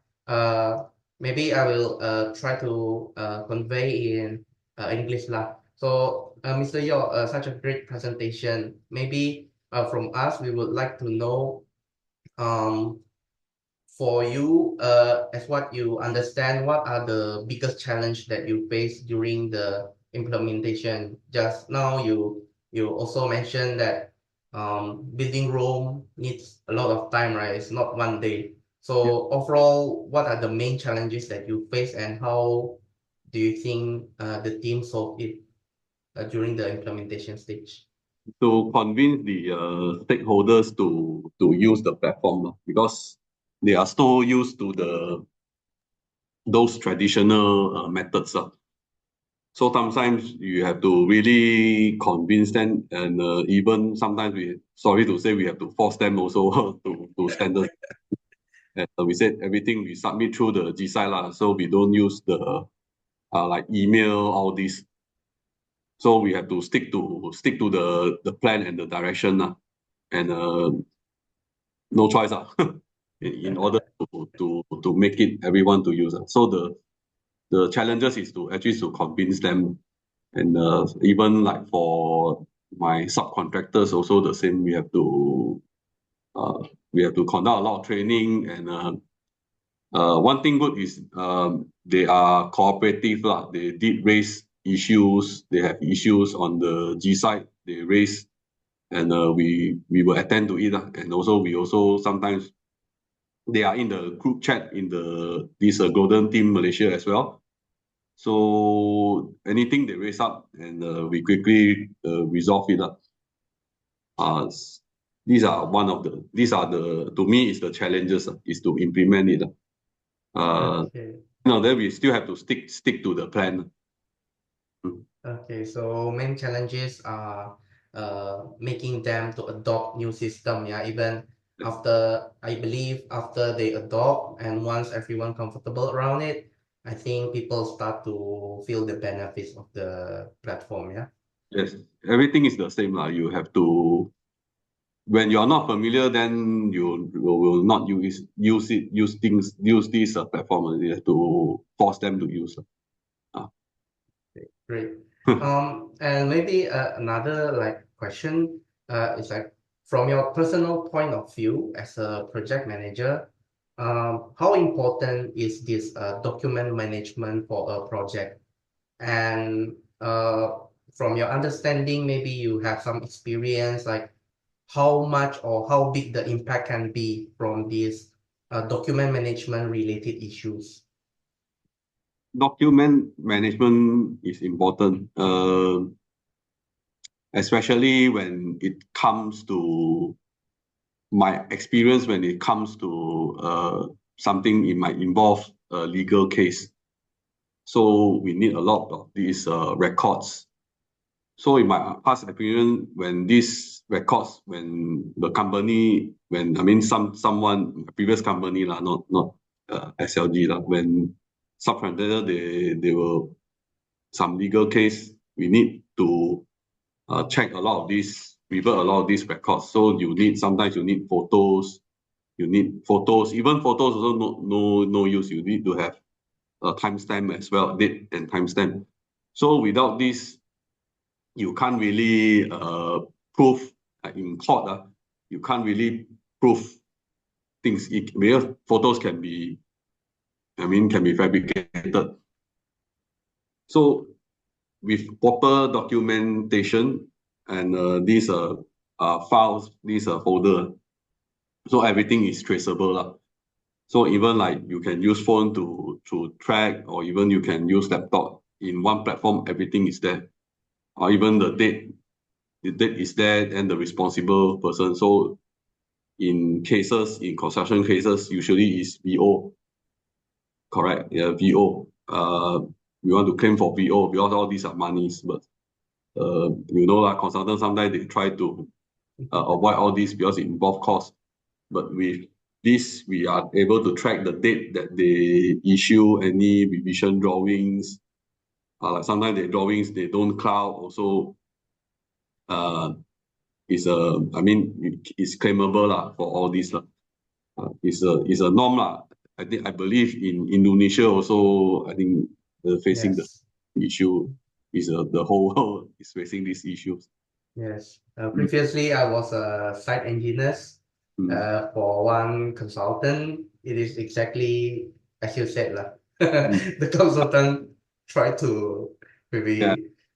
Maybe I will try to convey in English lah. So, Mr. Yo, such a great presentation. Maybe from us, we would like to know um, for you, as what you understand, what are the biggest challenge that you face during the implementation? Just now, you also mentioned that building Rome needs a lot of time, right? It's not one day. Yeah. So overall, what are the main challenges that you face, and how do you think the team solved it during the implementation stage? To convince the stakeholders to use the platform because they are so used to those traditional methods. So sometimes you have to really convince them, and even sometimes sorry to say, we have to force them also to standard. And we said everything we submit through the G-Site lah, so we don't use the like email, all this. So we have to stick to the plan and the direction and no choice in order to make it everyone to use. So the challenges is to actually to convince them, and even like for my subcontractors also the same. We have to conduct a lot of training, and one thing good is they are cooperative lah. They did raise issues. They have issues on the G-Site. They raise, and we will attend to it lah. And also we also sometimes they are in the group chat in this Golden Team Malaysia as well. So anything they raise up, and we quickly resolve it. These are to me is the challenges is to implement it. Okay. Then we still have to stick to the plan. Okay, so main challenges are making them to adopt new system, yeah, even after, I believe, after they adopt and once everyone comfortable around it, I think people start to feel the benefits of the platform, yeah. Yes, everything is the same lah. You have to, when you're not familiar, then you will not use this platform. You have to force them to use. Okay, great. And maybe another like question is like from your personal point of view as a project manager, how important is this document management for a project? And from your understanding, maybe you have some experience, like how much or how big the impact can be from these document management related issues. Document management is important, especially when it comes to my experience when it comes to something it might involve a legal case. So we need a lot of these records. So in my past experience, when these records, when the company, when I mean someone previous company lah, not SLG lah, when subcontractor they will some legal case, we need to check a lot of these, revert a lot of these records. So you need sometimes you need photos, even photos also no use. You need to have a timestamp as well, date and timestamp. So without this, you can't really prove in court. You can't really prove things. Because photos can be, can be fabricated. So with proper documentation and these files, these folder, so everything is traceable lah. So even like you can use phone to track, or even you can use laptop in one platform, everything is there. Or even the date is there and the responsible person. So in construction cases, usually is VO. Correct. Yeah, VO. We want to claim for VO because all these are monies, but consultants sometimes they try to avoid all this because it involves cost. But with this, we are able to track the date that they issue any revision drawings. Like sometimes the drawings they don't cloud also. It's claimable lah for all this lah. It's a norm lah. I believe in Indonesia also. I think facing Yes. the issue is the whole world is facing these issues. Yes. Previously, I was a site engineer for one consultant. It is exactly as you said, lah. The consultant tried to Yeah, maybe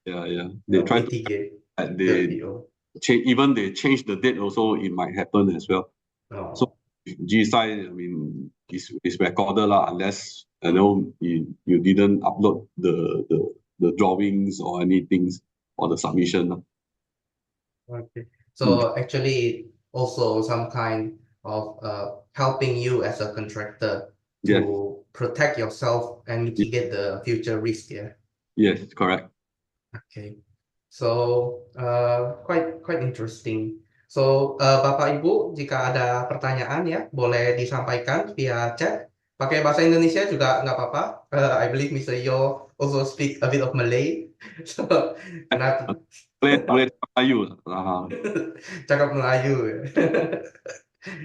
yeah. They try to mitigate the they VO. even they change the date also. It might happen as well. Oh, So GSI, is recorded lah, unless you didn't upload the drawings or anything or the submission lah. okay. So actually, also some kind of helping you as a contractor Yes, to protect yourself and mitigate the future risk. Yeah. yes, correct. Okay. So quite interesting. So Bapak Ibu, jika ada pertanyaan ya, boleh disampaikan via chat. Pakai bahasa Indonesia juga nggak apa-apa. I believe Mr. Yo also speak a bit of Malay. So not Boleh Melayu lah. cakap Melayu ya.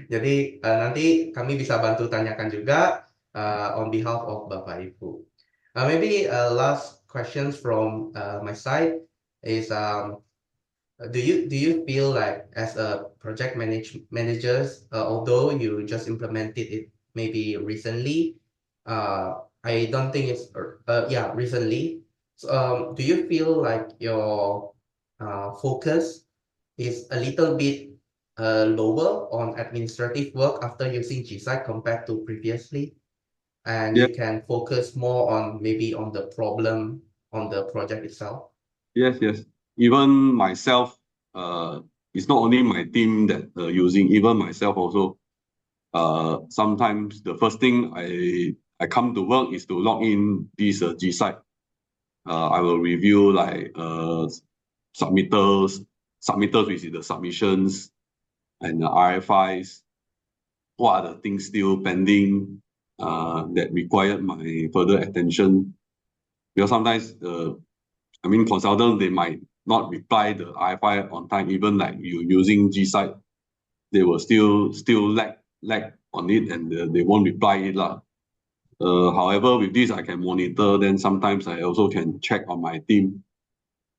Jadi nanti kami bisa bantu tanyakan juga on behalf of Bapak Ibu. Maybe last questions from my side is do you feel like as a project managers, although you just implemented it maybe recently, I don't think it's recently. So, do you feel like your focus is a little bit lower on administrative work after using GSite compared to previously, and Yes, you can focus more on maybe on the problem on the project itself? yes. Even myself, it's not only my team that using. Even myself also. Sometimes the first thing I come to work is to log in this GSite. I will review like submitters, which is the submissions and the RFIs. What are the things still pending that required my further attention? Because sometimes consultants they might not reply the RFI on time. Even like you using GSite, they will still lag on it and they won't reply it lah. However, with this I can monitor. Then sometimes I also can check on my team.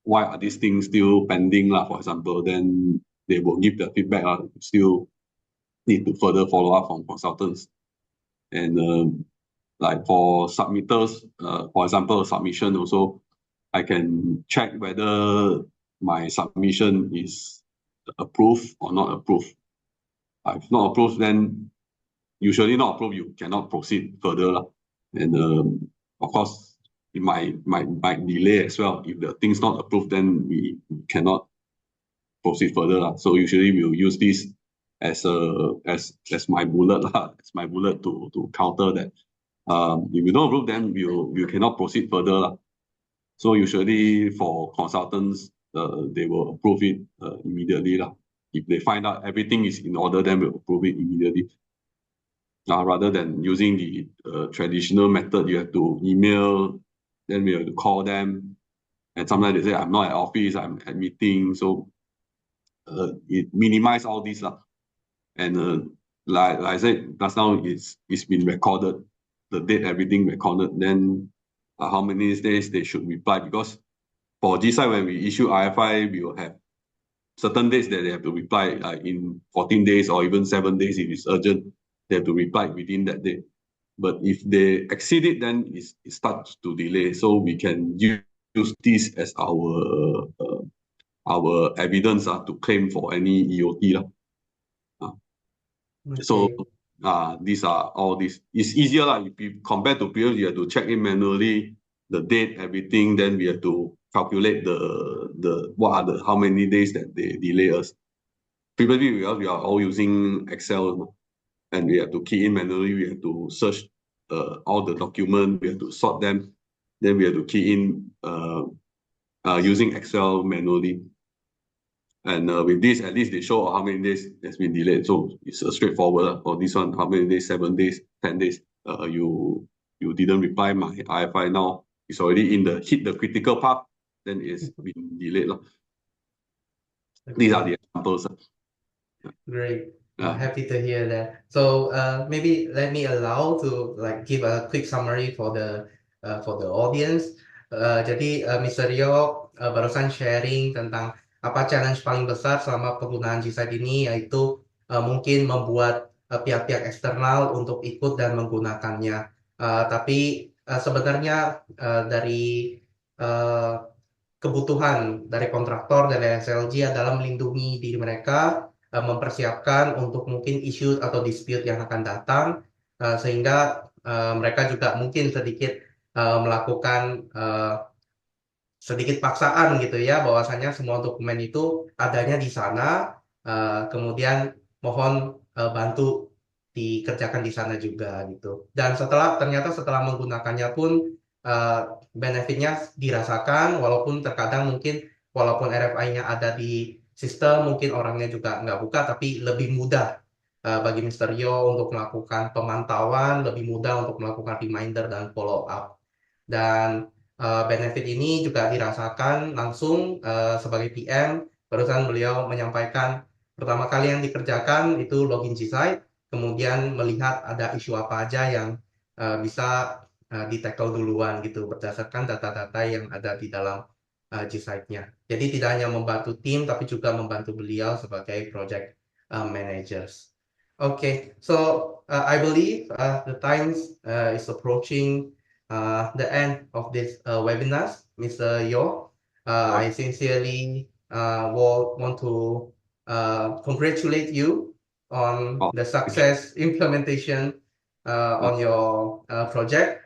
Why are these things still pending lah? For example, then they will give the feedback. Still need to further follow up from consultants. And like for submitters, for example, submission also, I can check whether my submission is approved or not approved. If not approved, then usually not approved, you cannot proceed further lah. And of course, it might delay as well. If the thing's not approved, then we cannot proceed further lah. So usually we'll use this as my bullet lah, as my bullet to counter that. If you don't approve, then you cannot proceed further lah. So usually for consultants, they will approve it immediately lah. If they find out everything is in order, then we'll approve it immediately. Rather than using the traditional method, you have to email, then we have to call them, and sometimes they say I'm not at office, I'm at meeting. So it minimize all this lah. And like I said just now, it's been recorded, the date, everything recorded. Then how many days they should reply, because for GSite, when we issue RFI, we will have certain dates that they have to reply in 14 days or even 7 days. If it's urgent, they have to reply within that date. But if they exceed it, then it starts to delay. So we can use this as our evidence to claim for any EOT lah. So these are all this. It's easier lah. If you compare to previous, you have to check in manually the date, everything. Then we have to calculate how many days that they delay us. Previously, we are all using Excel, and we have to key in manually. We have to search all the documents. We have to sort them. Then we have to key in using Excel manually. And with this, at least they show how many days has been delayed. So it's straightforward for this one. How many days? 7 days, 10 days. You didn't reply my RFI. Now it's already hit the critical path. Then it's been delayed. These are the examples. Great. Happy to hear that. So maybe let me allow to give a quick summary for the audience. Jadi Mr. Rio barusan sharing tentang apa challenge paling besar selama penggunaan GSite ini, yaitu mungkin membuat pihak-pihak eksternal untuk ikut dan menggunakannya. Tapi sebenarnya dari kebutuhan dari kontraktor dari SLG adalah melindungi diri mereka, mempersiapkan untuk mungkin isu atau dispute yang akan datang, sehingga mereka juga mungkin sedikit melakukan sedikit paksaan gitu ya, bahwasanya semua dokumen itu adanya di sana, kemudian mohon bantu dikerjakan di sana juga gitu. Dan ternyata setelah menggunakannya pun benefitnya dirasakan, walaupun terkadang mungkin walaupun RFI-nya ada di sistem, mungkin orangnya juga nggak buka, tapi lebih mudah bagi Mr. Yo untuk melakukan pemantauan, lebih mudah untuk melakukan reminder dan follow up. Dan benefit ini juga dirasakan langsung sebagai PM. Barusan beliau menyampaikan pertama kali yang dikerjakan itu login GSite, kemudian melihat ada isu apa aja yang bisa di-tackle duluan gitu berdasarkan data-data yang ada di dalam GSite-nya. Jadi tidak hanya membantu tim, tapi juga membantu beliau sebagai project managers. Okay, so I believe the time is approaching the end of this webinar, Mr. Yo. I sincerely want to congratulate you on the success implementation on your project,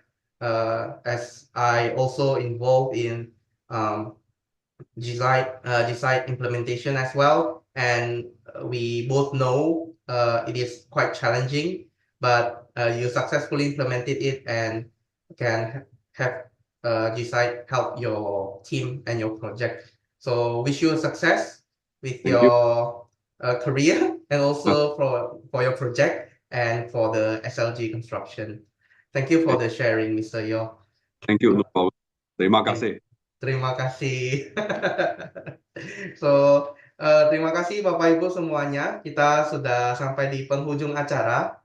as I also involved in GSite implementation as well, and we both know it is quite challenging, but you successfully implemented it and can have GSite help your team and your project. So wish you success with your career, and also for your project and for the SLG construction. Thank you for the sharing, Mr. Yo. Thank you. No problem. Terima kasih. Terima kasih. So, terima kasih Bapak Ibu semuanya. Kita sudah sampai di penghujung acara.